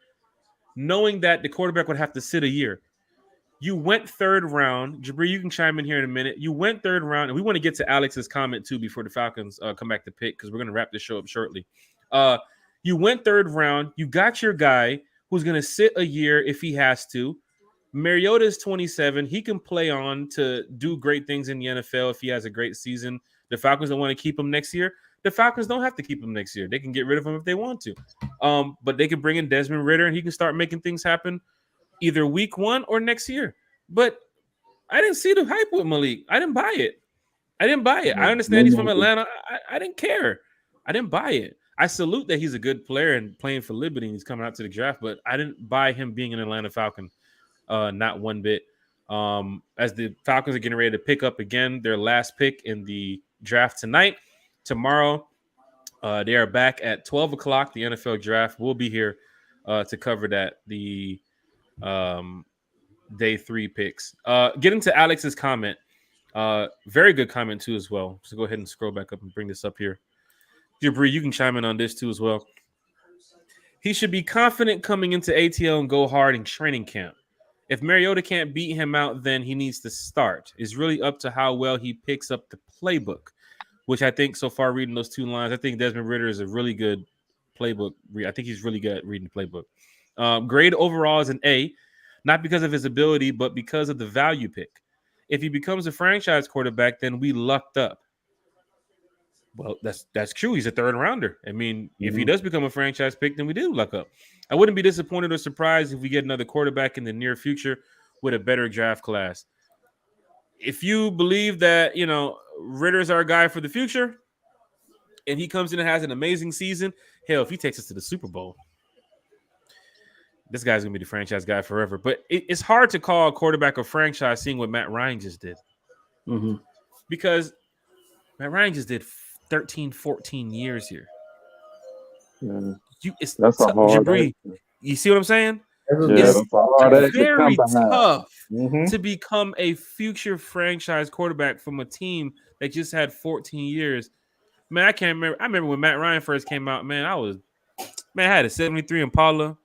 knowing that the quarterback would have to sit a year. You went third round. Jabri, you can chime in here in a minute. You went third round, and we want to get to Alex's comment too before the Falcons come back to pick because we're going to wrap this show up shortly. You went third round. You got your guy who's going to sit a year if he has to. Mariota is 27. He can play on to do great things in the NFL if he has a great season. The Falcons don't want to keep him next year. The Falcons don't have to keep him next year. They can get rid of him if they want to. But they can bring in Desmond Ridder, and he can start making things happen either week 1 or next year. But I didn't see the hype with Malik. I didn't buy it. I understand he's from Atlanta. I didn't care. I didn't buy it. I salute that he's a good player and playing for Liberty and he's coming out to the draft, but I didn't buy him being an Atlanta Falcon. Not one bit. As the Falcons are getting ready to pick up again their last pick in the draft tonight. Tomorrow, they are back at 12 o'clock. The NFL draft will be here to cover that. The day 3 picks. Getting to Alex's comment. Very good comment too as well. So go ahead and scroll back up and bring this up here. Jabri, you can chime in on this too as well. He should be confident coming into ATL and go hard in training camp. If Mariota can't beat him out, then he needs to start. It's really up to how well he picks up the playbook, which I think so far reading those 2 lines, I think Desmond Ridder is a really good playbook. I think he's really good at reading the playbook. Grade overall is an A, not because of his ability, but because of the value pick. If he becomes a franchise quarterback, then we lucked up. Well, that's true. He's a third rounder. I mean, if he does become a franchise pick, then we did luck up. I wouldn't be disappointed or surprised if we get another quarterback in the near future with a better draft class. If you believe that, Ritter's our guy for the future and he comes in and has an amazing season, hell, if he takes us to the Super Bowl, this guy's going to be the franchise guy forever. But it's hard to call a quarterback a franchise seeing what Matt Ryan just did. Because Matt Ryan just did 13, 14 years here. Yeah. That's a hard Jabri, you see what I'm saying? It's very tough to become a future franchise quarterback from a team that just had 14 years. Man, I can't remember. I remember when Matt Ryan first came out, man, I had a 73 Impala.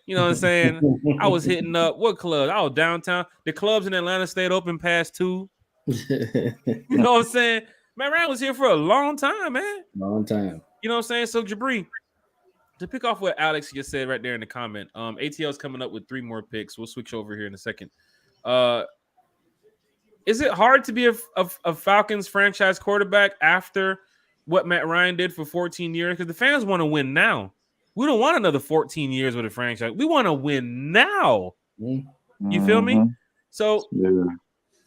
You know what I'm saying? I was hitting up what clubs? I was downtown. The clubs in Atlanta stayed open past 2. You know what I'm saying? Matt Ryan was here for a long time, man. Long time. You know what I'm saying? So, Jabri, to pick off what Alex just said right there in the comment, ATL is coming up with 3 more picks. We'll switch over here in a second. Is it hard to be a Falcons franchise quarterback after what Matt Ryan did for 14 years? Because the fans want to win now. We don't want another 14 years with a franchise. We want to win now. You feel me? So,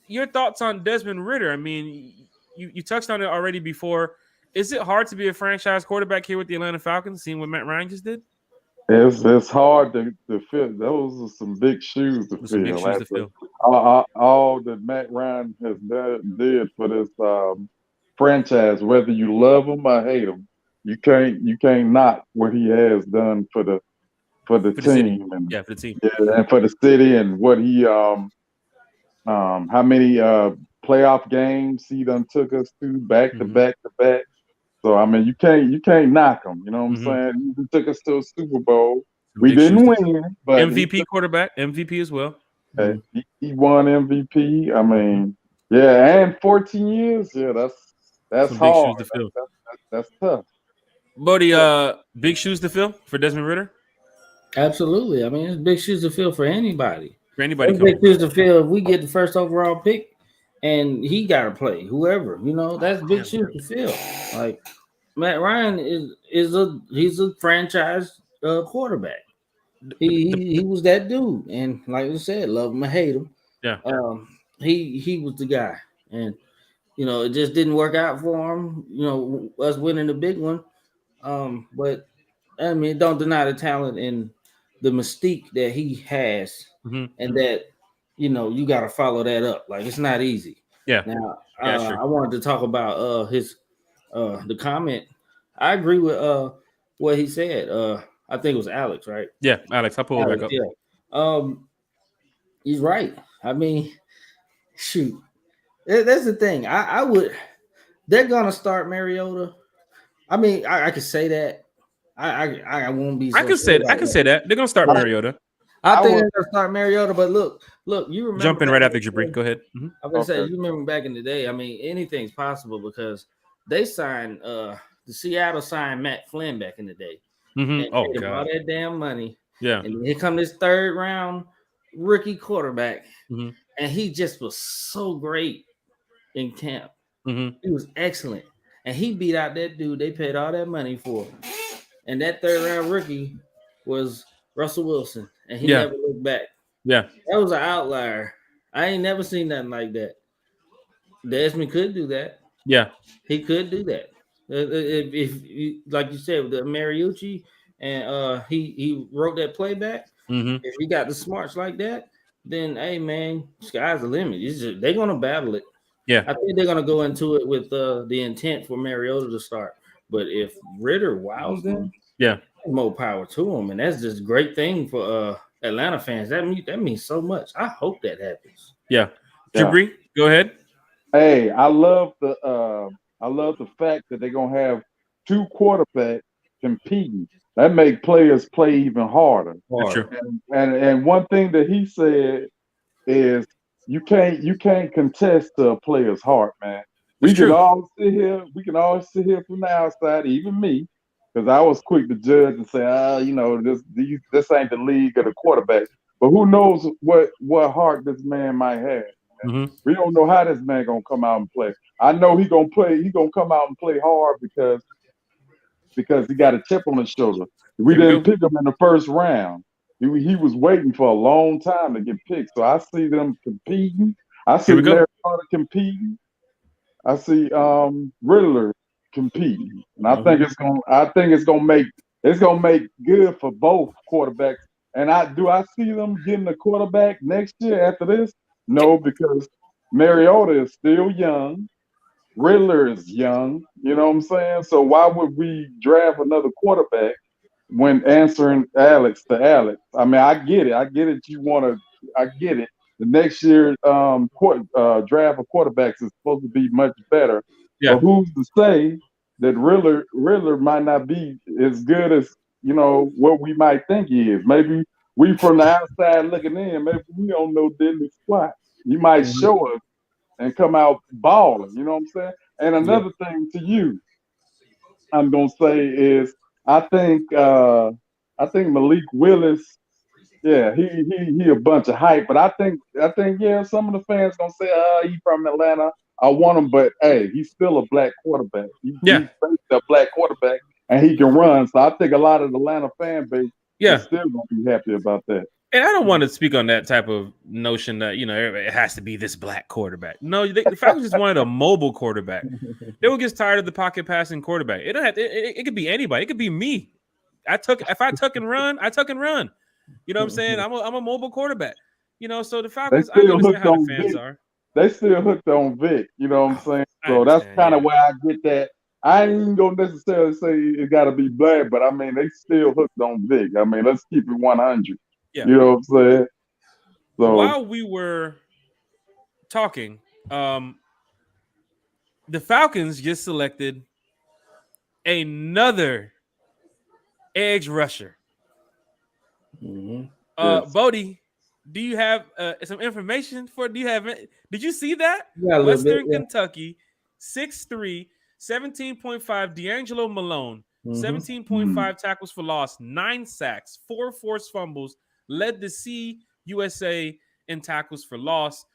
your thoughts on Desmond Ridder? I mean, you touched on it already before. Is it hard to be a franchise quarterback here with the Atlanta Falcons, seeing what Matt Ryan just did? It's hard to fill. Those are some big shoes to fill. All that Matt Ryan has did for this franchise, whether you love him or hate him, you can't knock what he has done for the team. For the team. And for the city, and what he how many playoff games he done took us to back to back to back. So I mean, you can't knock him. You know what I'm saying? He took us to a Super Bowl. We didn't win, but MVP quarterback, MVP as well. He won MVP. I mean, and 14 years. Yeah, that's some hard. Big shoes to fill. That's tough. Bodie, big shoes to fill for Desmond Ridder? Absolutely. I mean, it's big shoes to fill for anybody. It's big shoes to fill if we get the first overall pick and he got to play, whoever, that's big shoes to fill. Like Matt Ryan he's a franchise quarterback. He was that dude, and like I said, love him or hate him. Yeah. He was the guy, and it just didn't work out for him. Us winning the big one. But I mean, don't deny the talent and the mystique that he has, and that you got to follow that up. Like it's not easy. Yeah. Now, sure. I wanted to talk about his the comment. I agree with what he said. I think it was Alex, right? Yeah, Alex. I'll pull it back up. Yeah. He's right. I mean, shoot, That's the thing. I would. They're gonna start Mariota. I mean, I could say that. I won't be I so can sure say I about can that. say that they're gonna start Mariota. I I think would. they're gonna start Mariota. But look, you remember Jump in back right in after the Jabri. day, Go ahead. I'm gonna say Okay. you remember back in the day. I mean, anything's possible because they signed the Seattle signed Matt Flynn back in the day and Oh paid him all God. that damn money. Yeah. And then here come this third round rookie quarterback, Mm-hmm. and he just was so great in camp. Mm-hmm. He was excellent, and he beat out that dude they paid all that money for. And that third round rookie was Russell Wilson, and he Yeah. never looked back. Yeah. That was an outlier. I ain't never seen nothing like that. Desmond could do that. Yeah. He could do that. Like you said, with the Mariucci, and he wrote that playback. Mm-hmm. If he got the smarts like that, then hey man, sky's the limit. They're gonna battle it. Yeah. I think they're gonna go into it with the intent for Mariota to start. But if Ritter wows them, Yeah. more power to him, and that's just a great thing for Atlanta fans. That means so much. I hope that happens. Yeah. Yeah. Jabri, go ahead. Hey, I love the fact that they're gonna have two quarterbacks competing. That make players play even harder. That's true. And one thing that he said is you can't contest to a player's heart, man. That's true. We can all sit here from the outside, even me, because I was quick to judge and say, this ain't the league of the quarterback. But who knows what heart this man might have. Mm-hmm. We don't know how this man gonna come out and play. I know he gonna play. He gonna come out and play hard because he got a chip on his shoulder. We Here we didn't go. pick him in the first round. He was waiting for a long time to get picked. So I see them competing. I see Here we go. Mariota competing. I see Riddler competing, and I think it's gonna make good for both quarterbacks. And I see them getting a quarterback next year after this? No, because Mariota is still young. Riddler is young. You know what I'm saying? So why would we draft another quarterback when answering Alex to Alex? I mean, I get it. I get it. I get it. The next year draft of quarterbacks is supposed to be much better. Yeah. But who's to say that Riddler might not be as good as what we might think he is? Maybe we from the outside looking in, maybe we don't know diddly squat. He might show us and come out balling. You know what I'm saying? And another thing to you, I'm gonna say is I think Malik Willis, yeah, he a bunch of hype, but I think yeah, some of the fans gonna say, he from Atlanta. I want him, but hey, he's still a black quarterback. He's a black quarterback, and he can run. So I think a lot of the Atlanta fan base is still gonna be happy about that. And I don't want to speak on that type of notion that it has to be this black quarterback. No, the Falcons just wanted a mobile quarterback. They will get tired of the pocket passing quarterback. It don't have to, it could be anybody. It could be me. If I tuck and run, I tuck and run. You know what I'm saying? I'm a mobile quarterback. So the Falcons, I understand how the fans are. They still hooked on Vic. You know what I'm saying? So that's kind kind of where I get that. I ain't gonna necessarily say it got to be black, but I mean they still hooked on Vic. I mean, let's keep it 100. Yeah. You know what I'm saying? So while we were talking, the Falcons just selected another edge rusher. Bodie, do you have some information did you see that? Western Kentucky, 6'3", 17.5, D'Angelo Malone, 17.5 tackles for loss, 9 sacks, 4 forced fumbles, led the CUSA in tackles for loss.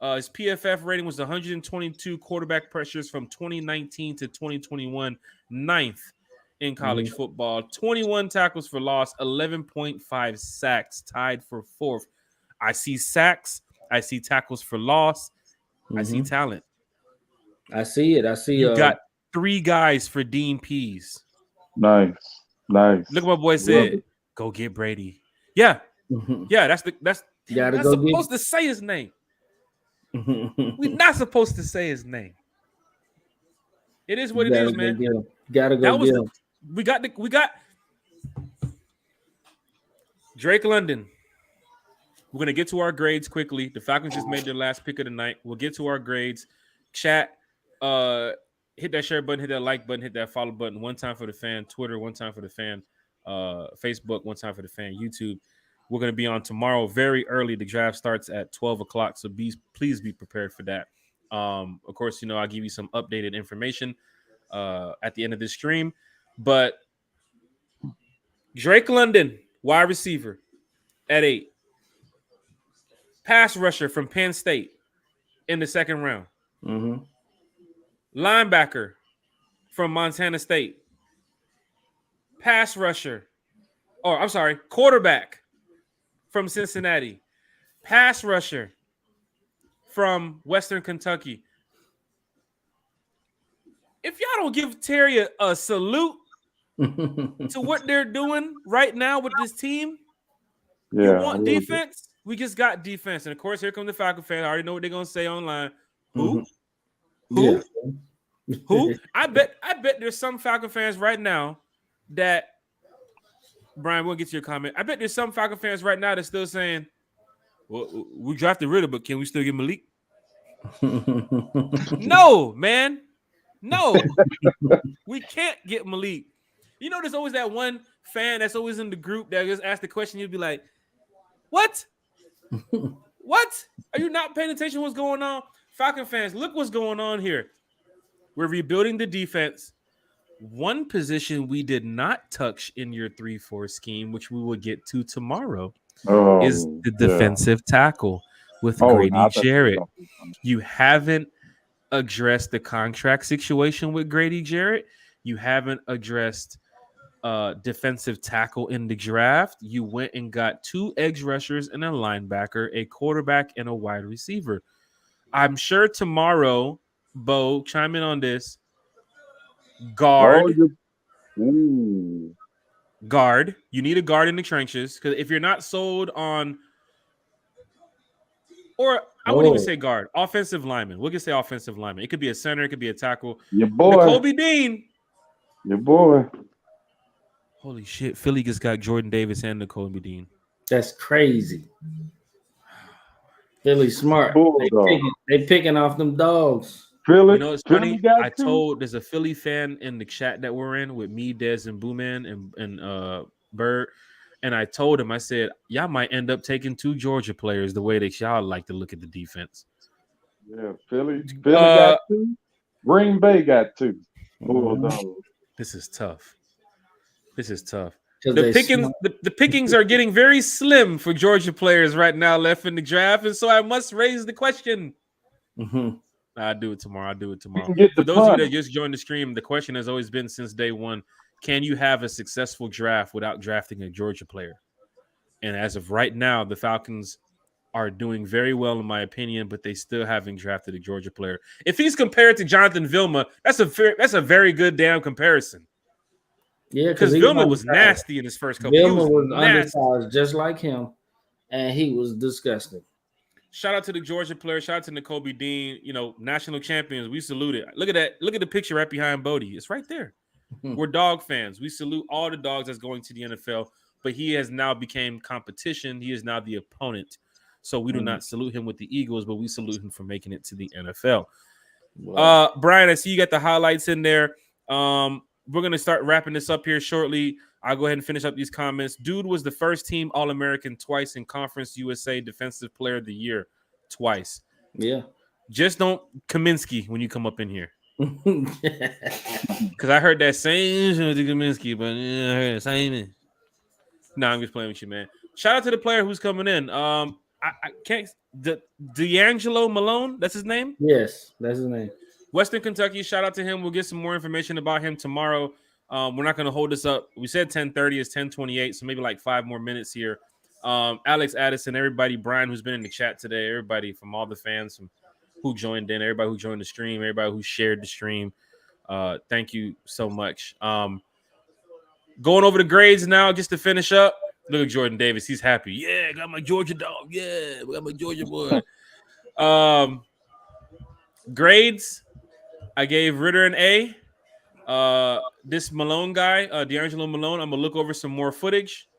His PFF rating was 122 quarterback pressures from 2019 to 2021, 9th in college football, 21 tackles for loss, 11.5 sacks, tied for 4th. I see sacks. I see tackles for loss. I see talent. I see it. I see. You got 3 guys for Dean Pease. Nice. Look what my boy said. Go get Brady. Yeah. Yeah, that's not supposed to say his name. We're not supposed to say his name. It is what it is, man. Gotta go get him. We got Drake London. We're going to get to our grades quickly. The Falcons just made their last pick of the night. We'll get to our grades. Chat, hit that share button, hit that like button, hit that follow button. One time for the fan, Twitter, one time for the fan, Facebook, one time for the fan, YouTube. We're going to be on tomorrow very early. The draft starts at 12 o'clock, so please be prepared for that. Of course, I'll give you some updated information at the end of this stream. But Drake London, wide receiver at 8. Pass rusher from Penn State in the second round. Mm-hmm. Linebacker from Montana State. Quarterback from Cincinnati. Pass rusher from Western Kentucky. If y'all don't give Terry a salute to what they're doing right now with this team, you want defense? We just got defense. And, of course, here come the Falcon fan. I already know what they're going to say online. Who? Yeah. Who? I bet there's some Falcon fans right now that – Brian, we'll get to your comment. I bet there's some Falcon fans right now that's still saying, well, we drafted Ritter, but can we still get Malik? No, man. No. We can't get Malik. There's always that one fan that's always in the group that just asks the question. You'll be like, what? What? Are you not paying attention to what's going on? Falcon fans, look what's going on here. We're rebuilding the defense. One position we did not touch in your 3-4 scheme, which we will get to tomorrow, is the defensive tackle with Grady Jarrett. You haven't addressed the contract situation with Grady Jarrett. You haven't addressed defensive tackle in the draft. You went and got 2 edge rushers and a linebacker, a quarterback, and a wide receiver. I'm sure tomorrow, Bo, chime in on this. Guard. Guard. You need a guard in the trenches, because if you're not sold on, or I wouldn't even say guard, offensive lineman. We'll just say offensive lineman. It could be a center. It could be a tackle. Your boy. Nakobe Dean. Your boy. Holy shit. Philly just got Jordan Davis and Nakobe Dean. That's crazy. Philly smart. They picking off them dogs. Philly, it's funny. There's a Philly fan in the chat that we're in with me, Dez, and Booman and Bird. And I told him, I said, y'all might end up taking 2 Georgia players the way that y'all like to look at the defense. Yeah, Philly got 2. Green Bay got 2. This is tough. The pickings are getting very slim for Georgia players right now left in the draft, and so I must raise the question. Mm-hmm. I'll do it tomorrow. For those of you that just joined the stream, the question has always been since day one, can you have a successful draft without drafting a Georgia player? And as of right now, the Falcons are doing very well, in my opinion, but they still haven't drafted a Georgia player. If he's compared to Jonathan Vilma, that's a very good damn comparison. Yeah, because Vilma was nasty in his first couple. Vilma was undersized just like him, and he was disgusting. Shout out to the Georgia player. Shout out to Nakobe Dean. National champions. We salute it. Look at that. Look at the picture right behind Bodie. It's right there. We're dog fans. We salute all the dogs that's going to the NFL, but he has now become competition. He is now the opponent. So we do not salute him with the Eagles, but we salute him for making it to the NFL. Wow. Brian, I see you got the highlights in there. We're going to start wrapping this up here shortly. I'll go ahead and finish up these comments. Dude was the first team All-American twice in Conference USA Defensive Player of the Year twice. Yeah. Just don't Kaminsky when you come up in here. Because I heard that same shit with Kaminsky, but I heard the same. No, I'm just playing with you, man. Shout out to the player who's coming in. I can't. D'Angelo Malone, that's his name? Yes, that's his name. Western Kentucky, shout out to him. We'll get some more information about him tomorrow. We're not going to hold this up. We said 10:30 is 10:28, so maybe like 5 more minutes here. Alex Addison, everybody, Brian, who's been in the chat today, everybody from all the fans who joined in, everybody who joined the stream, everybody who shared the stream. Thank you so much. Going over the grades now, just to finish up. Look at Jordan Davis. He's happy. Yeah, I got my Georgia dog. Yeah, we got my Georgia boy. Grades, I gave Ritter an A. This Malone guy, D'Angelo Malone, I'm going to look over some more footage.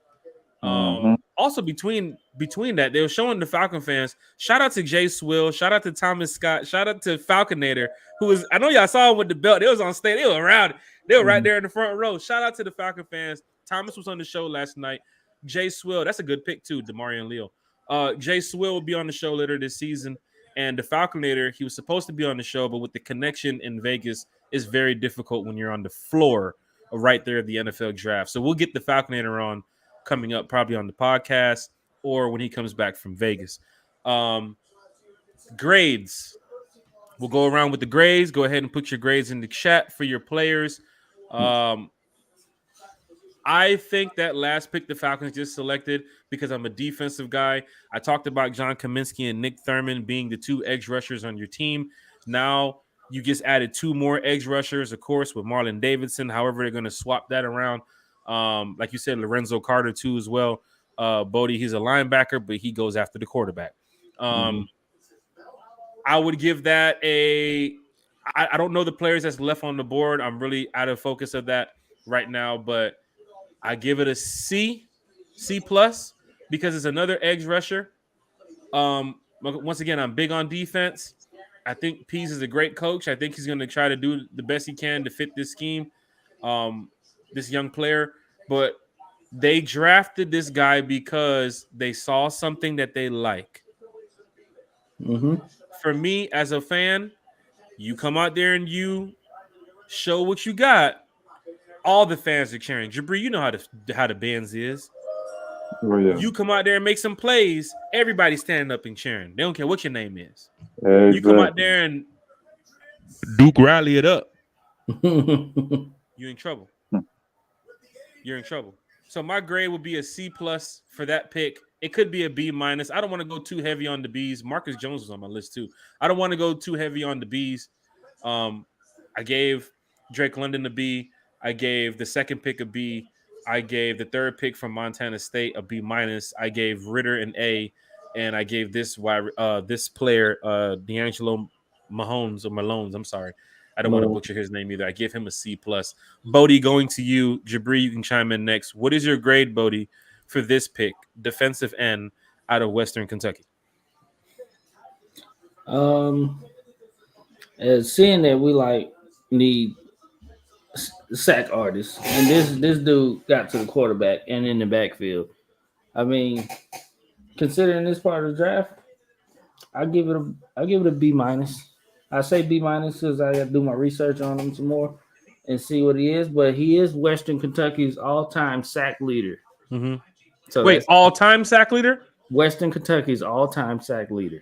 also between that, they were showing the Falcon fans. Shout out to Jay Swill. Shout out to Thomas Scott. Shout out to Falconator, who was, I know y'all saw him with the belt. They was on stage. They were around. They were right there in the front row. Shout out to the Falcon fans. Thomas was on the show last night. Jay Swill, that's a good pick too, Demarion Leo. Jay Swill will be on the show later this season. And the Falconator, he was supposed to be on the show, but with the connection in Vegas, it's very difficult when you're on the floor right there at the NFL draft. So we'll get the Falconator on coming up, probably on the podcast or when he comes back from Vegas. Grades. We'll go around with the grades. Go ahead and put your grades in the chat for your players. I think that last pick the Falcons just selected, because I'm a defensive guy. I talked about John Kaminsky and Nick Thurman being the two edge rushers on your team. Now you just added two more edge rushers, of course, with Marlon Davidson. However, they're going to swap that around. Like you said, Lorenzo Carter too as well. Bodie, he's a linebacker, but he goes after the quarterback. I would give that I don't know the players that's left on the board. I'm really out of focus of that right now, but I give it a C plus, because it's another edge rusher. Once again, I'm big on defense. I think Pease is a great coach. I think he's going to try to do the best he can to fit this scheme, this young player. But they drafted this guy because they saw something that they like. For me, as a fan, you come out there and you show what you got. All the fans are cheering. Jabri, you know how the Benz is. Oh, yeah. You come out there and make some plays, everybody's standing up and cheering. They don't care what your name is. Exactly. You come out there and Duke Riley it up. You're in trouble. You're in trouble. So my grade would be a C plus for that pick. It could be a B minus. I don't want to go too heavy on the B's. Marcus Jones was on my list too. I don't want to go too heavy on the B's. I gave Drake London a B. I gave the second pick a B. I gave the third pick from Montana State a B minus. I gave Ritter an A, and I gave this player D'Angelo Malones. I'm sorry, I don't want to butcher his name either. I give him a C plus. Bodie, going to you. Jabri, you can chime in next. What is your grade, Bodie, for this pick, defensive end out of Western Kentucky? As seeing that we need sack artists, and this dude got to the quarterback and in the backfield. I mean, considering this part of the draft, I give it a B minus. I say B minus because I got to do my research on him some more and see what he is. But he is Western Kentucky's all-time sack leader. So wait, all-time sack leader? Western Kentucky's all-time sack leader.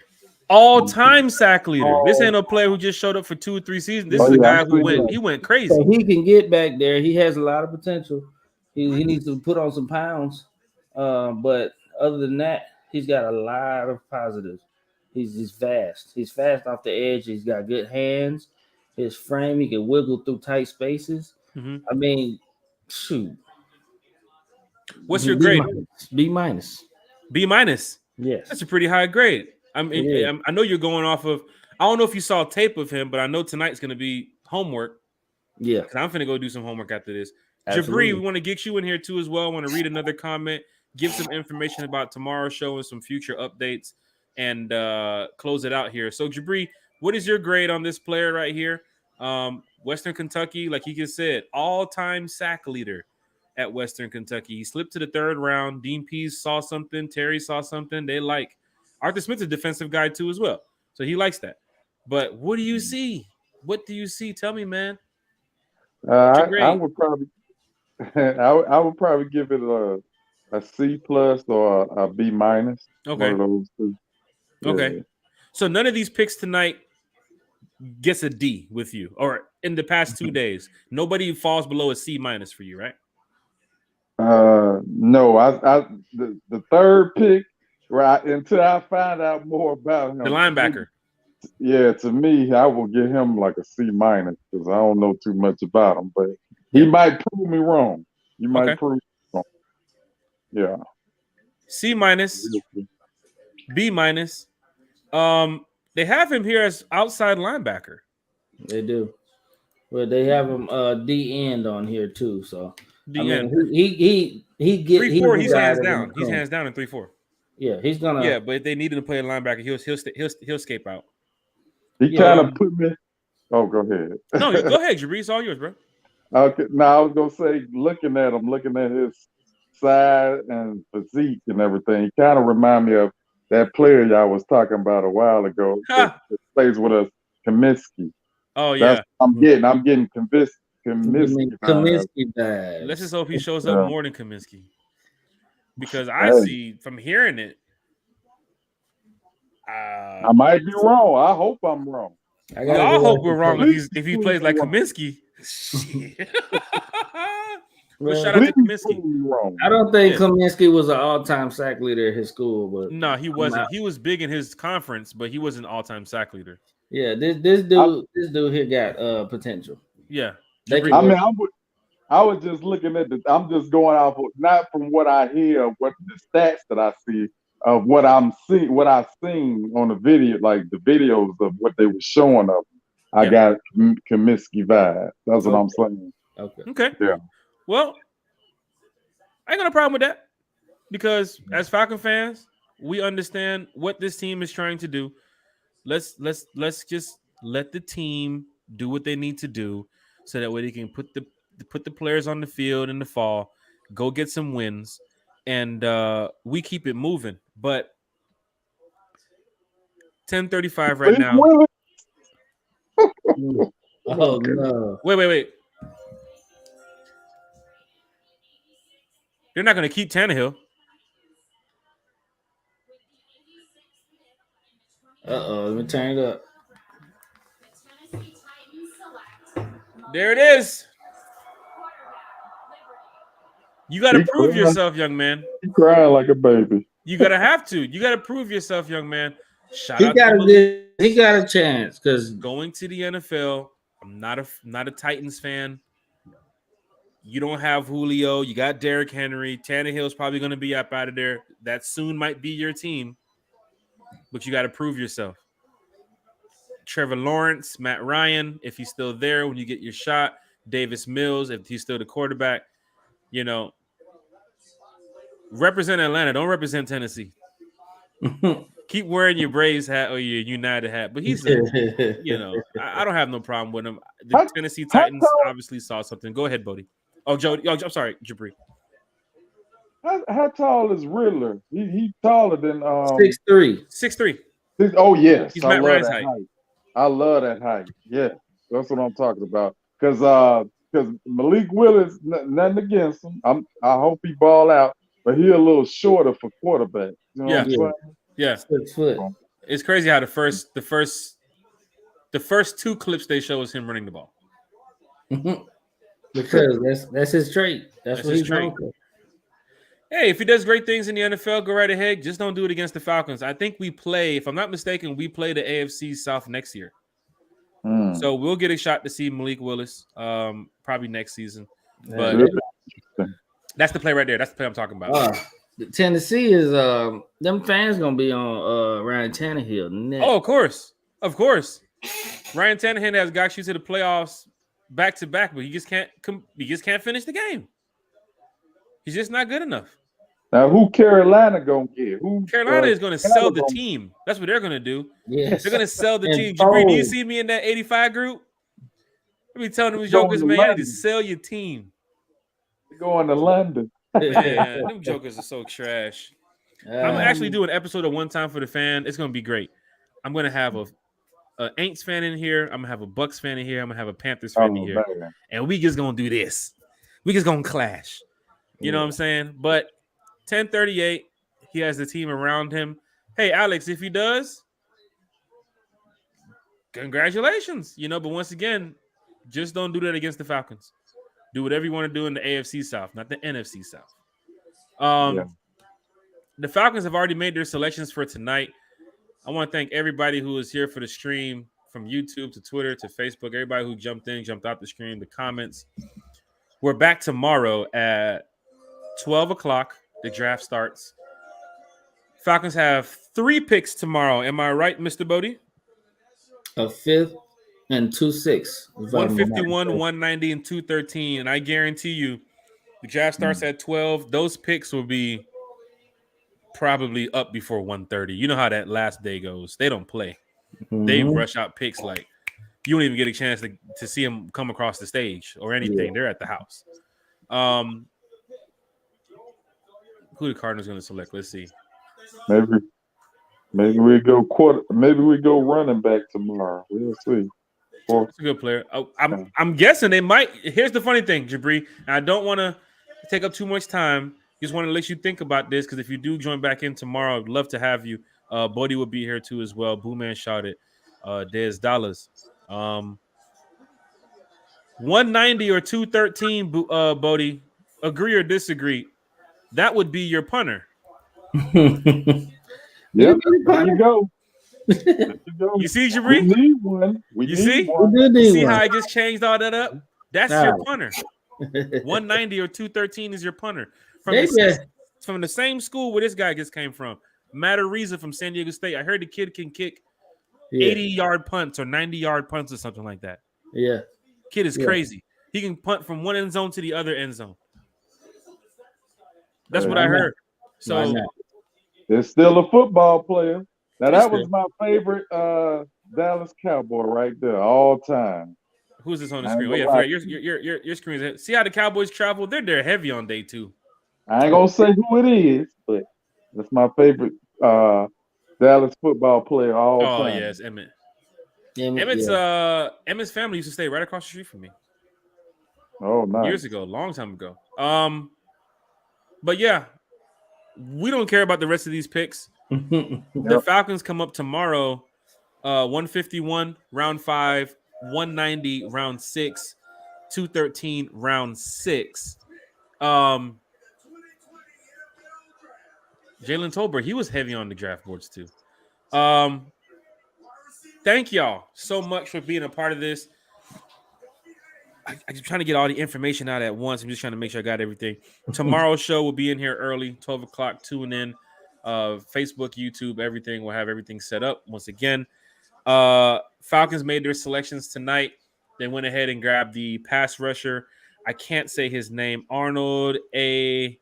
All-time sack leader. This ain't no player who just showed up for 2 or 3 seasons. This is a guy who went crazy. So he can get back there. He has a lot of potential. He needs to put on some pounds. But other than that, he's got a lot of positives. He's fast. He's fast off the edge. He's got good hands. His frame, he can wiggle through tight spaces. I mean, shoot. What's your grade? B minus. B minus. Yes. That's a pretty high grade. I know you're going off of, I don't know if you saw tape of him, but I know tonight's going to be homework. Yeah. Because I'm going to go do some homework after this. Jabri, we want to get you in here too as well. I want to read another comment, give some information about tomorrow's show and some future updates, and close it out here. So, Jabri, what is your grade on this player right here? Western Kentucky, like he just said, all-time sack leader at Western Kentucky. He slipped to the 3rd round. Dean Pease saw something. Terry saw something. They like. Arthur Smith's a defensive guy too as well. So he likes that. But what do you see? What do you see? Tell me, man. I would probably I would probably give it a C plus or a B minus. Okay. One of those two. Yeah. Okay. So none of these picks tonight gets a D with you, or in the past 2 days. Nobody falls below a C minus for you, right? No, the third pick, right, until I find out more about him. The linebacker. Yeah, to me, I will give him like a C minus because I don't know too much about him, but he might prove me wrong. You might prove me wrong. Yeah. C minus, B minus. They have him here as outside linebacker. They do. Well, they have him D end on here too. So I mean, he get 3-4. He's hands guy down. He's hands down in 3-4. Yeah, he's gonna. Yeah, but if they needed to play a linebacker, he'll escape out. He kind of put me. Oh, go ahead. No, go ahead, Jabri. It's all yours, bro. Okay. Now I was gonna say, looking at his size and physique and everything, he kind of remind me of that player y'all was talking about a while ago that plays with us, Kaminsky. Oh yeah, that's what I'm getting convinced. Kaminsky vibes. Let's just hope he shows up more than Kaminsky, because I see from hearing it. I might be wrong. I hope I'm wrong. I hope we're wrong if he plays like Kaminsky. But shout out to Kaminsky. I don't think Kaminsky was an all-time sack leader at his school, but no, he wasn't. He was big in his conference, but he was an all-time sack leader. Yeah, this dude here got potential. Yeah, I was just looking at I'm just going off of, not from what I hear, what the stats that I see of what I'm seeing, what I've seen on the video, like the videos of what they were showing of. I got Kaminsky vibe. That's what I'm saying. Okay. Yeah. Well, I ain't got no problem with that, because as Falcon fans, we understand what this team is trying to do. Let's just let the team do what they need to do, so that way they can put the players on the field in the fall, go get some wins, and we keep it moving. But 10:35 right now. Oh no! Wait. They're not going to keep Tannehill. Let me turn it up. There it is. You got to prove yourself, young man. He's crying like a baby. You got to have to. You got to prove yourself, young man. He got a chance, because going to the NFL. I'm not a Titans fan. You don't have Julio. You got Derrick Henry. Tannehill's probably going to be up out of there. That soon might be your team, but you got to prove yourself. Trevor Lawrence, Matt Ryan, if he's still there when you get your shot. Davis Mills, if he's still the quarterback. Represent Atlanta. Don't represent Tennessee. Keep wearing your Braves hat or your United hat. But he's, I don't have no problem with him. The Tennessee Titans obviously saw something. Go ahead, Bodie. Oh, Jody. Oh, I'm sorry, Jabri. How tall is Riddler? He's taller than 6'3". 6'3". Oh yes, he's Matt Ryan's height. I love that height. Yeah, that's what I'm talking about. Because Malik Willis, nothing against him. I hope he ball out, but he a little shorter for quarterback. You know what I'm saying? Yeah. 6 foot. It's crazy how the first two clips they show is him running the ball. Because that's his trait. That's what he's known for. Hey, if he does great things in the NFL, go right ahead. Just don't do it against the Falcons. I think we play, if I'm not mistaken, we play the AFC South next year. So we'll get a shot to see Malik Willis probably next season. But that's the play right there. That's the play I'm talking about. Tennessee is them fans gonna be on Ryan Tannehill next. Oh, of course. Ryan Tannehill has got you to the playoffs back to back, but he just can't finish the game. He's just not good enough. Now, who Carolina gonna get? Carolina is going to sell the team. That's what they're going to do. Yes. They're going to sell the team. Jabri, do you see me in that 85 group? Let me tell them jokers, man, you need to sell your team. They're going to London. Yeah, them jokers are so trash. I'm actually doing an episode of One Time for the Fan. It's going to be great. I'm going to have a Aints fan in here. I'm going to have a Bucks fan in here. I'm going to have a Panthers fan in here. Man. And we just going to do this. We just going to clash. You know what I'm saying? But 10:38, he has the team around him. Hey, Alex, if he does, congratulations. But once again, just don't do that against the Falcons. Do whatever you want to do in the AFC South, not the NFC South. The Falcons have already made their selections for tonight. I want to thank everybody who was here for the stream, from YouTube to Twitter to Facebook, everybody who jumped in, jumped out the stream, the comments. We're back tomorrow at 12 o'clock. The draft starts. Falcons have 3 picks tomorrow. Am I right, Mr. Bodie? A 5th and 2 6. 151, 190, and 213. And I guarantee you, The draft starts at 12. Those picks will be probably up before 1:30. You know how that last day goes. They don't play. They rush out picks like you don't even get a chance to see them come across the stage or anything. Yeah. They're at the house. Who the Cardinals going to select? Let's see. Maybe we go quarter. Maybe we go running back tomorrow. We'll see. That's a good player. I'm guessing they might. Here's the funny thing, Jabri. I don't want to take up too much time. Just want to let you think about this because if you do join back in tomorrow, I'd love to have you. Bodie will be here too as well. Boo Man shouted. Des Dollars. 190 or 213, Bodie. Agree or disagree? That would be your punter. Yeah, there you go. You see, Jabri? We need one. You see? You see how I just changed all that up? That's your punter. 190 or 213 is your punter. From the same school where this guy just came from. Matt Ariza from San Diego State. I heard the kid can kick 80-yard punts or 90-yard punts or something like that. Yeah. Kid is crazy. He can punt from one end zone to the other end zone. That's what I heard. So it's still a football player. Now that was my favorite Dallas Cowboy right there, all time. Who's this on the screen? Oh yeah, your screen is. See how the Cowboys travel? They're there heavy on day 2. I ain't gonna say who it is, but that's my favorite Dallas football player all time. Oh yeah, it's Emmett. Emmett's family used to stay right across the street from me. Oh, nice. Years ago, a long time ago. But yeah, we don't care about the rest of these picks. The Falcons come up tomorrow, 151 round 5, 190 round 6, 213 round 6. Jalen Tolbert, he was heavy on the draft boards too. Thank y'all so much for being a part of this. I'm trying to get all the information out at once. I'm just trying to make sure I got everything. Tomorrow's show will be in here early, 12 o'clock. Tune in. Facebook, YouTube, everything. We'll have everything set up once again. Falcons made their selections tonight. They went ahead and grabbed the pass rusher. I can't say his name. Arnold Ebikiti.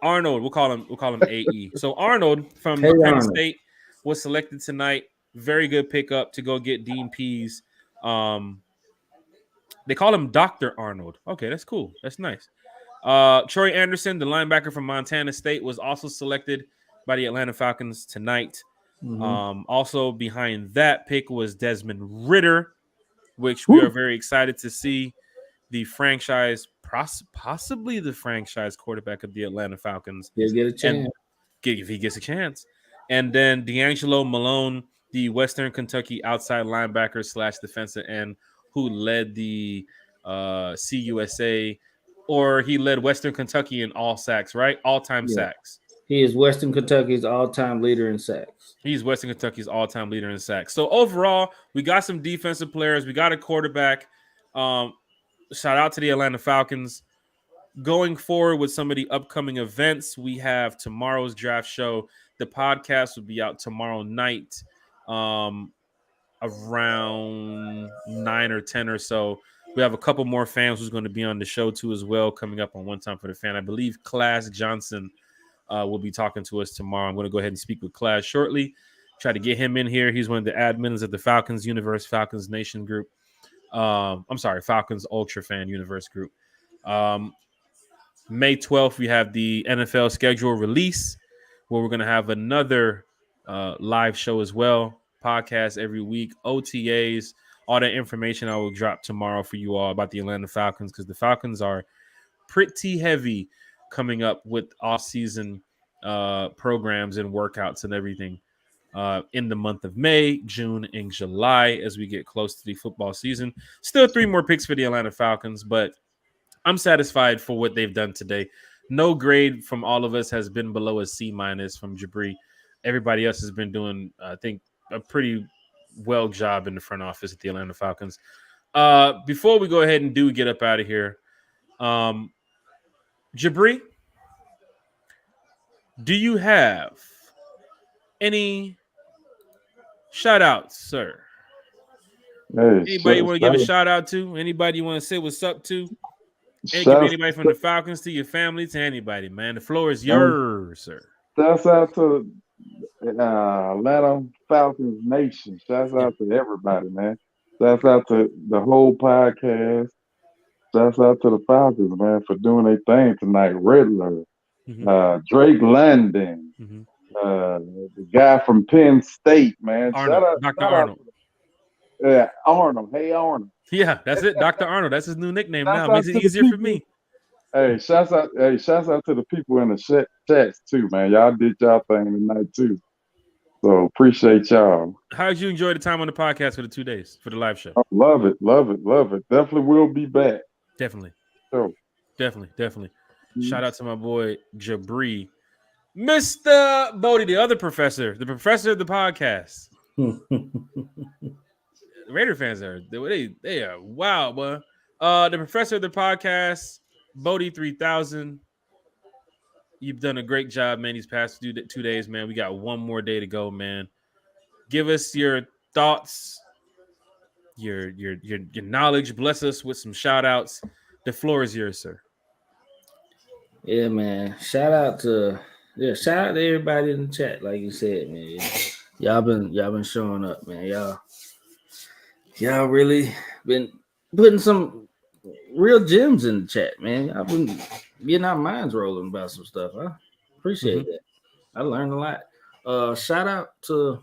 Arnold. We'll call him AE. So Arnold from Penn State was selected tonight. Very good pickup to go get Dean Pease. They call him Dr. Arnold. Okay, that's cool. That's nice. Troy Anderson, the linebacker from Montana State, was also selected by the Atlanta Falcons tonight. Also behind that pick was Desmond Ridder, which we are very excited to see the franchise, possibly the franchise quarterback of the Atlanta Falcons. He'll get a chance. If he gets a chance. And then D'Angelo Malone, the Western Kentucky outside linebacker / defensive end, who led the CUSA, or he led Western Kentucky in all sacks, right? All-time sacks. He is Western Kentucky's all-time leader in sacks. He's Western Kentucky's all-time leader in sacks. So overall, we got some defensive players. We got a quarterback. Shout out to the Atlanta Falcons. Going forward with some of the upcoming events, we have tomorrow's draft show. The podcast will be out tomorrow night around 9 or 10 or so. We have a couple more fans who's going to be on the show too as well, coming up on One Time for the Fan. I believe Class Johnson will be talking to us tomorrow. I'm going to go ahead and speak with Class shortly. Try to get him in here. He's one of the admins of the Falcons Universe, Falcons Nation group. Falcons Ultra Fan Universe group. May 12th, we have the NFL schedule release where we're going to have another live show as well. Podcast every week, OTAs, all that information I will drop tomorrow for you all about the Atlanta Falcons, because the Falcons are pretty heavy coming up with off-season programs and workouts and everything in the month of May, June, and July as we get close to the football season. Still 3 more picks for the Atlanta Falcons, but I'm satisfied for what they've done today. No grade from all of us has been below a C- from Jabri. Everybody else has been doing, I think, a pretty well job in the front office at the Atlanta Falcons. Before we go ahead and get up out of here, Jabri, do you have any shout outs, sir? Hey, Anybody you want to give a shout out to? Anybody you want to say what's up to? It can be anybody from the Falcons to your family to anybody, man. The floor is yours, sir. Shouts out to Atlanta Falcons Nation. Shouts out to everybody, man. Shouts out to the whole podcast. Shouts out to the Falcons, man, for doing their thing tonight. Riddler, Drake London, the guy from Penn State, man. Arnold, Dr. Arnold. Arnold. Hey, Arnold. Yeah, that's it. Dr. Arnold. That's his new nickname now. Makes it easier for me. Hey, shouts out to the people in the chats too, man. Y'all did y'all thing tonight too. So appreciate y'all. How did you enjoy the time on the podcast for the 2 days for the live show? Oh, love it. Definitely will be back. Definitely. So definitely. Shout out to my boy Jabri. Mr. Bodie, the other professor, the professor of the podcast. Raider fans are they are wow, boy. The professor of the podcast, Bodie 3000. You've done a great job, man. These past 2 days, man. We got one more day to go, man. Give us your thoughts, your knowledge. Bless us with some shout outs. The floor is yours, sir. Yeah, man. Shout out to everybody in the chat, like you said, man. Y'all been showing up, man. Y'all really been putting some real gems in the chat, man. Y'all been getting our minds rolling about some stuff. I appreciate that. I learned a lot. Shout out to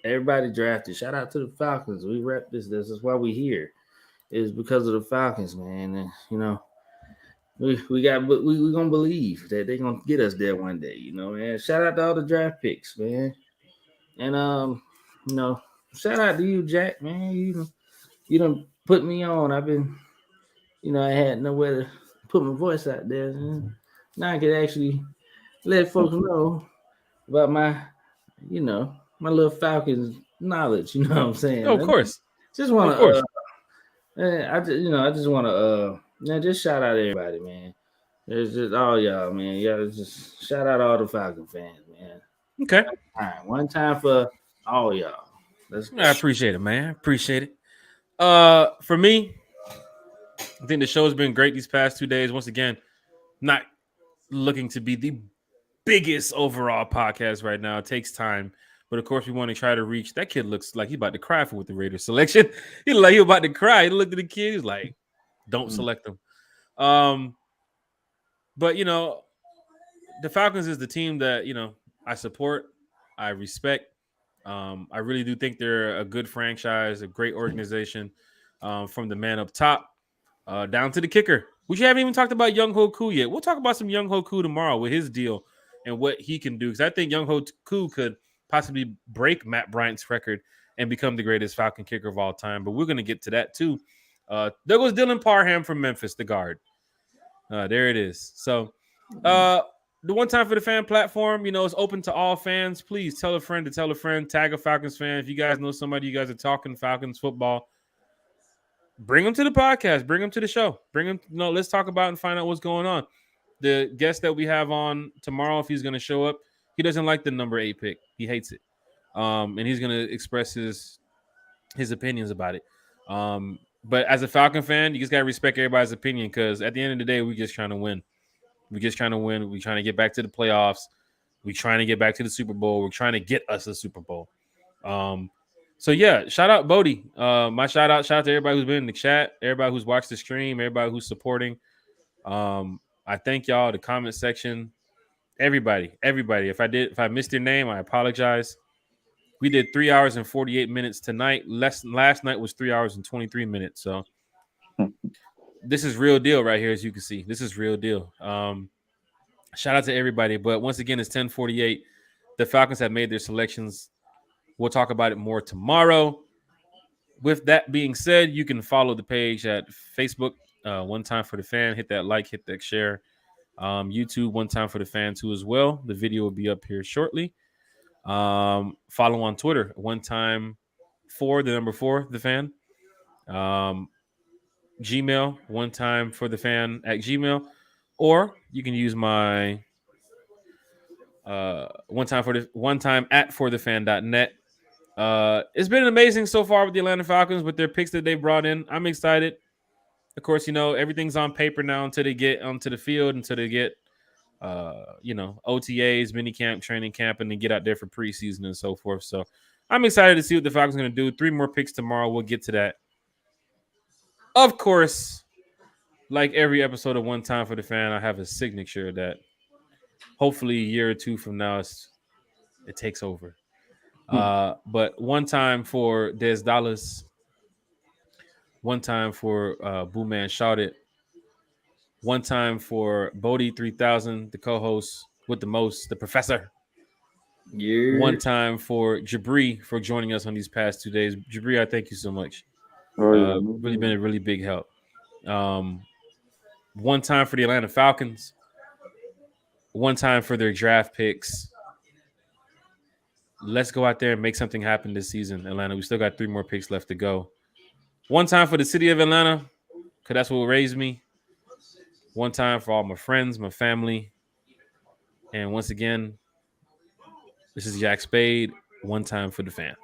everybody drafted. Shout out to the Falcons. We rep this. This is why we here. It's because of the Falcons, man. And you know, we gonna believe that they're gonna get us there one day, you know, man. Shout out to all the draft picks, man. And you know, shout out to you, Jack, man. You done put me on. I've been, you know, I had nowhere to put my voice out there. And now I can actually let folks know about my, you know, my little Falcons knowledge. You know what I'm saying? Oh, of course. Just want to, I just want to, just shout out everybody, man. It's just all y'all, man. Y'all just shout out all the Falcon fans, man. Okay. One time for all y'all. I appreciate it, man. Appreciate it. For me, I think the show has been great these past 2 days. Once again, not looking to be the biggest overall podcast right now. It takes time. But of course, we want to try to reach. That kid looks like he's about to cry with the Raiders selection. He looked like he was about to cry. He looked at the kid. He's like, don't select them. But, you know, the Falcons is the team that, you know, I support. I respect. I really do think they're a good franchise, a great organization, from the man up top down to the kicker. We haven't even talked about Young Ho Koo yet. We'll talk about some Young Ho Koo tomorrow with his deal and what he can do, because I think Young Ho Koo could possibly break Matt Bryant's record and become the greatest Falcon kicker of all time. But we're going to get to that too. There goes Dylan Parham from Memphis, the guard. There it is. So the One Time for the Fan platform, you know, it's open to all fans. Please tell a friend to tell a friend, tag a Falcons fan. If you guys know somebody, you guys are talking Falcons football, bring them to the podcast, bring them to the show, bring them, you know, let's talk about and find out what's going on. The guest that we have on tomorrow, if he's going to show up, he doesn't like the number 8 pick. He hates it. And he's going to express his opinions about it. But as a Falcon fan, you just got to respect everybody's opinion, because at the end of the day, we're just trying to win. We're just trying to win. We're trying to get back to the playoffs. We're trying to get back to the Super Bowl. We're trying to get us a Super Bowl. So, yeah, shout out Bodie. My shout out to everybody who's been in the chat, everybody who's watched the stream, everybody who's supporting. I thank y'all, the comment section, everybody. If I missed your name, I apologize. We did 3 hours and 48 minutes tonight. Last night was 3 hours and 23 minutes. So this is real deal right here, as you can see. This is real deal. Shout out to everybody. But once again, it's 10:48. The Falcons have made their selections. We'll talk about it more tomorrow. With that being said, you can follow the page at Facebook, One Time for the Fan. Hit that like, hit that share. YouTube, One Time for the Fan too as well. The video will be up here shortly. Follow on Twitter, One Time for the number 4, the fan. Gmail, One Time for the Fan at Gmail, or you can use my one time at forthefan.net. It's been amazing so far with the Atlanta Falcons with their picks that they brought in. I'm excited. Of course, everything's on paper now until they get onto the field, until they get OTAs, mini camp, training camp, and then get out there for preseason and so forth. So I'm excited to see what the Falcons are going to do. 3 more picks tomorrow. We'll get to that. Of course, like every episode of One Time for the Fan, I have a signature that hopefully a year or 2 from now it takes over. But one time for Des Dallas, one time for Boo Man Shout It, one time for Bodie 3000, the co-host with the most, the professor. Yeah. One time for Jabri for joining us on these past 2 days. Jabri, I thank you so much. Really been a really big help. One time for the Atlanta Falcons. One time for their draft picks. Let's go out there and make something happen this season, Atlanta. We still got 3 more picks left to go. One time for the city of Atlanta, because that's what raised me. One time for all my friends, my family. And once again, this is Jack Spade. One time for the fan.